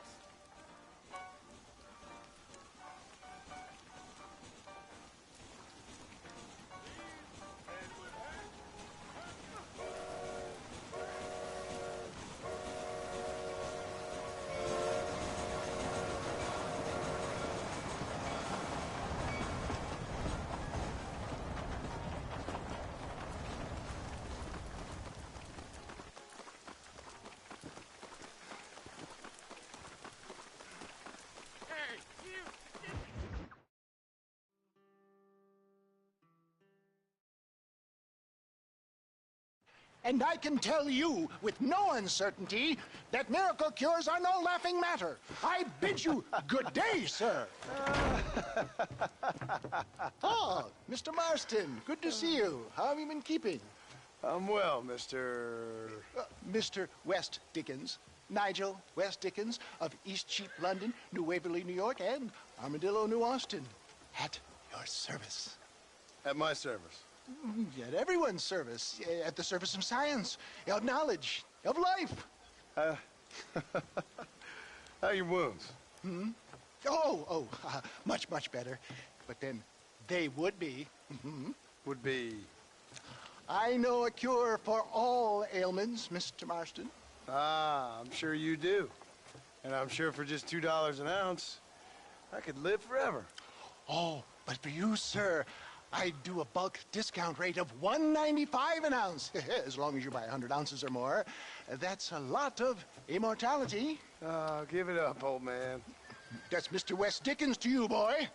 And I can tell you with no uncertainty that miracle cures are no laughing matter. I bid you good day, sir. Oh, Mr. Marston, good to see you. How have you been keeping? I'm well, Mr. Mr. West Dickens. Nigel West Dickens of East Cheap, London, New Waverly, New York, and Armadillo, New Austin. At your service. At my service. At everyone's service. At the service of science, of knowledge, of life. How are your wounds? Much, much better. But then they would be. Would be? I know a cure for all ailments, Mr. Marston. Ah, I'm sure you do. And I'm sure for just $2 an ounce, I could live forever. Oh, but for you, sir, I'd do a bulk discount rate of $1.95 an ounce, as long as you buy 100 ounces or more. That's a lot of immortality. Give it up, old man. That's Mr. West Dickens to you, boy.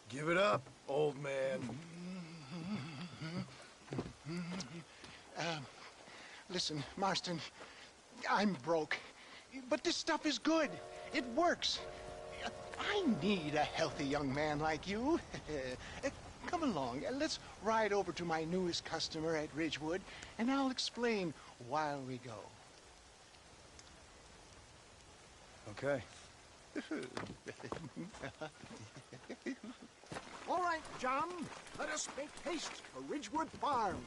Give it up, old man. Listen, Marston, I'm broke, but this stuff is good. It works. I need a healthy young man like you. Come along, let's ride over to my newest customer at Ridgewood, and I'll explain while we go. Okay. All right, John, let us make haste for Ridgewood Farm.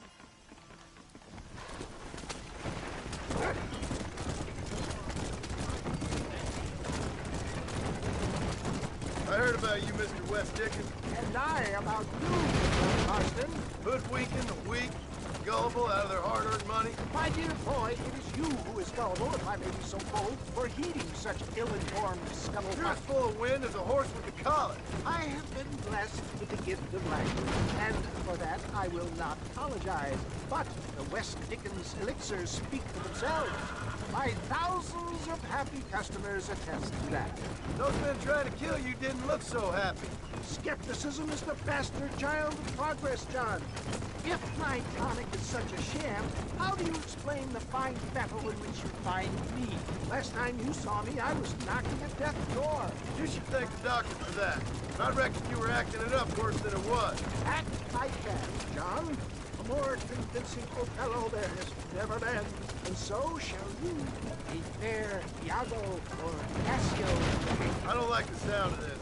I heard about you, Mr. West Dickens. And I about you, Mr. Marston. Hoodwinking the weak, gullible out of their hard-earned money. My dear boy, it is you who is gullible, if I may be so bold, for heeding such ill-informed scuttlebutt. You're as full of wind as a horse with a collar. I have been blessed with the gift of language, and for that I will not apologize. But the West Dickens elixirs speak for themselves. My thousands of happy customers attest to that. Those men trying to kill you didn't look so happy. Skepticism is the bastard child of progress, John. If my tonic is such a sham, how do you explain the fine battle in which you find me? Last time you saw me, I was knocking at death's door. You should thank the doctor for that. I reckon you were acting it up worse than it was. Act I can, John. A more convincing Othello there has never been. And so shall you, a fair Iago or Cassio. I don't like the sound of this.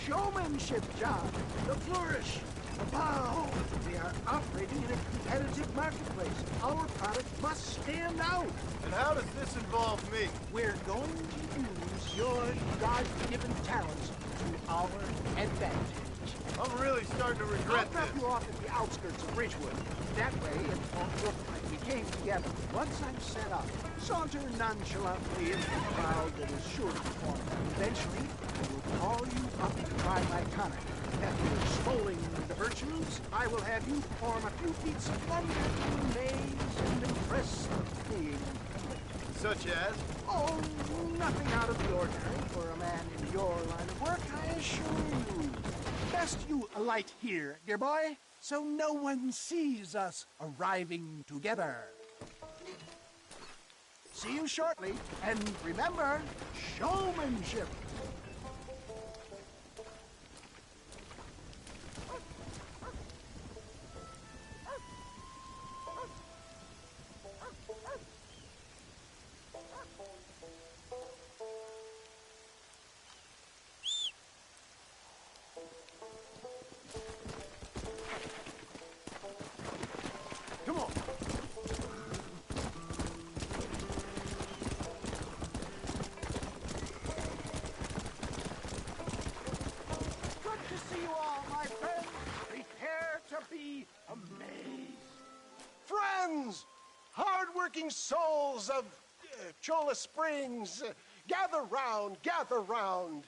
Showmanship, John. The flourish. The bow. We are operating in a competitive marketplace. Our product must stand out. And how does this involve me? We're going to use your God-given talents to our advantage. I'm really starting to regret I'll drop this. you off at the outskirts of Ridgewood. That way, it won't look like we came together. Once I'm set up, saunter nonchalantly into the crowd that is sure to form. Eventually, I will call you up to try my tonic. After extolling the virtues, I will have you perform a few feats of wonder to amaze and impress the king. Such as? Oh, nothing out of the ordinary for a man in your line of work, I assure you. Best you alight here, dear boy, so no one sees us arriving together. See you shortly, and remember, showmanship. Come on. Good to see you all, my friends. Prepare to be amazed. Friends, hard-working souls of Cholla Springs, gather round, gather round.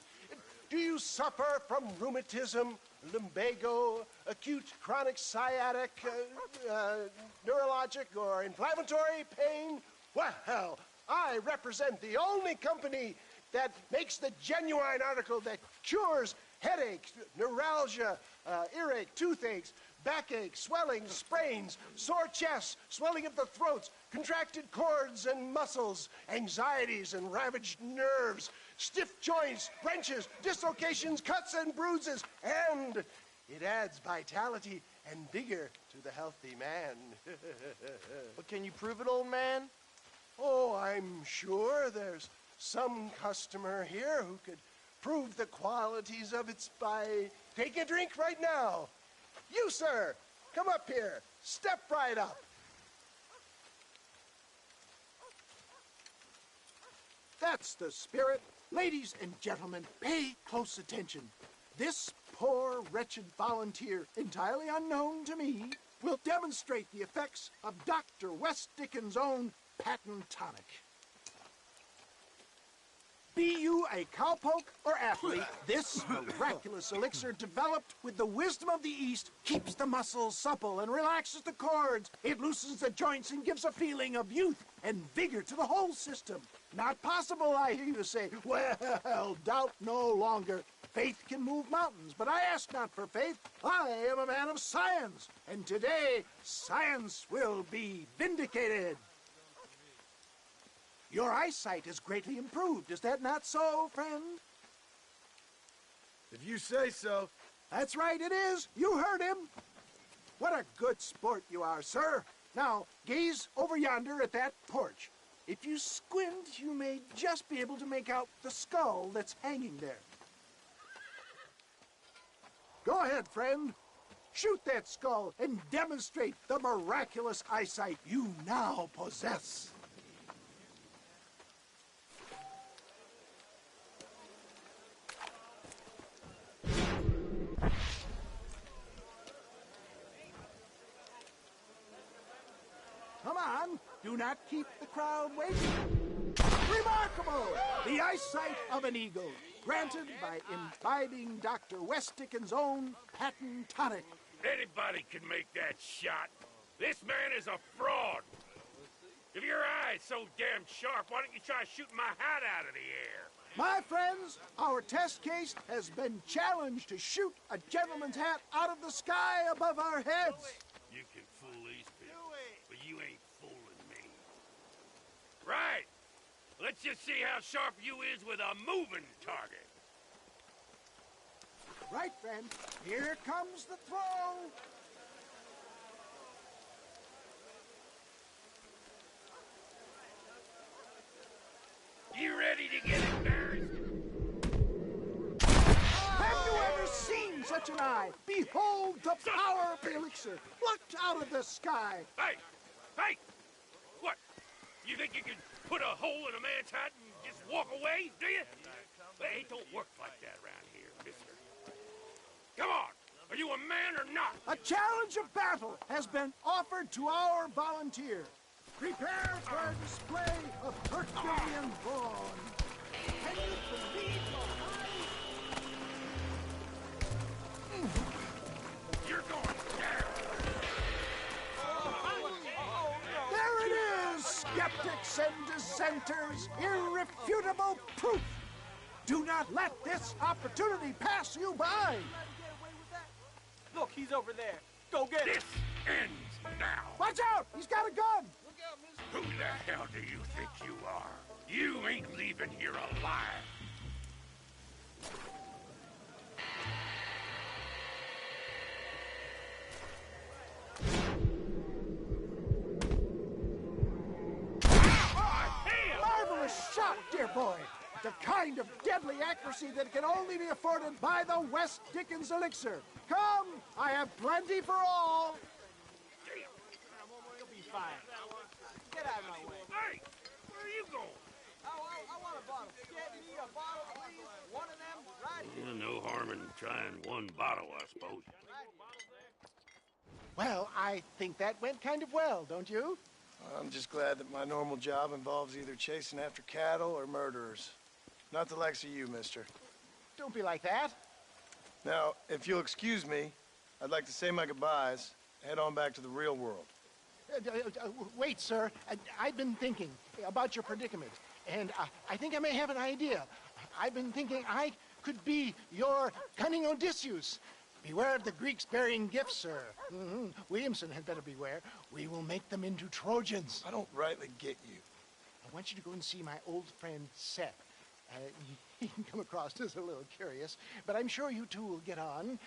Do you suffer from rheumatism, lumbago, acute chronic sciatic, neurologic or inflammatory pain? Well, I represent the only company that makes the genuine article that cures headaches, neuralgia, earache, toothaches, backache, swelling, sprains, sore chests, swelling of the throats, contracted cords and muscles, anxieties and ravaged nerves, stiff joints, wrenches, dislocations, cuts and bruises, and it adds vitality and vigor to the healthy man. But can you prove it, old man? Oh, I'm sure there's some customer here who could prove the qualities of it by taking a drink right now. You, sir, come up here. Step right up. That's the spirit. Ladies and gentlemen, pay close attention. This poor, wretched volunteer, entirely unknown to me, will demonstrate the effects of Dr. West Dickens' own patent tonic. Be you a cowpoke or athlete, this miraculous elixir developed with the wisdom of the East keeps the muscles supple and relaxes the cords. It loosens the joints and gives a feeling of youth and vigor to the whole system. Not possible, I hear you say. Well, doubt no longer. Faith can move mountains, but I ask not for faith. I am a man of science, and today science will be vindicated. Your eyesight is greatly improved. Is that not so, friend? If you say so. That's right, it is. You heard him. What a good sport you are, sir. Now, gaze over yonder at that porch. If you squint, you may just be able to make out the skull that's hanging there. Go ahead, friend. Shoot that skull and demonstrate the miraculous eyesight you now possess. Come on, do not keep the crowd waiting. Remarkable! The eyesight of an eagle, granted by imbibing Dr. West Dickens' own patent tonic. Anybody can make that shot. This man is a fraud. If your eye's so damn sharp, why don't you try shooting my hat out of the air? My friends, our test case has been challenged to shoot a gentleman's hat out of the sky above our heads. You can fool these people, but you ain't fooling me. Right. Let's just see how sharp you is with a moving target. Right, friend. Here comes the throw. You ready to get embarrassed? Have you ever seen such an eye? Behold the power of the elixir, plucked out of the sky. Hey! Hey! What? You think you can put a hole in a man's hat and just walk away, do you? Hey, it don't work like that around here, mister. Come on! Are you a man or not? A challenge of battle has been offered to our volunteer. Prepare for a display of Herculean brawn. Can you believe your eyes? You're going down. There it is, skeptics and dissenters. Irrefutable proof. Do not let this opportunity pass you by. Look, he's over there. Go get him. This ends now. Watch out! He's got a gun! Who the hell do you think you are? You ain't leaving here alive. Marvelous shot, dear boy. The kind of deadly accuracy that can only be afforded by the West Dickens elixir. Come, I have plenty for all. You'll be fine. Get out of my way. Hey, where are you going? I want a bottle. Get me a bottle, please. One of them right here. No harm in trying one bottle, I suppose. Well, I think that went kind of well, don't you? I'm just glad that my normal job involves either chasing after cattle or murderers. Not the likes of you, mister. Don't be like that. Now, if you'll excuse me, I'd like to say my goodbyes, head on back to the real world. Wait, sir. I've been thinking about your predicament, and I think I may have an idea. I've been thinking I could be your cunning Odysseus. Beware of the Greeks bearing gifts, sir. Williamson had better beware. We will make them into Trojans. I don't rightly get you. I want you to go and see my old friend Seth. He can come across as a little curious, but I'm sure you two will get on.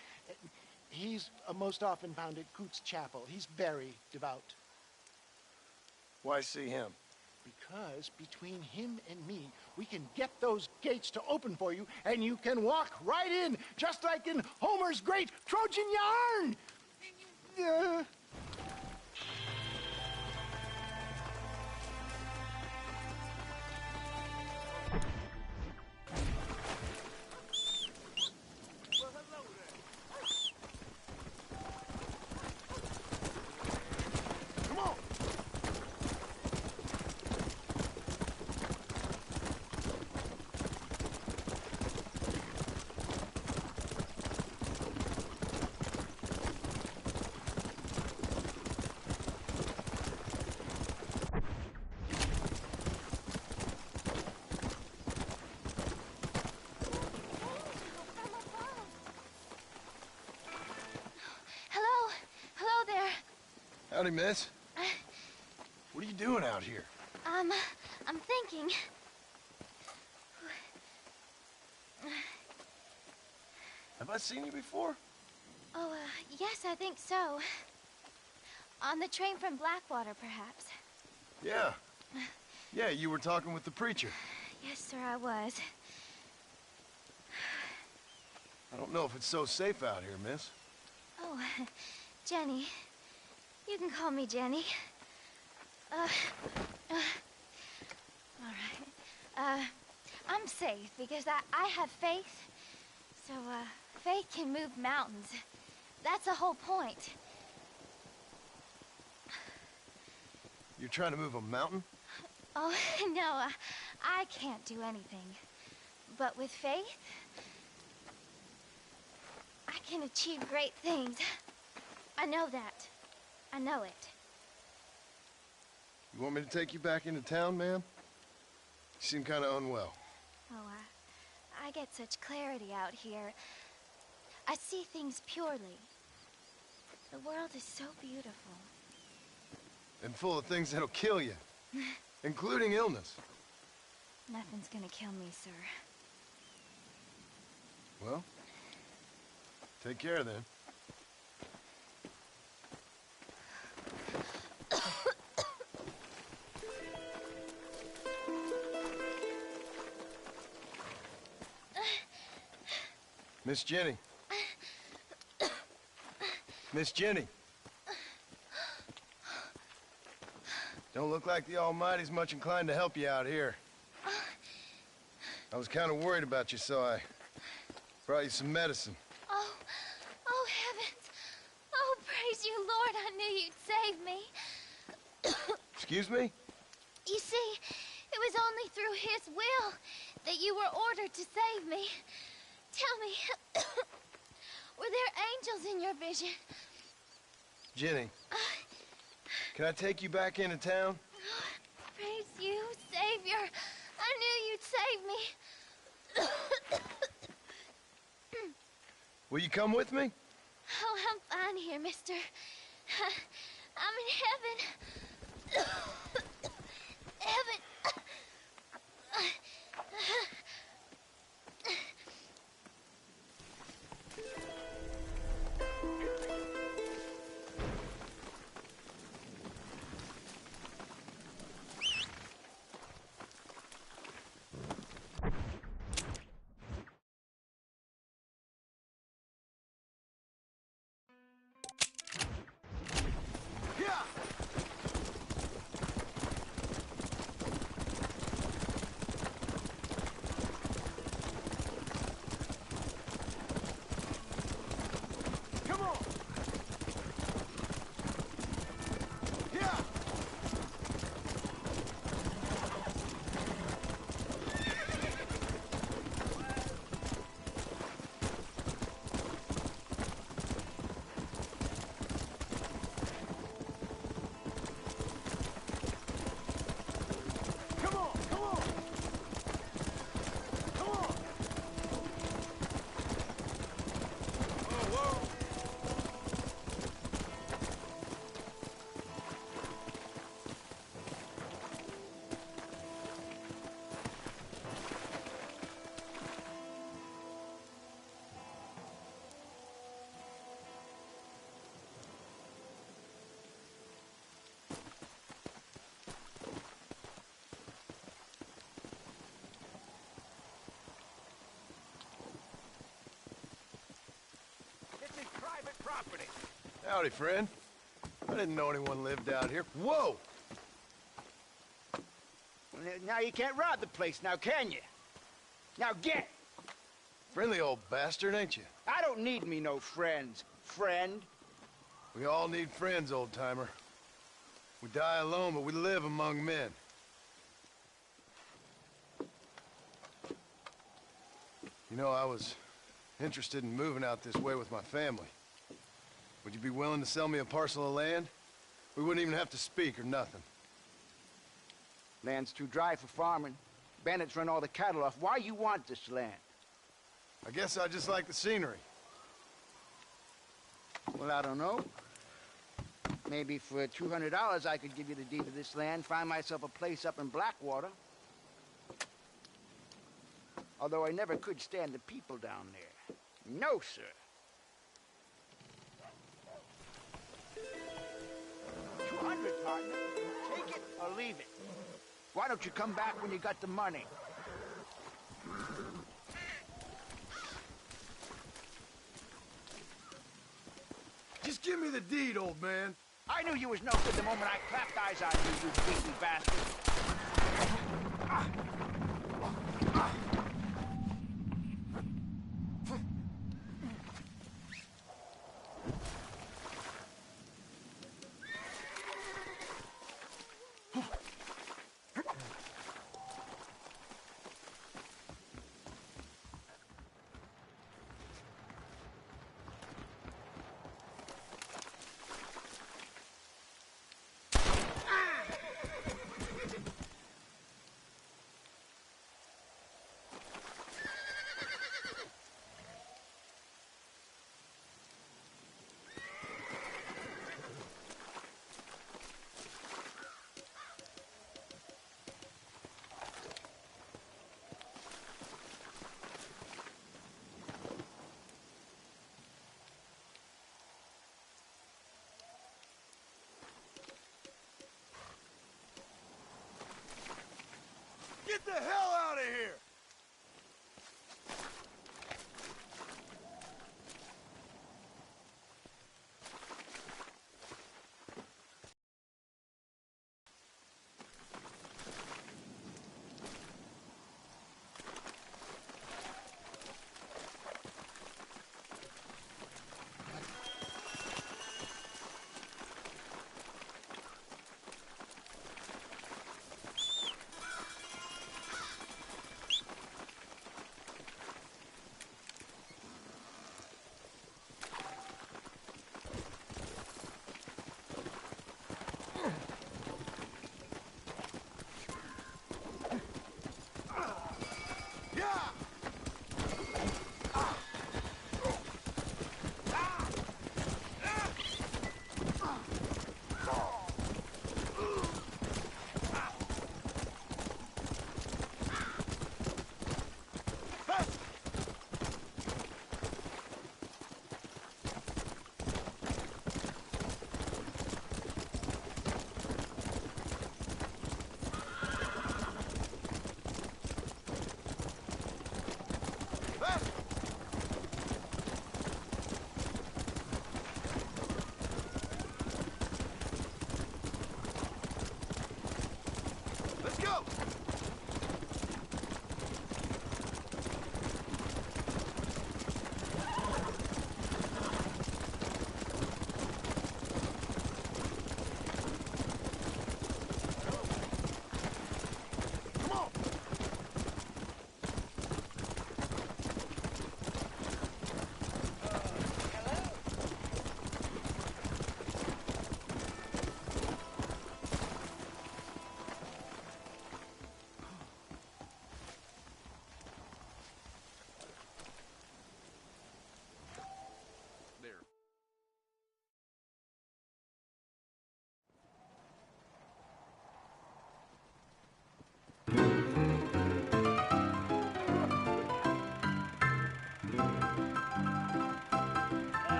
He's most often found at Coots Chapel. He's very devout. Why see him? Because between him and me, we can get those gates to open for you, and you can walk right in, just like in Homer's great Trojan yarn! Howdy, miss. What are you doing out here? I'm thinking. Have I seen you before? Oh, yes, I think so. On the train from Blackwater, perhaps. Yeah. Yeah, you were talking with the preacher. Yes, sir, I was. I don't know if it's so safe out here, miss. Oh, Jenny. You can call me Jenny. All right. I'm safe because I have faith. So, faith can move mountains. That's the whole point. You're trying to move a mountain? Oh, no, I can't do anything. But with faith, I can achieve great things. I know that. I know it. You want me to take you back into town, ma'am? You seem kind of unwell. Oh, I get such clarity out here. I see things purely. The world is so beautiful. And full of things that'll kill you. Including illness. Nothing's gonna kill me, sir. Well, take care then. Miss Jenny. Miss Jenny. Don't look like the Almighty's much inclined to help you out here. I was kind of worried about you, so I brought you some medicine. Oh heavens. Oh, praise you, Lord. I knew you'd save me. Excuse me? You see, it was only through his will that you were ordered to save me. Tell me, were there angels in your vision? Jenny, can I take you back into town? Praise you, Savior. I knew you'd save me. Will you come with me? Oh, I'm fine here, mister. I'm in heaven. Heaven. Property. Howdy, friend. I didn't know anyone lived out here. Whoa! Now you can't rob the place now, can you? Now get! Friendly old bastard, ain't you? I don't need me no friends, friend. We all need friends, old-timer. We die alone, but we live among men. You know, I was interested in moving out this way with my family. Would you be willing to sell me a parcel of land? We wouldn't even have to speak or nothing. Land's too dry for farming. Bandits run all the cattle off. Why you want this land? I guess I just like the scenery. Well, I don't know. Maybe for $200 I could give you the deed of this land, find myself a place up in Blackwater. Although I never could stand the people down there. No, sir. 200, partner. Take it or leave it. Why don't you come back when you got the money? Just give me the deed, old man. I knew you was no good the moment I clapped eyes on you, you beastly bastard. the hell out of here!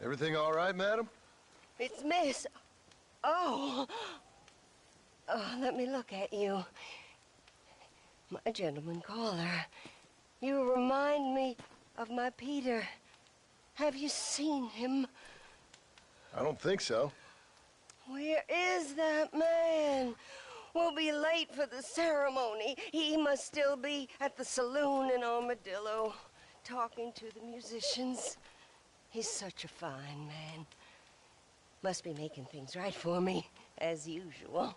Everything all right, madam? It's Miss... Oh. Oh, let me look at you. My gentleman caller. You remind me of my Peter. Have you seen him? I don't think so. Where is that man? We'll be late for the ceremony. He must still be at the saloon in Armadillo, talking to the musicians. He's such a fine man. Must be making things right for me, as usual.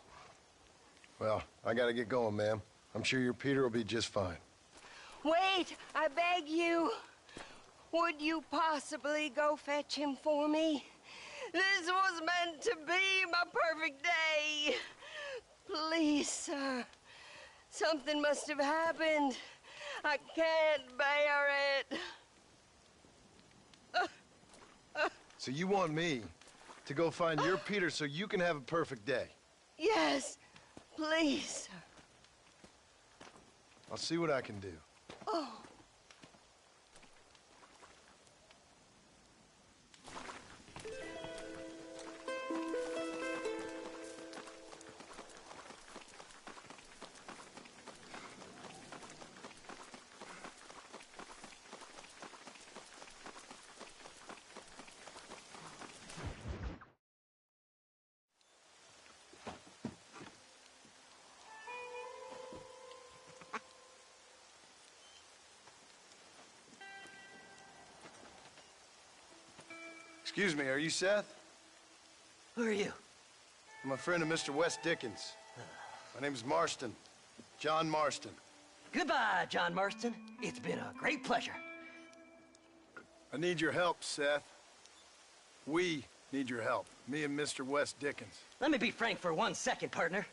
Well, I gotta get going, ma'am. I'm sure your Peter will be just fine. Wait, I beg you. Would you possibly go fetch him for me? This was meant to be my perfect day. Please, sir. Something must have happened. I can't bear it. So you want me to go find your Peter so you can have a perfect day? Yes, please, sir. I'll see what I can do. Oh. Excuse me, are you Seth? Who are you? I'm a friend of Mr. Wes Dickens. My name is Marston. John Marston. Goodbye, John Marston. It's been a great pleasure. I need your help, Seth. We need your help. Me and Mr. Wes Dickens. Let me be frank for 1 second, partner.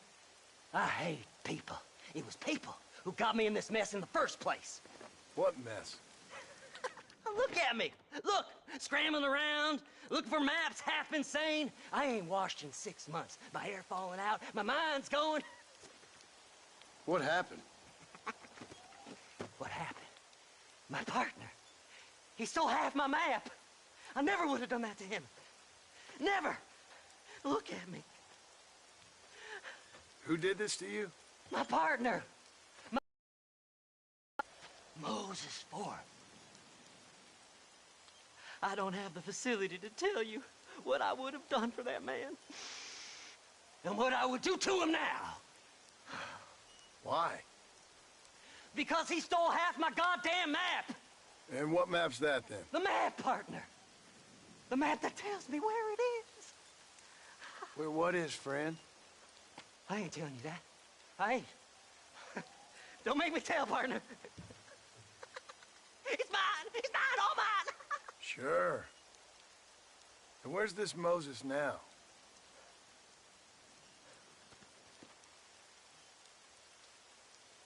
I hate people. It was people who got me in this mess in the first place. What mess? Look at me. Look, scrambling around, looking for maps, half insane. I ain't washed in 6 months. My hair falling out, my mind's going. What happened? What happened? My partner. He stole half my map. I never would have done that to him. Never. Look at me. Who did this to you? My partner. Moses Ford. I don't have the facility to tell you what I would have done for that man. And what I would do to him now. Why? Because he stole half my goddamn map. And what map's that, then? The map, partner. The map that tells me where it is. Where what is, friend? I ain't telling you that. I ain't. Don't make me tell, partner. It's mine! It's mine! All mine! Sure. And where's this Moses now?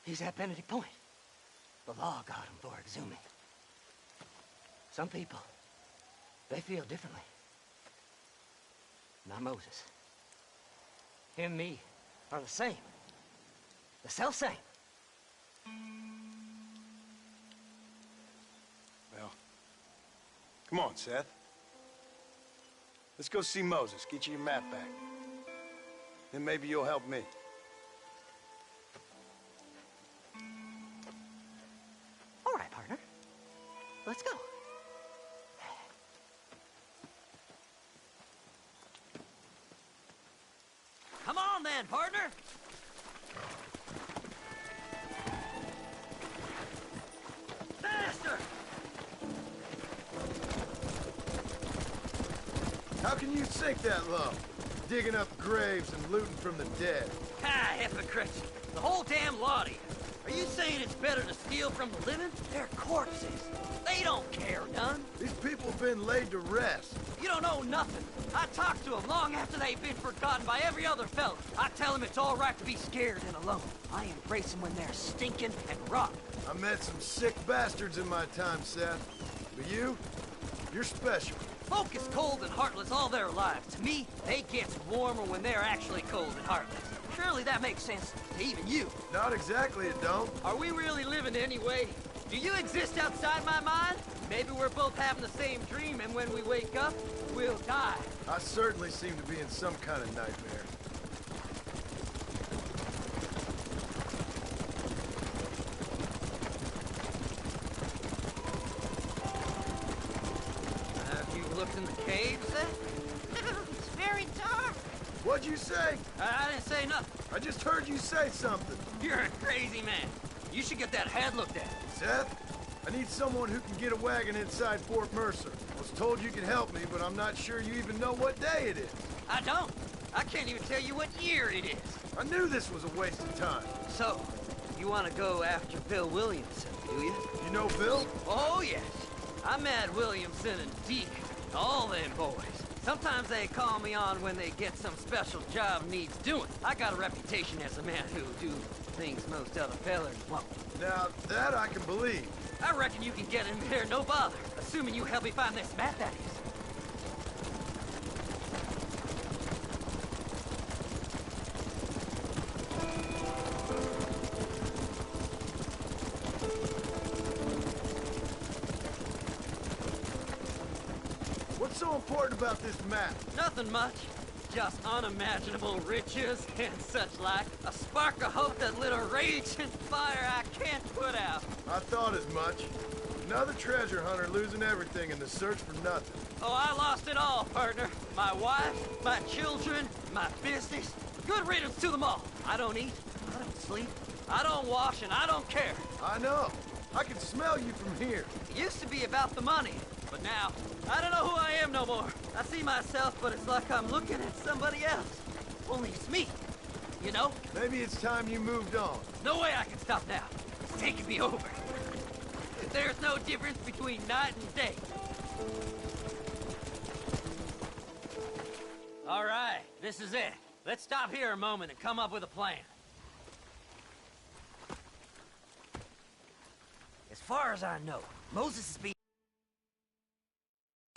He's at Benedict Point. The law got him for exhuming. Some people, they feel differently. Not Moses. Him and me are the same. The self-same. Well, come on, Seth. Let's go see Moses. Get you your map back. Then maybe you'll help me. All right, partner. Let's go. Come on then, partner. Faster! How can you sink that low? Digging up graves and looting from the dead. Ah, hypocrites. The whole damn lot of you. Are you saying it's better to steal from the living? They're corpses. They don't care none. These people have been laid to rest. You don't know nothing. I talked to them long after they've been forgotten by every other fella. I tell them it's all right to be scared and alone. I embrace them when they're stinking and rotten. I met some sick bastards in my time, Seth. But you're special. Folk is cold and heartless all their lives. To me, they get warmer when they're actually cold and heartless. Surely that makes sense to even you. Not exactly, it don't. Are we really living anyway? Do you exist outside my mind? Maybe we're both having the same dream, and when we wake up, we'll die. I certainly seem to be in some kind of nightmare. Have you looked in the caves, then? It's very dark. What'd you say? I didn't say nothing. I just heard you say something. You're a crazy man. You should get that head looked at. Seth, I need someone who can get a wagon inside Fort Mercer. I was told you could help me, but I'm not sure you even know what day it is. I don't. I can't even tell you what year it is. I knew this was a waste of time. So, you want to go after Bill Williamson, do you? You know Bill? Oh, yes. I met Williamson and Deke, all them boys. Sometimes they call me on when they get some special job needs doing. I got a reputation as a man who do things most other fellers won't. Now, that I can believe. I reckon you can get in there, no bother. Assuming you help me find this map, that is. What's so important about this map? Nothing much. Just unimaginable riches and such like. A spark of hope that lit a raging fire I can't put out. I thought as much. Another treasure hunter losing everything in the search for nothing. Oh, I lost it all, partner. My wife, my children, my business. Good riddance to them all. I don't eat, I don't sleep, I don't wash, and I don't care. I know. I can smell you from here. It used to be about the money, but now, I don't know who I am no more. I see myself, but it's like I'm looking at somebody else. Only it's me, you know? Maybe it's time you moved on. No way I can stop now. It's taking me over. There's no difference between night and day. All right, this is it. Let's stop here a moment and come up with a plan. As far as I know, Moses is being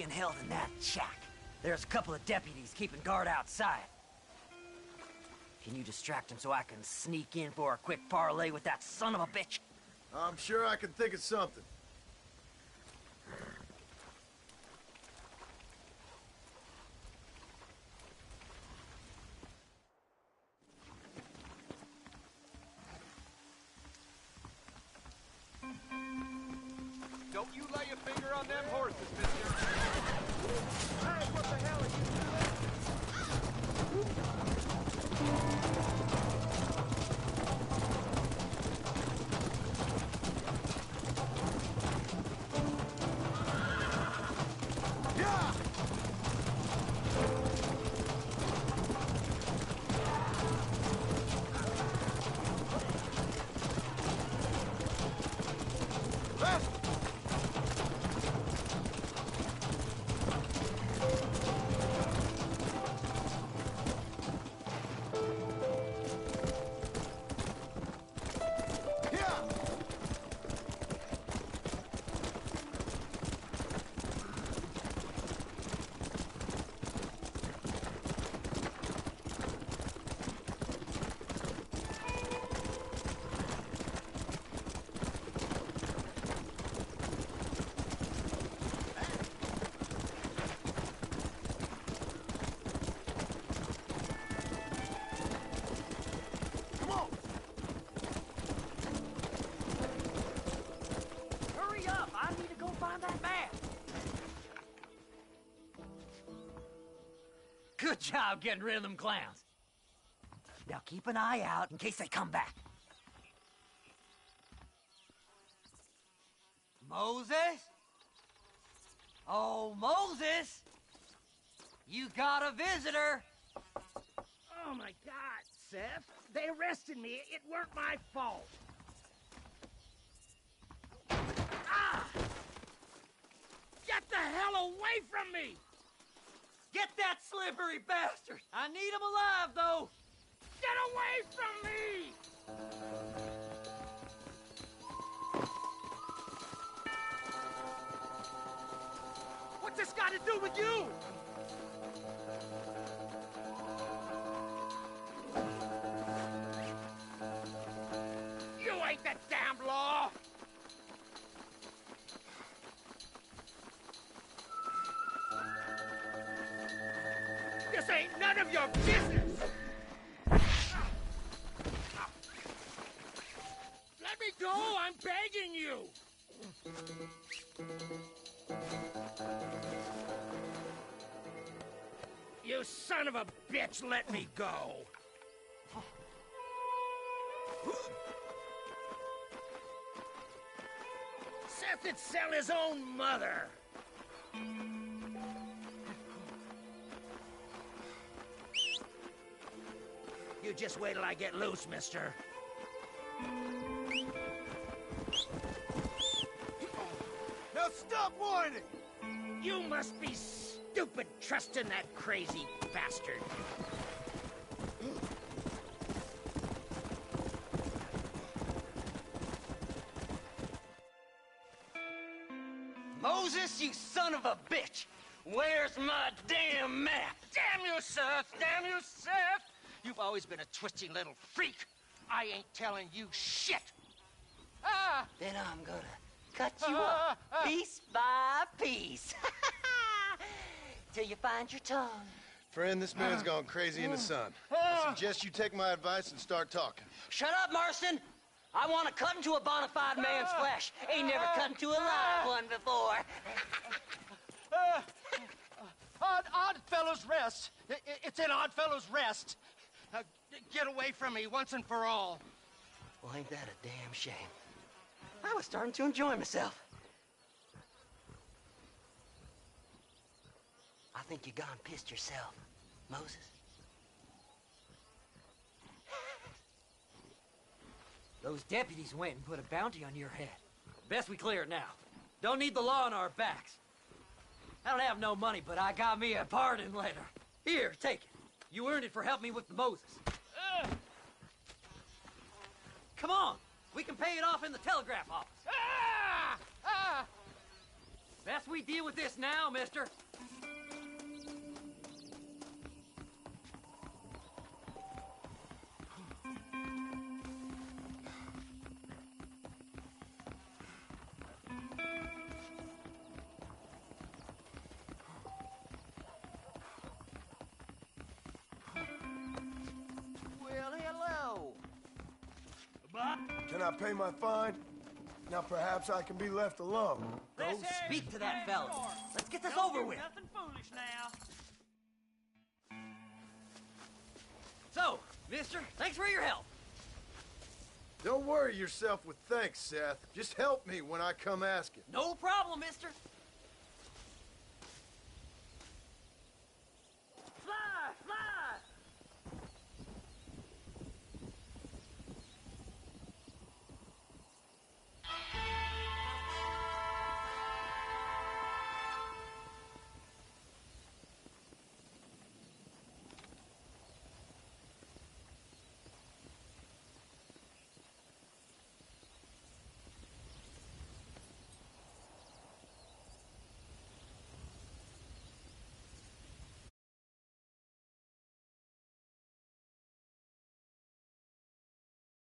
held in that shack. There's a couple of deputies keeping guard outside. Can you distract him so I can sneak in for a quick parlay with that son of a bitch? I'm sure I can think of something. Don't you lay a finger on them horses, mister. Hey, what the hell are you Good job getting rid of them clowns. Now keep an eye out in case they come back. Moses? Oh, Moses! You got a visitor! Oh my God, Seth. They arrested me. It weren't my fault. Ah! Get the hell away from me! Get that slippery bastard! I need him alive, though! Get away from me! What's this got to do with you? none of your business! Let me go! I'm begging you! You son of a bitch, let me go! Seth'd sell his own mother! You just wait till I get loose, mister. Now stop whining! You must be stupid trusting that crazy bastard. Moses, you son of a bitch! Where's my damn map? Damn you, Seth! Damn you, Seth! You've always been a twisty little freak. I ain't telling you shit. Ah! Then I'm gonna cut you up piece by piece. Till you find your tongue. Friend, this man's gone crazy in the sun. I suggest you take my advice and start talking. Shut up, Marston! I want to cut into a bona fide man's flesh. Ain't never cut into a live one before. Odd Fellows Rest. It's in Odd Fellows Rest. Get away from me once and for all. Well, ain't that a damn shame? I was starting to enjoy myself. I think you gone pissed yourself, Moses. Those deputies went and put a bounty on your head. Best we clear it now. Don't need the law on our backs. I don't have no money, but I got me a pardon letter. Here, take it. You earned it for helping me with the Moses. Come on. We can pay it off in the telegraph office. Best we deal with this now, mister. Can I pay my fine? Now perhaps I can be left alone. Go speak to that fella. Let's get this over with. Nothing foolish now. So, mister, thanks for your help. Don't worry yourself with thanks, Seth. Just help me when I come asking. No problem, mister.